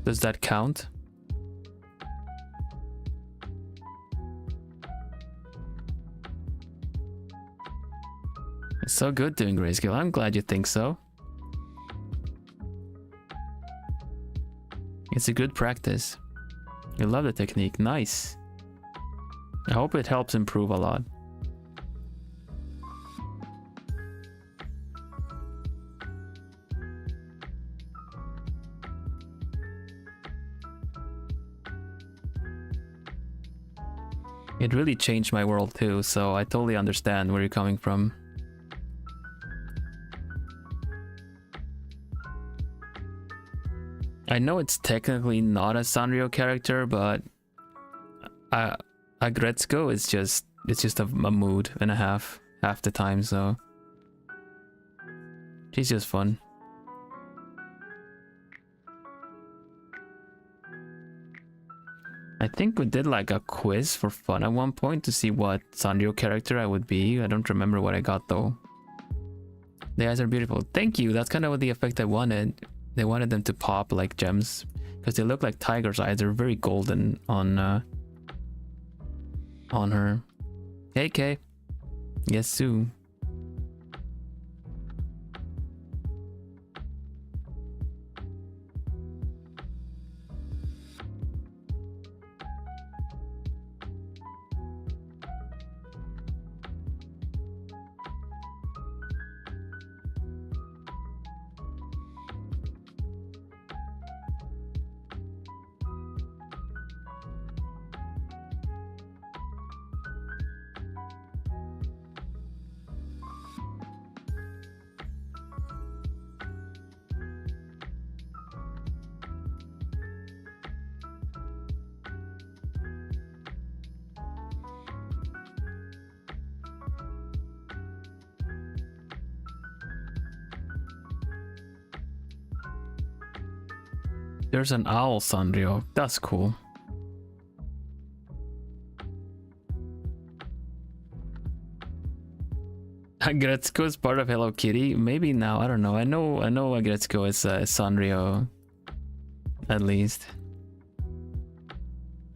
Does that count? It's so good doing grayscale. I'm glad you think so. It's a good practice. You love the technique. Nice. I hope it helps improve a lot. It really changed my world too, so I totally understand where you're coming from. I know it's technically not a Sanrio character, but Agretzko is just a mood and a half the time, so she's just fun. I think we did like a quiz for fun at one point to see what Sanrio character I would be. I don't remember what I got though. The eyes are beautiful. Thank you. That's kind of what the effect I wanted. They wanted them to pop like gems because they look like tiger's eyes. They're very golden on her. Hey Kay. Yes, Sue. There's an owl Sanrio. That's cool. Agretzko is part of Hello Kitty. Maybe now. I don't know. I know Agretzko is Sanrio. At least.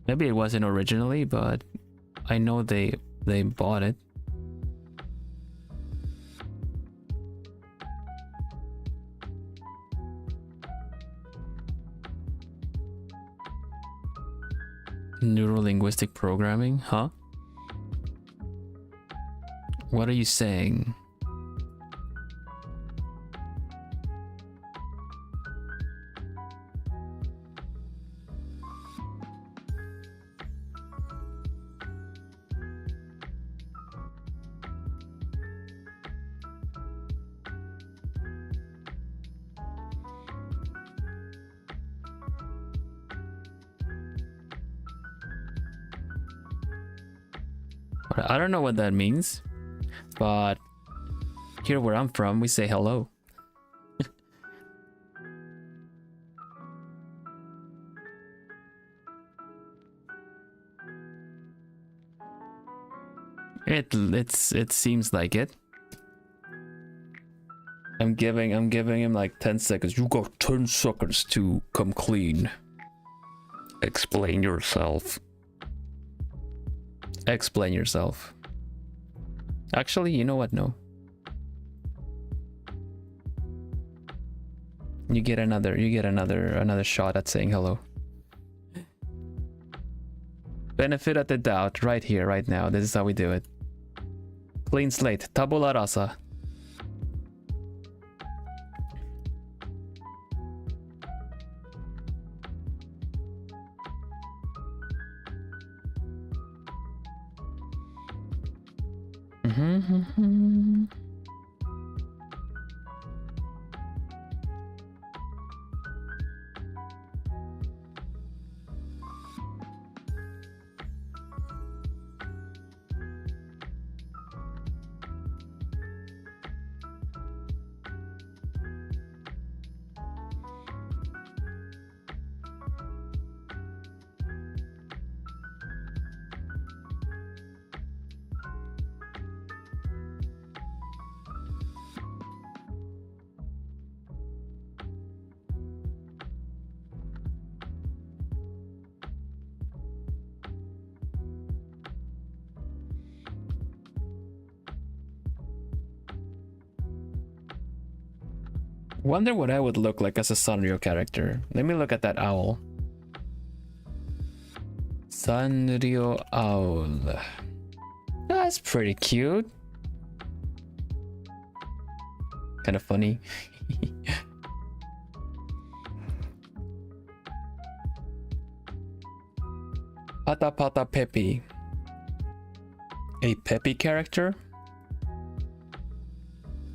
Maybe it wasn't originally, but I know they bought it. Neurolinguistic programming, huh? What are you saying? I don't know what that means, but here where I'm from, we say hello. It seems like it. I'm giving him like 10 seconds. You got 10 seconds to come clean. Explain yourself. Explain yourself. Actually, you know what? No. You get another shot at saying hello. Benefit of the doubt right here, right now. This is how we do it. Clean slate. Tabula rasa. Wonder what I would look like as a Sanrio character. Let me look at that owl. Sanrio owl. That's pretty cute. Kind of funny. Pata Pata Peppy. A Peppy character?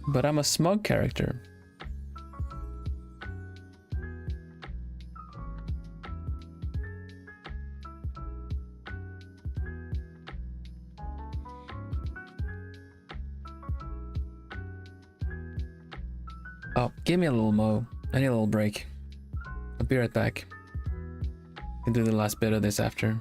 But I'm a smug character. Oh, give me a little mo. I need a little break. I'll be right back. I'll do the last bit of this after.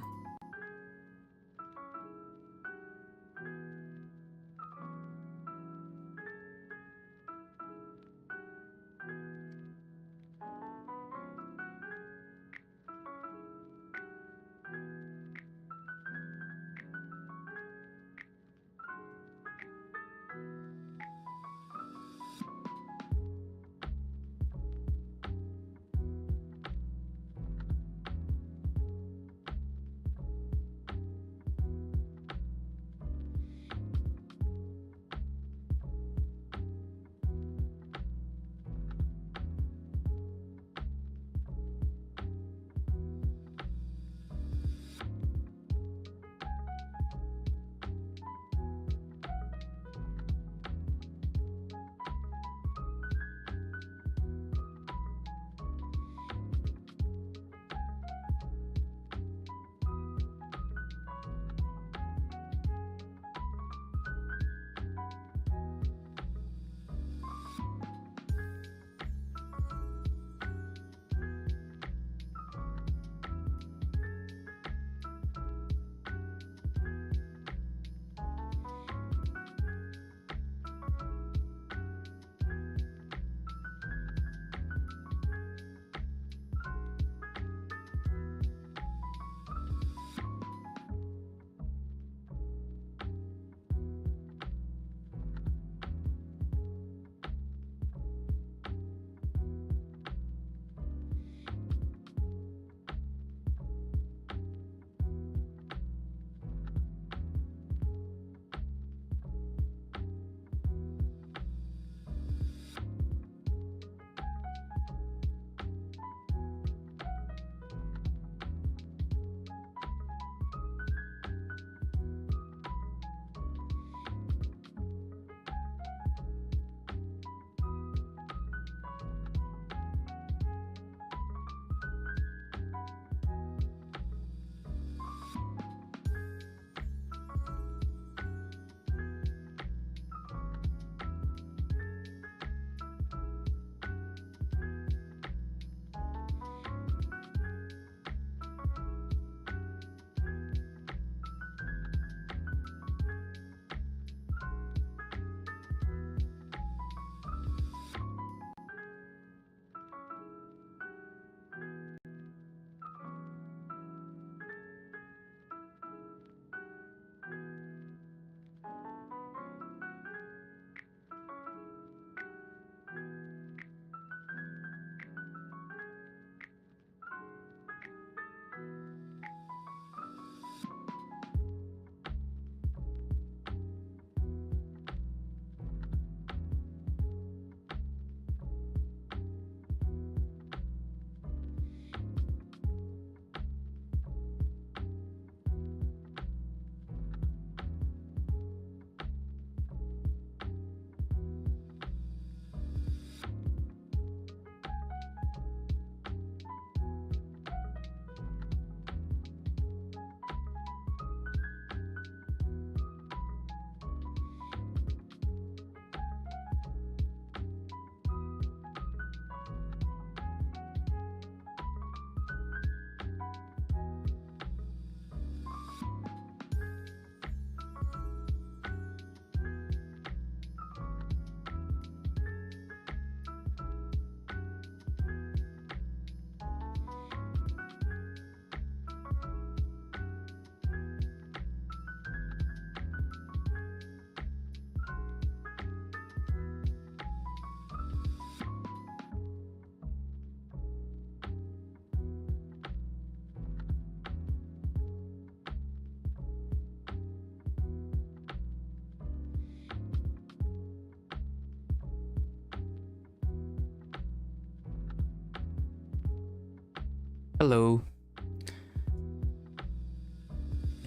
Hello.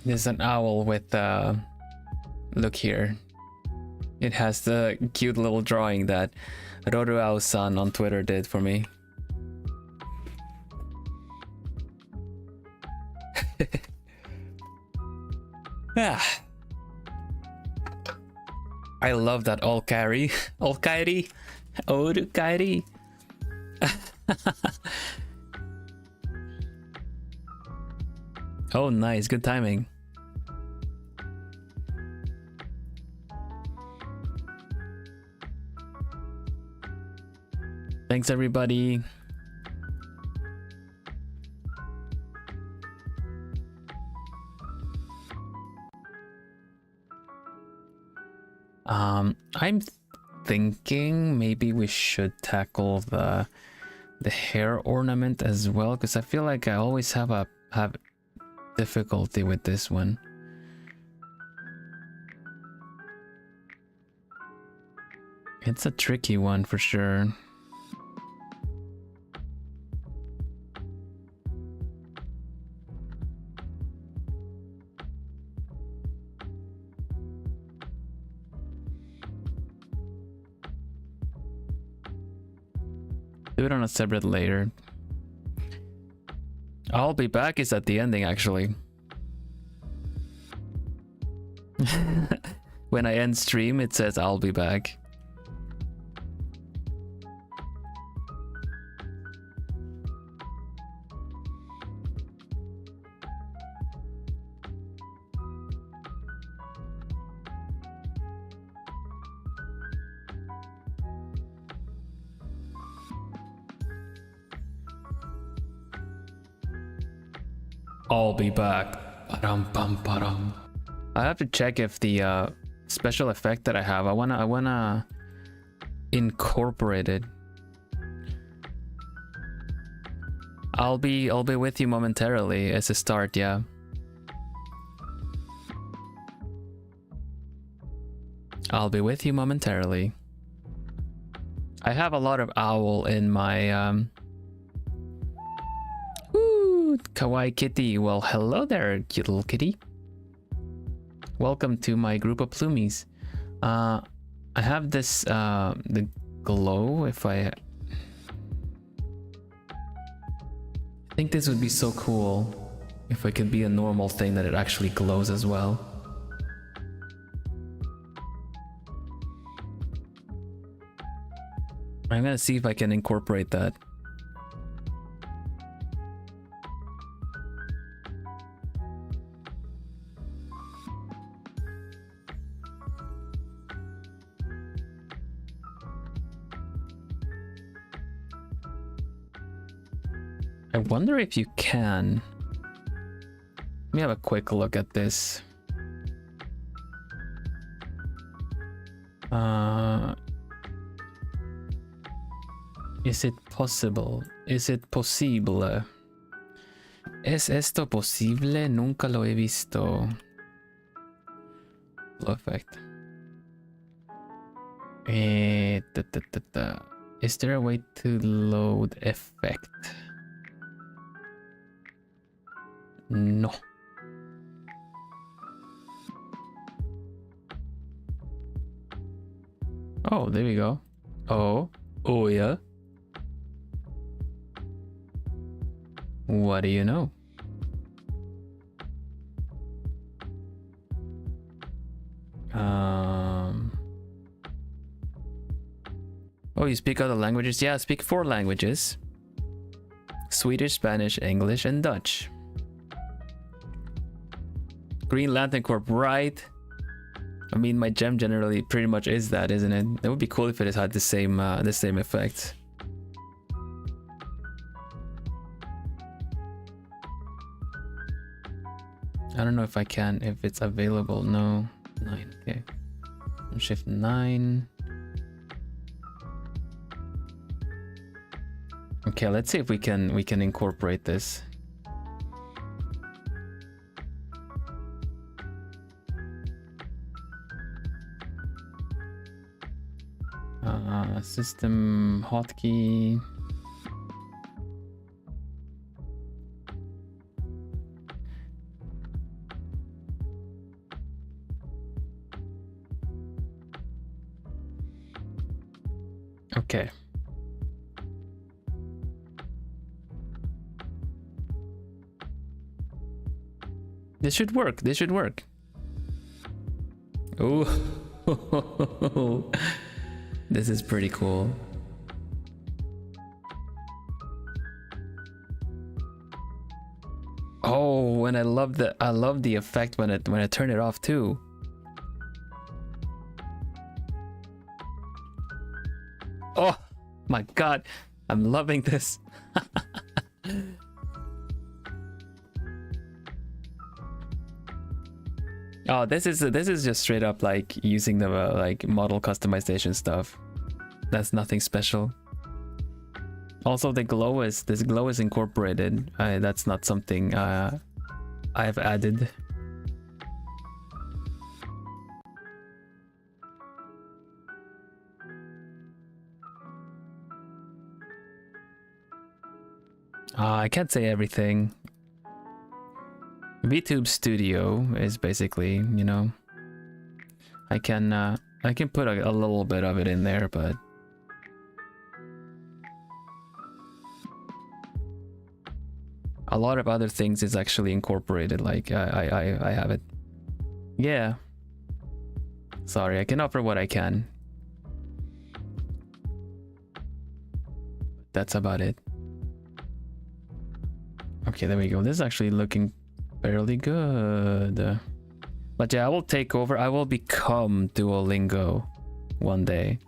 There's an owl with look here. It has the cute little drawing that Roruao-san on Twitter did for me. Ah. I love that all carry. Oru kaeri. Oh, nice. Good timing. Thanks, everybody. I'm thinking maybe we should tackle the hair ornament as well, because I feel like I always have difficulty with this one. It's a tricky one for sure. Do it on a separate later. I'll be back is at the ending actually. When I end stream, it says I'll be back. I'll be back. Ba-dum-bum-ba-dum. I have to check if the special effect that I have, I wanna incorporate it. I'll be with you momentarily as a start, yeah. I'll be with you momentarily. I have a lot of owl in my Kawaii kitty. Well, hello there, cute little kitty. Welcome to my group of plumies. I have this the glow. If I think this would be so cool if it could be a normal thing that it actually glows as well. I'm gonna see if I can incorporate that. I wonder if you can. Let me have a quick look at this. Is it possible? Is it posible? ¿Es esto posible? Nunca lo he visto. Flow effect. Is there a way to load effect? No. Oh, there we go. Oh yeah. What do you know? Oh, you speak other languages? Yeah, I speak 4 languages. Swedish, Spanish, English, and Dutch. Green Lantern Corp, right? I mean, my gem generally pretty much is that, isn't it? That would be cool if it had the same effect. I don't know if I can, if it's available. No. 9. Okay. Shift 9. Okay, let's see if we can incorporate this. System hotkey. Okay. This should work. This should work. Oh. This is pretty cool. when I love the effect when I turn it off too. Oh my god, I'm loving this. Oh, this is just straight up like using the like model customization stuff. That's nothing special. Also, this glow is incorporated. That's not something I've added. I can't say everything. VTube Studio is basically, you know, I can put a little bit of it in there, but a lot of other things is actually incorporated. Like I have it. Yeah. Sorry, I can offer what I can. That's about it. Okay, there we go. This is actually looking fairly good. But yeah, I will take over. I will become Duolingo one day.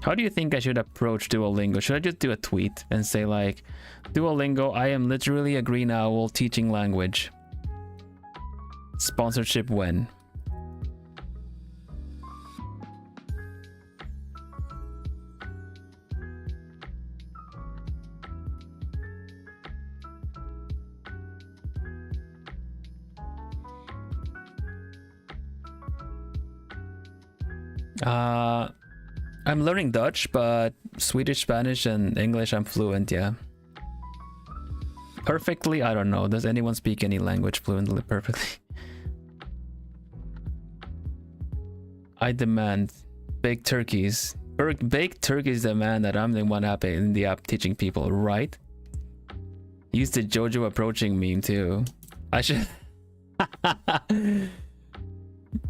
How do you think I should approach Duolingo? Should I just do a tweet and say like, Duolingo, I am literally a green owl teaching language. Sponsorship when? I'm learning Dutch, but Swedish, Spanish, and English I'm fluent, yeah. Perfectly? I don't know. Does anyone speak any language fluently perfectly? I demand baked turkeys. Baked turkeys demand that I'm the one in the app teaching people, right? Use the Jojo approaching meme too. I should...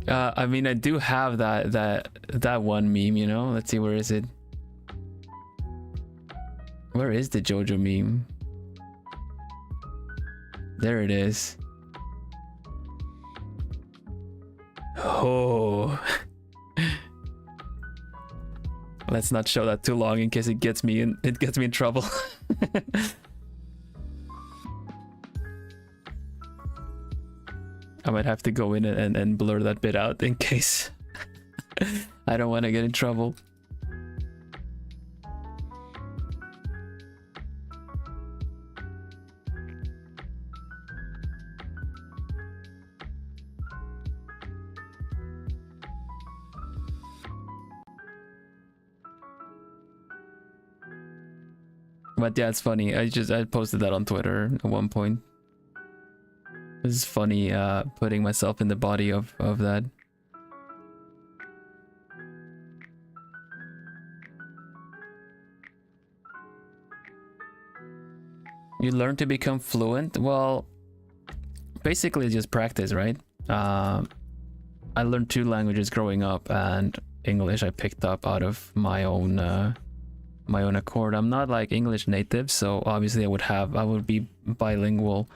I mean, I do have that one meme, you know. Let's see, where is it? Where is the Jojo meme? There it is. Oh. Let's not show that too long in case it gets me in trouble. I might have to go in and blur that bit out in case. I don't want to get in trouble. But yeah, it's funny. I posted that on Twitter at one point. This is funny, putting myself in the body of that. You learn to become fluent? Well, basically just practice, right? I learned 2 languages growing up, and English I picked up out of my own accord. I'm not like English native, so obviously I would be bilingual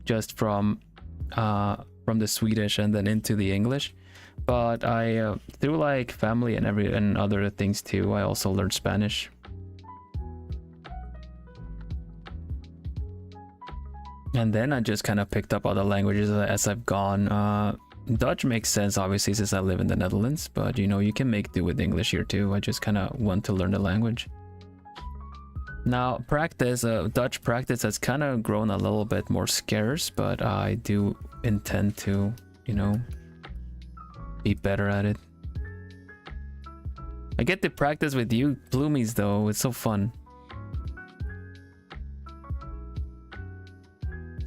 just from the Swedish and then into the English. But I through like family and other things too, I also learned Spanish. And then I just kind of picked up other languages as I've gone. Dutch makes sense obviously since I live in the Netherlands, but you know, you can make do with English here too. I just kind of want to learn the language. Now practice, Dutch practice has kind of grown a little bit more scarce, but I do intend to, you know, be better at it. I get to practice with you Bloomies though, it's so fun.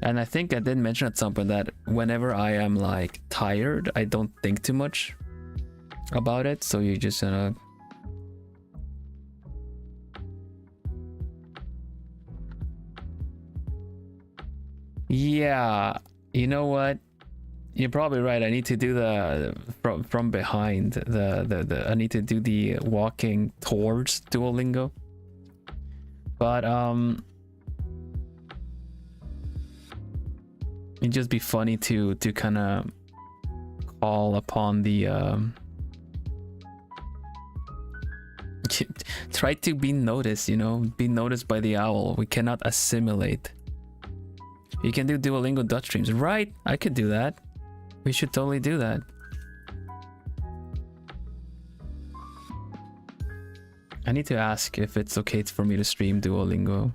And I think I did mention at some point that whenever I am like tired, I don't think too much about it, so you just yeah, you know what? You're probably right. I need to do the from behind. I need to do the walking towards Duolingo. But it'd just be funny to kind of call upon the try to be noticed, you know, be noticed by the owl. We cannot assimilate. You can do Duolingo Dutch streams, right? I could do that. We should totally do that. I need to ask if it's okay for me to stream Duolingo.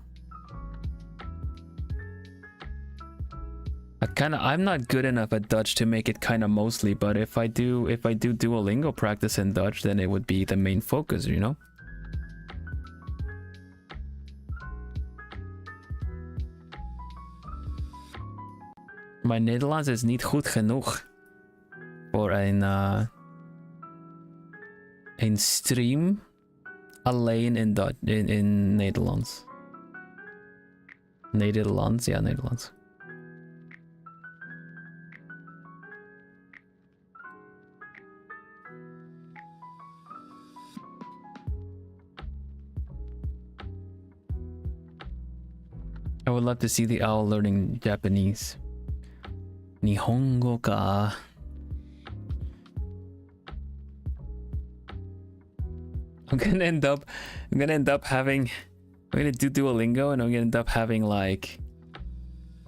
I'm not good enough at Dutch to make it kind of mostly, but if I do Duolingo practice in Dutch, then it would be the main focus, you know? Mijn Nederlands is niet goed genoeg voor een stream alleen in Nederlands. Nederlands, ja, Nederlands. I would love to see the owl learning Japanese. Nihongo ka. I'm gonna end up having, I'm gonna do Duolingo and I'm gonna end up having, like,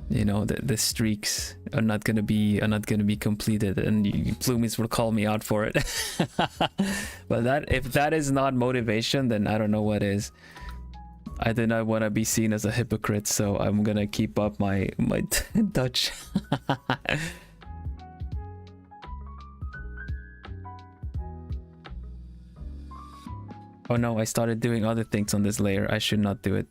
you know, the streaks are not gonna be completed, and Plumies will call me out for it. But if that is not motivation, then I don't know what is. I do not want to be seen as a hypocrite, so I'm gonna keep up my Dutch. Oh no, I started doing other things on this layer. I should not do it.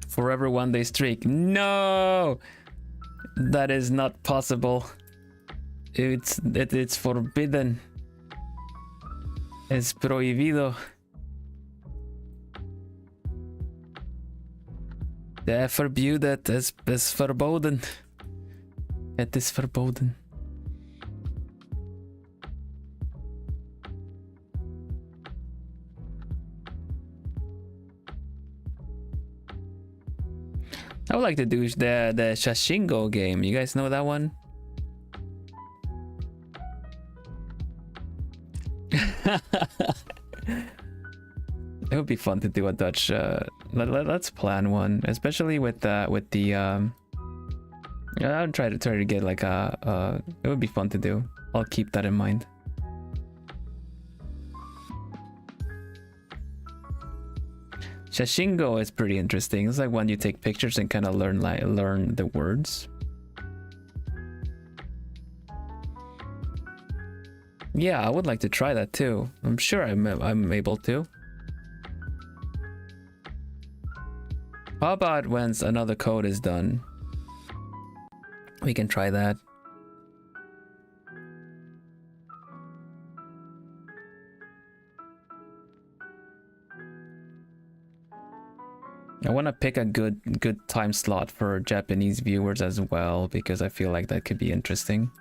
Forever 1 day streak. No! That is not possible. It's forbidden. Es prohibido. Det är förbjudet. Es verboden. Het is verboden. I would like to do the Shashingo game. You guys know that one? It would be fun to do a Dutch. Let's plan one, especially with the. I'll try to get like a. It would be fun to do. I'll keep that in mind. Shashingo is pretty interesting. It's like when you take pictures and kind of learn the words. Yeah, I would like to try that too. I'm sure I'm able to. How about once another code is done, we can try that. I want to pick a good time slot for Japanese viewers as well, because I feel like that could be interesting.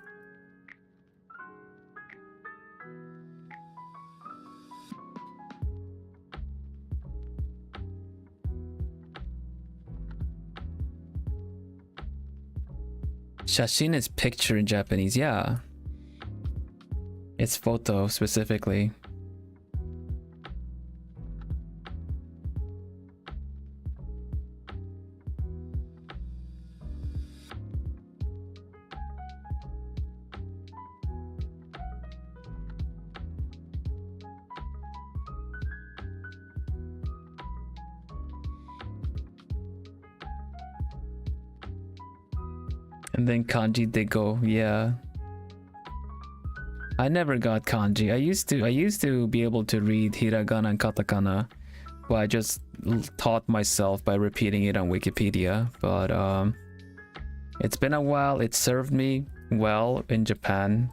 Shashin is picture in Japanese, yeah. It's photo specifically. And then kanji dego, yeah. I never got kanji. I used to be able to read hiragana and katakana, but I just taught myself by repeating it on Wikipedia. But it's been a while. It served me well in Japan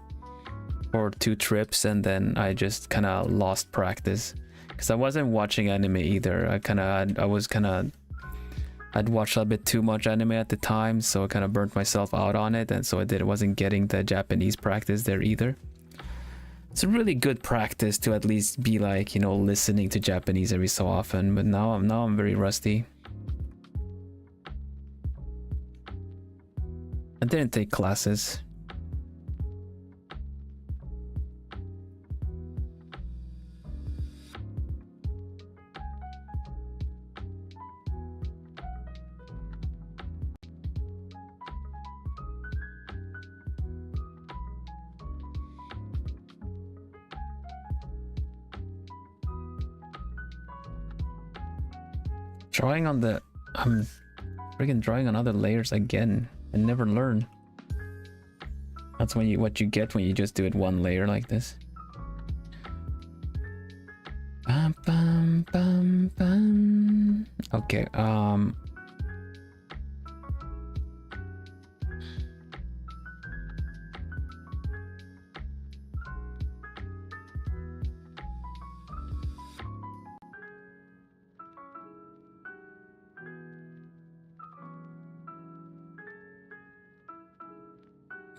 for 2 trips, and then I just kind of lost practice because I wasn't watching anime either. I was kind of I'd watched a bit too much anime at the time, so I kind of burnt myself out on it, and so I wasn't getting the Japanese practice there either. It's a really good practice to at least be like, you know, listening to Japanese every so often, but now I'm very rusty. I didn't take classes. Drawing on the... I'm freaking drawing on other layers again. I never learn. That's when what you get when you just do it one layer like this. Bum, bum, bum, bum. Okay,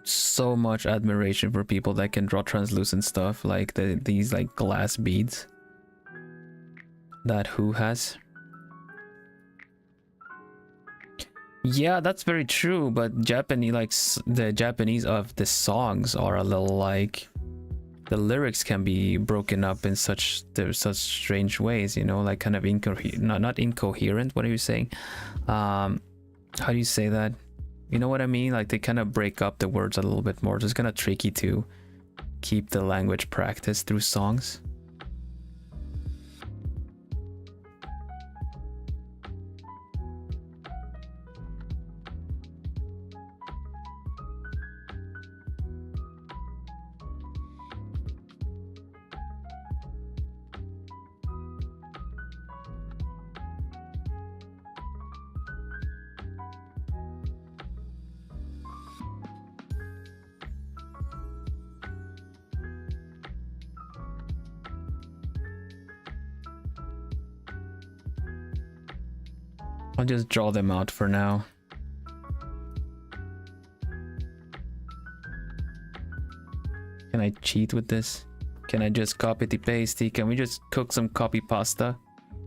so much admiration for people that can draw translucent stuff like these like glass beads that Who has. Yeah, that's very true, but Japanese, like the Japanese of the songs are a little like, the lyrics can be broken up in such strange ways, you know, like kind of not incoherent. What are you saying? How do you say that? You know what I mean? Like they kind of break up the words a little bit more. So it's kind of tricky to keep the language practice through songs. I'll just draw them out for now. Can I cheat with this? Can I just copy the pasty? Can we just cook some copy pasta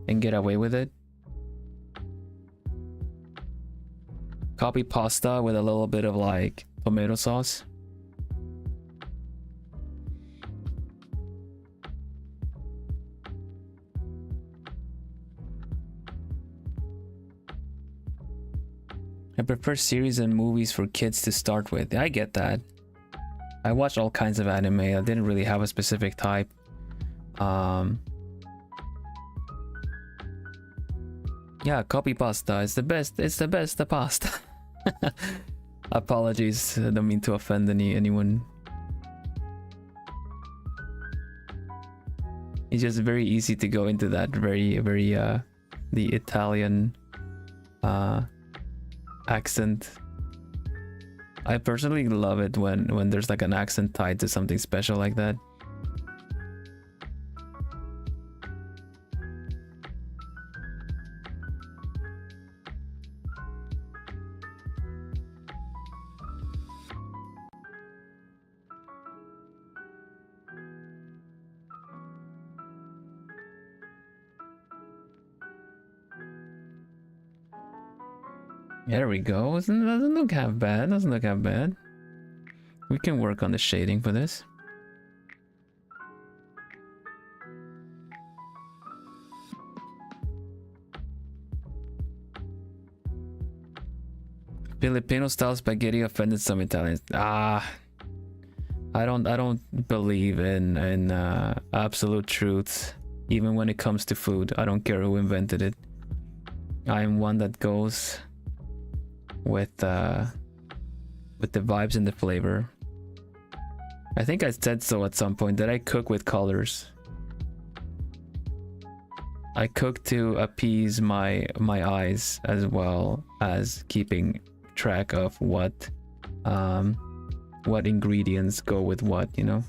and get away with it? Copy pasta with a little bit of like tomato sauce. I prefer series and movies for kids to start with. I get that. I watch all kinds of anime. I didn't really have a specific type. Yeah, copy pasta is the best. It's the best the pasta. Apologies. I don't mean to offend anyone. It's just very easy to go into that very the Italian accent. I personally love it when there's like an accent tied to something special like that. There we go. Doesn't look half bad. Doesn't look half bad. We can work on the shading for this. Filipino style spaghetti offended some Italians. I don't believe in absolute truth, even when it comes to food. I don't care who invented it. I am one that goes with the vibes and the flavor. I think I said so at some point that I cook with colors. I cook to appease my eyes as well as keeping track of what ingredients go with what, you know.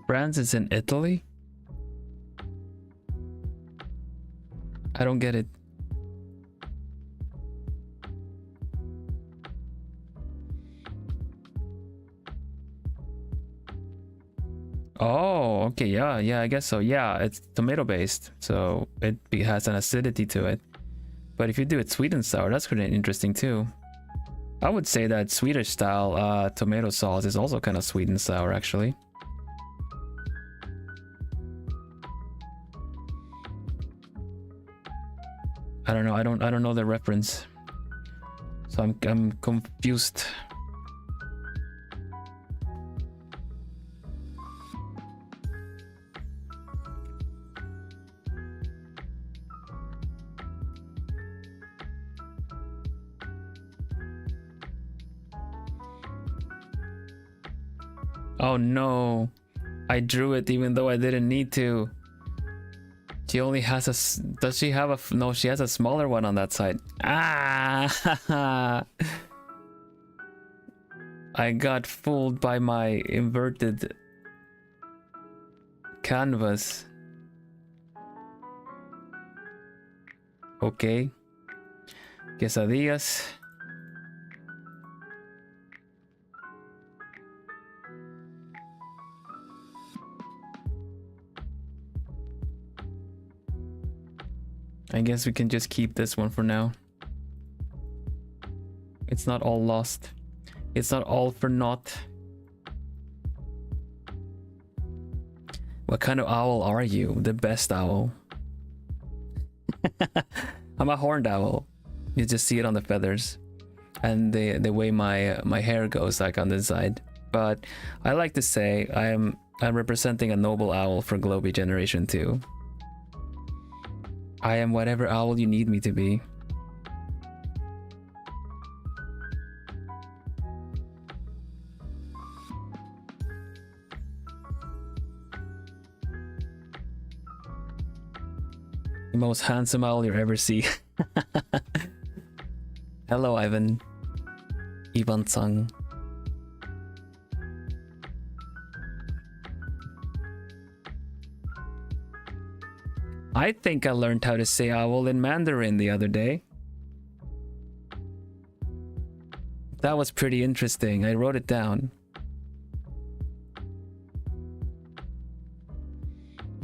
France is in Italy? I don't get it. Oh, okay, yeah, I guess so. Yeah, it's tomato based, so it has an acidity to it. But if you do it sweet and sour, that's kind of interesting too. I would say that Swedish style tomato sauce is also kind of sweet and sour, actually. I don't know. I don't know the reference, so I'm confused. Oh no, I drew it even though I didn't need to. She only has a... Does she have a... No, she has a smaller one on that side. Ah! I got fooled by my inverted canvas. Okay. Quesadillas. I guess we can just keep this one for now. It's not all lost. It's not all for naught. What kind of owl are you? The best owl. I'm a horned owl. You just see it on the feathers and the way my hair goes, like on this side. But I like to say I'm representing a noble owl for Globie Generation 2. I am whatever owl you need me to be. The most handsome owl you ever see. Hello, Ivan. Ivan-san. I think I learned how to say owl in Mandarin the other day. That was pretty interesting. I wrote it down.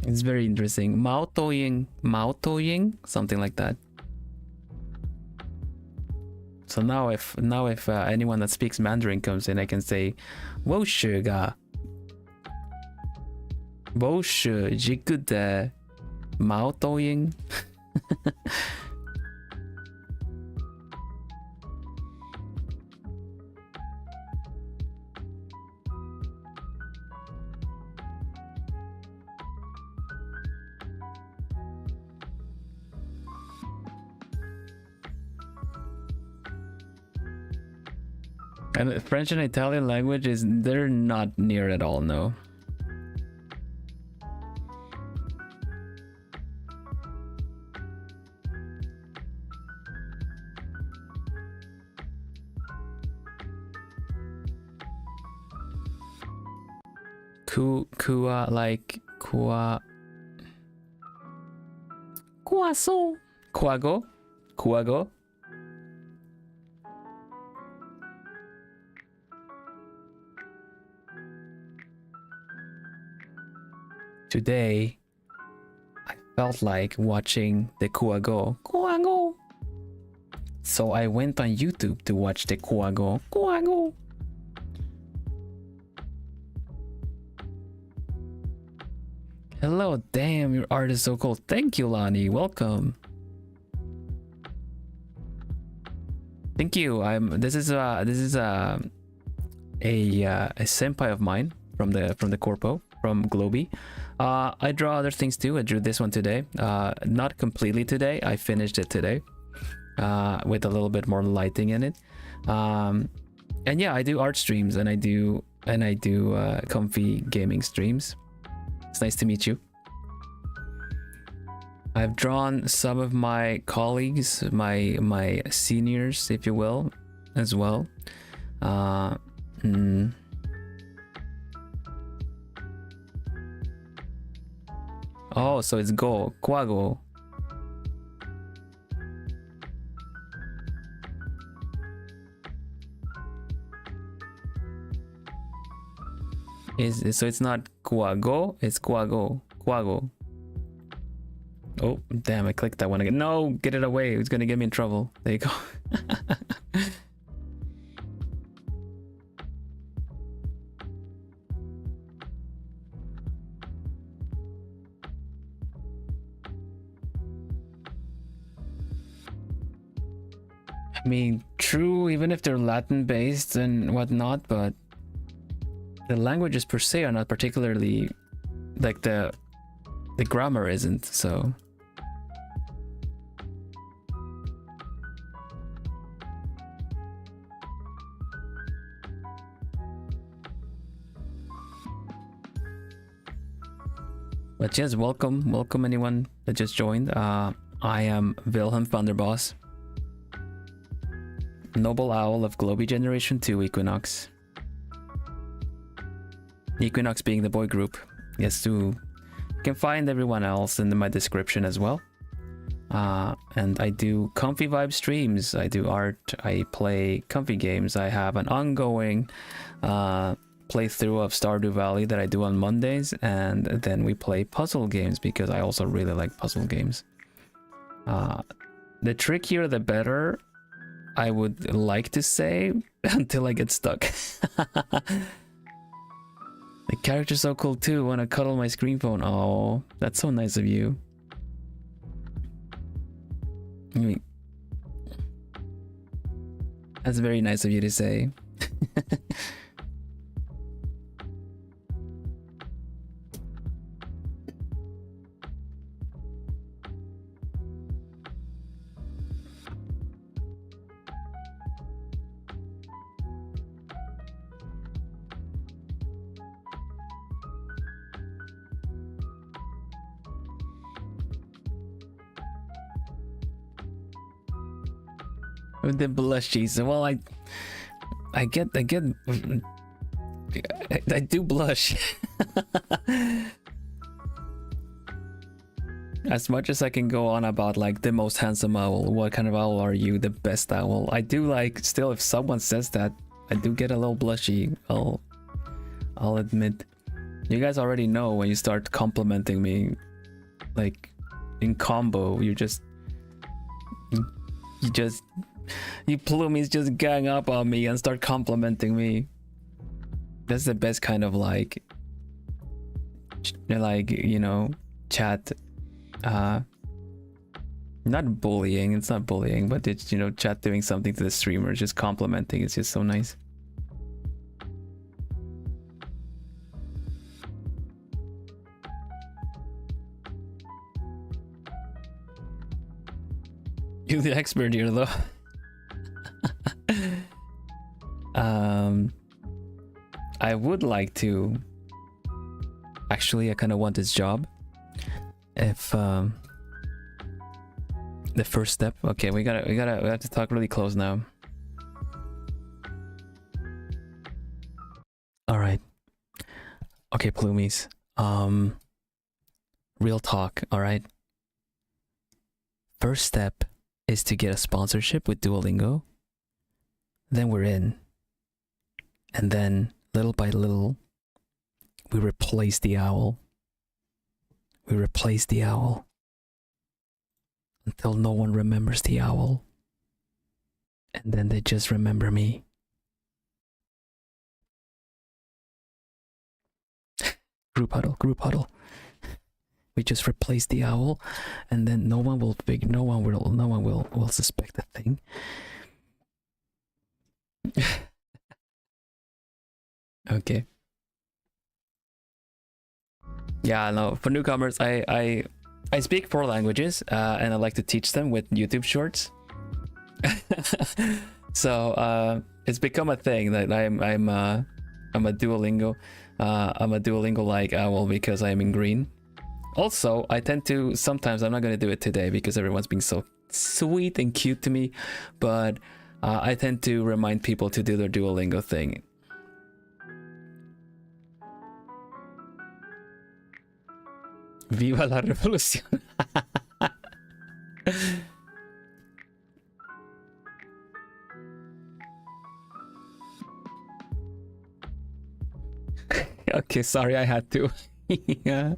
It's very interesting. Mao Toying, something like that. So now if anyone that speaks Mandarin comes in, I can say, 我是个Mao Toying. And French and Italian language they're not near at all, no. Like Quaso. Quago. Today, I felt like watching the Quago. So I went on YouTube to watch the Quago. Hello, damn, your art is so cool. Thank you, Lani. Welcome. Thank you. This is a senpai of mine from the corpo, from Globie. I draw other things too. I drew this one today. Not completely today. I finished it today. With a little bit more lighting in it. And yeah, I do art streams and I do comfy gaming streams. It's nice to meet you. I've drawn some of my colleagues, my seniors, if you will, as well. Oh, so it's go, quago. So it's not quago, it's quago. Quago. Oh, damn, I clicked that one again. No, get it away. It's gonna get me in trouble. There you go. I mean, true, even if they're Latin based and whatnot, but the languages per se are not particularly like the grammar isn't, so but yes, welcome anyone that just joined. I am Vilhelm Vanderbos, Noble Owl of Globie Generation 2 Equinnox. Equinnox being the boy group. Yes, you can find everyone else in my description as well. And I do comfy vibe streams, I do art, I play comfy games. I have an ongoing playthrough of Stardew Valley that I do on Mondays, and then we play puzzle games because I also really like puzzle games. The trickier the better, I would like to say, until I get stuck. The character's so cool too. Wanna cuddle my screen phone? Oh, that's so nice of you. I mean, that's very nice of you to say. With the blushies. Well, I do blush. As much as I can go on about like the most handsome owl, what kind of owl are you, the best owl, I do like, still if someone says that, I do get a little blushy. I'll admit. You guys already know when you start complimenting me, like in combo, you plumies just gang up on me and start complimenting me. That's the best kind of like, you know, chat. Not bullying, it's not bullying, but it's, you know, chat doing something to the streamer, just complimenting. It's just so nice. You're the expert here though. I would like to, actually I kind of want this job. If the first step, okay, we have to talk really close now. All right, okay, plumies, real talk. All right, first step is to get a sponsorship with Duolingo. Then we're in, and then little by little we replace the owl. We replace the owl until no one remembers the owl, and then they just remember me. Group huddle. We just replace the owl, and then no one will suspect a thing. Okay. Yeah, no, for newcomers, I speak 4 languages, and I like to teach them with YouTube shorts. So it's become a thing that I'm a Duolingo. I'm a Duolingo like owl because I'm in green. Also, I tend to sometimes, I'm not gonna do it today because everyone's being so sweet and cute to me, but I tend to remind people to do their Duolingo thing. Viva la revolución. Okay, sorry, I had to. Yeah.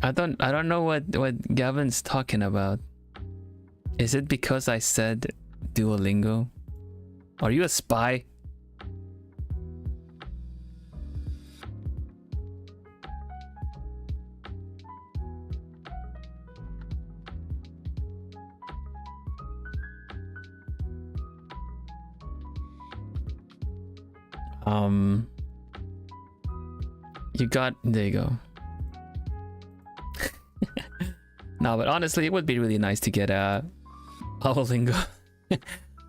I don't know what Gavin's talking about. Is it because I said Duolingo? Are you a spy? There you go. No, but honestly, it would be really nice to get a Duolingo.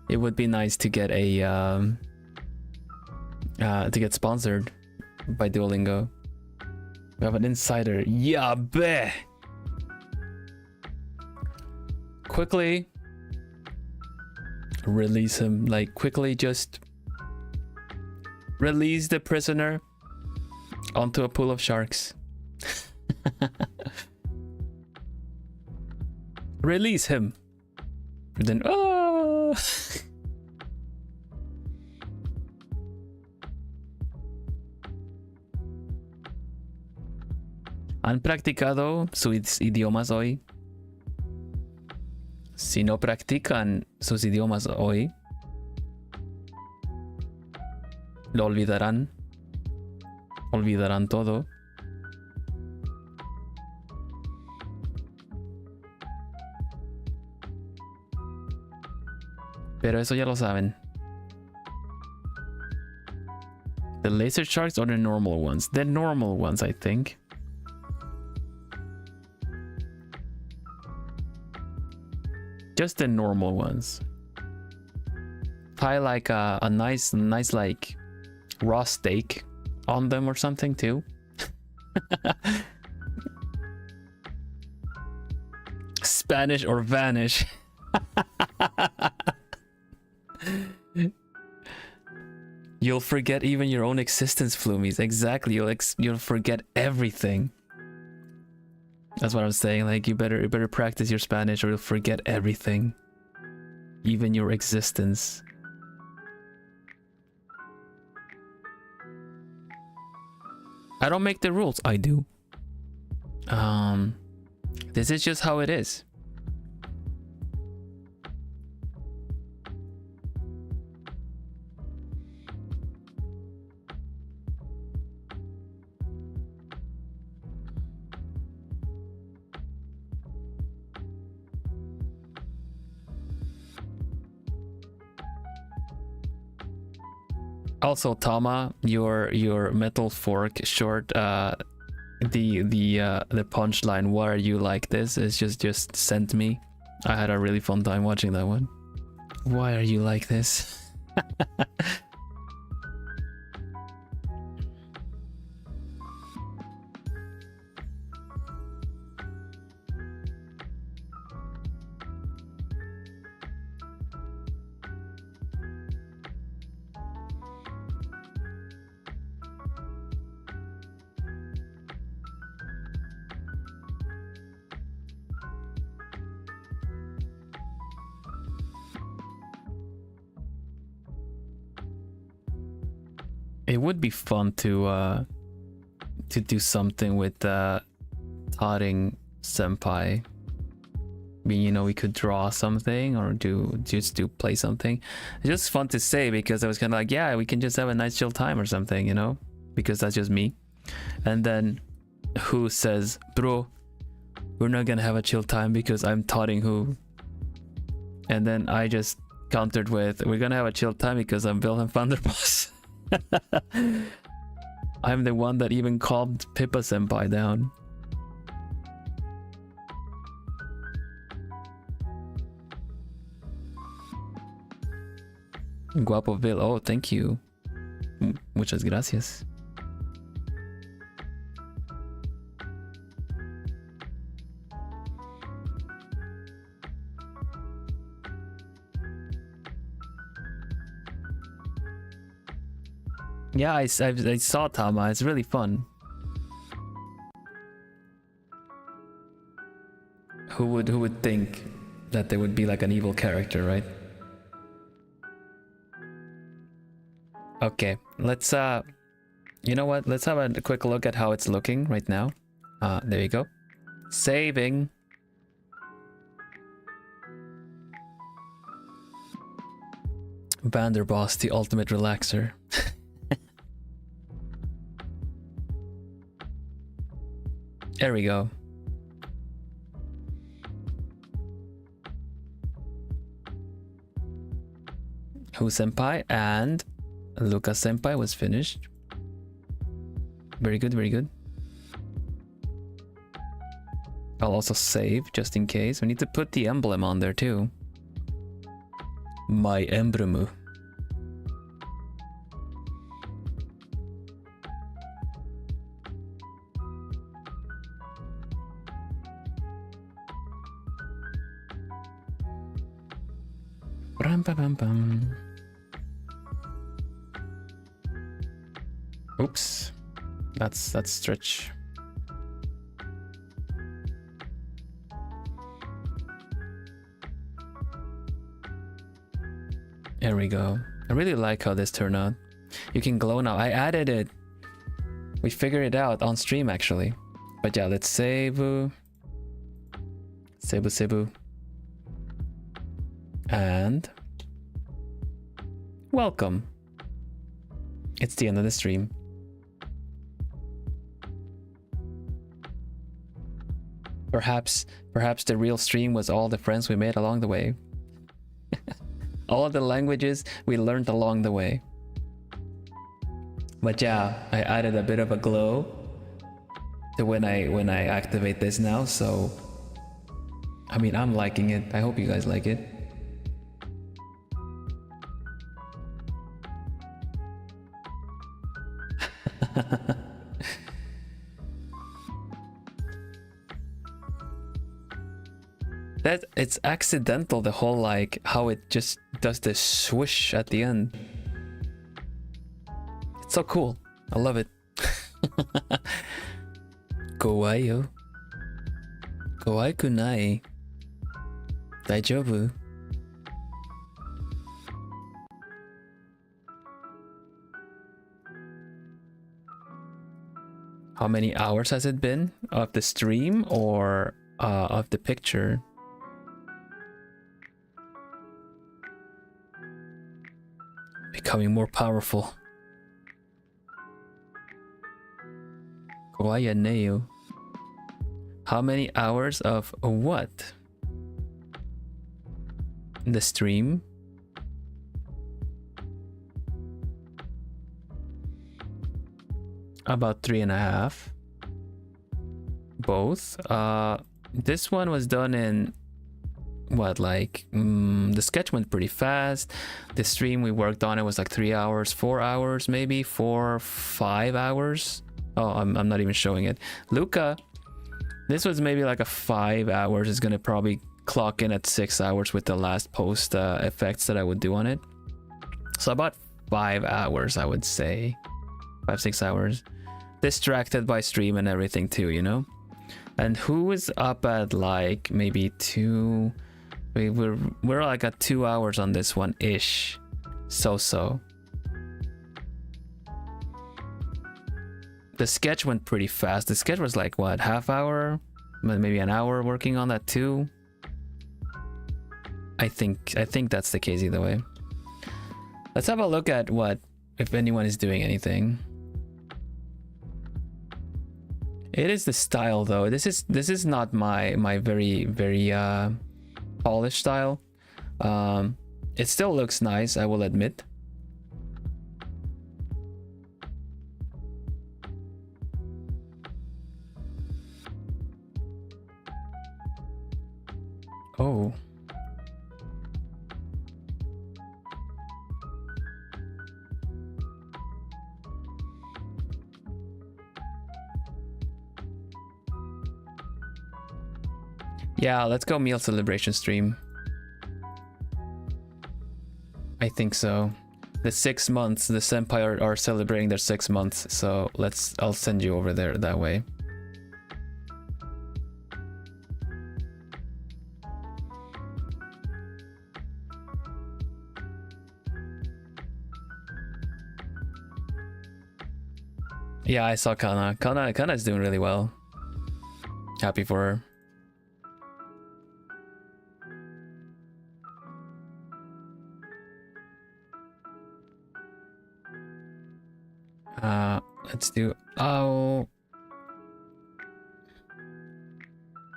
It would be nice to get a to get sponsored by Duolingo. We have an insider. Yeah, bleh. Quickly release him. Like, quickly just release the prisoner onto a pool of sharks. Release him. And then, oh! ¿Han practicado sus idiomas hoy? Si no practican sus idiomas hoy, lo olvidarán. Olvidarán todo. Pero eso ya lo saben. The laser sharks or the normal ones? The normal ones, I think. Just the normal ones. Tie like a nice like raw steak on them or something too. Spanish or vanish. You'll forget even your own existence, Flumies. Exactly. You'll forget everything. That's what I'm saying. Like, you better practice your Spanish or you'll forget everything. Even your existence. I don't make the rules. I do. This is just how it is. Also, Tama, your metal fork short, the punchline, "Why are you like this?" is just sent me. I had a really fun time watching that one. Why are you like this? It would be fun to do something with Taring senpai. I mean, you know, we could draw something or just play something. It's just fun to say because I was kind of like, yeah, we can just have a nice chill time or something, you know, because that's just me. And then who says, bro, we're not gonna have a chill time because I'm Taring who. And then I just countered with, we're gonna have a chill time because I'm Vilhelm Vanderbos. I'm the one that even calmed Pippa senpai down. Guapo Vil, oh, thank you. Muchas gracias. Yeah, I saw Tama. It's really fun. Who would think that there would be like an evil character, right? Okay, let's you know what? Let's have a quick look at how it's looking right now. There you go. Saving. Vanderbos, the ultimate relaxer. There we go. Who senpai and Luca senpai was finished. Very good, very good. I'll also save just in case. We need to put the emblem on there too. My emblem. Bam, bam, bam, bam. Oops, that's stretch. There we go. I really like how this turned out. You can glow now. I added it. We figured it out on stream actually. But yeah, let's save. Cebu. And welcome. It's the end of the stream. Perhaps the real stream was all the friends we made along the way. All of the languages we learned along the way. But yeah, I added a bit of a glow to when I activate this now, so I mean, I'm liking it. I hope you guys like it. That it's accidental, the whole like how it just does this swoosh at the end. It's so cool. I love it. Kawaii yo. Kawaii kunai. Daijoubu. How many hours has it been of the stream or of the picture? Becoming more powerful. Kawaii Neo. How many hours of what? The stream? About 3.5. Both. This one was done in what, like the sketch went pretty fast. The stream we worked on it was like 3 hours, 4 hours, maybe 5 hours. Oh, I'm not even showing it. Luca, this was maybe like a 5 hours. It's gonna probably clock in at 6 hours with the last post effects that I would do on it. So about 5 hours, I would say. 5-6 hours. Distracted by stream and everything too, you know. And who was up at like maybe 2? We're like at 2 hours on this one ish. So. The sketch went pretty fast. The sketch was like what, half hour, maybe an hour working on that too. I think that's the case either way. Let's have a look at what, if anyone is doing anything. It is the style though. This is not my very polished style. It still looks nice, I will admit. Oh. Yeah, let's go meal celebration stream. I think so. the 6 months. The senpai are celebrating their 6 months, so I'll send you over there that way. Yeah, I saw Kana. Kana is doing really well. Happy for her. Let's do. Oh,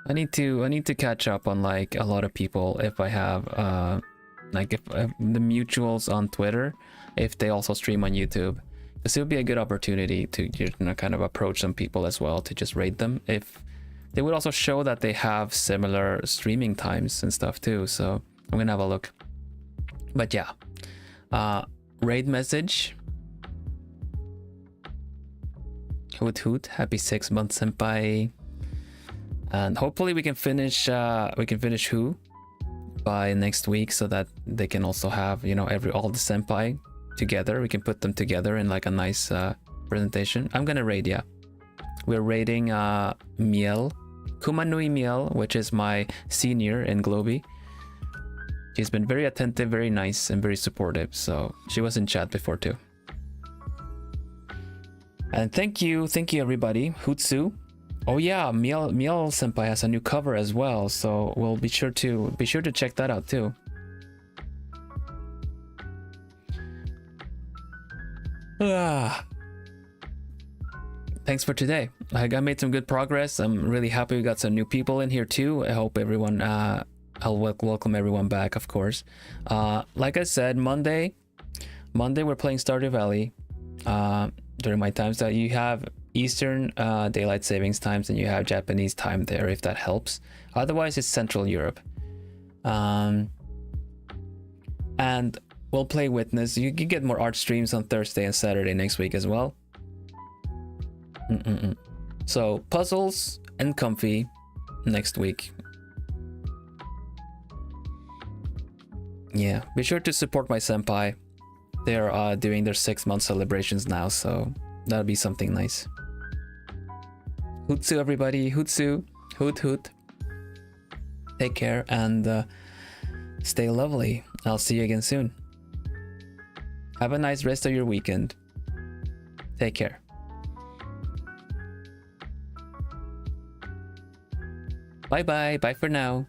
I need to catch up on like a lot of people if I have like if the mutuals on Twitter, if they also stream on YouTube. This would be a good opportunity to, you know, kind of approach some people as well to just rate them. If they would also show that they have similar streaming times and stuff too. So I'm gonna have a look. But yeah, raid message. Hoot hoot! Happy 6 months, senpai. And hopefully we can finish Who by next week, so that they can also have, you know, all the senpai together. We can put them together in like a nice presentation. I'm gonna raid, yeah. We're raiding Miel, Kumanui Miel, which is my senior in Globie. She's been very attentive, very nice, and very supportive. So she was in chat before too. And thank you everybody. Hutsu. Oh yeah, Miel senpai has a new cover as well, so we'll be sure to check that out too. Thanks for today. I made some good progress. I'm really happy we got some new people in here too. I hope everyone I'll welcome everyone back, of course. Like I said, Monday we're playing Stardew Valley during my times. That you have Eastern daylight savings times and you have Japanese time there, if that helps. Otherwise it's Central Europe. And we'll play Witness. You can get more art streams on Thursday and Saturday next week as well. So puzzles and comfy next week. Yeah, be sure to support my senpai. They're doing their 6-month celebrations now, so that'll be something nice. Hutsu everybody, Hutsu, hoot hoot. Take care and stay lovely. I'll see you again soon. Have a nice rest of your weekend. Take care. Bye bye for now.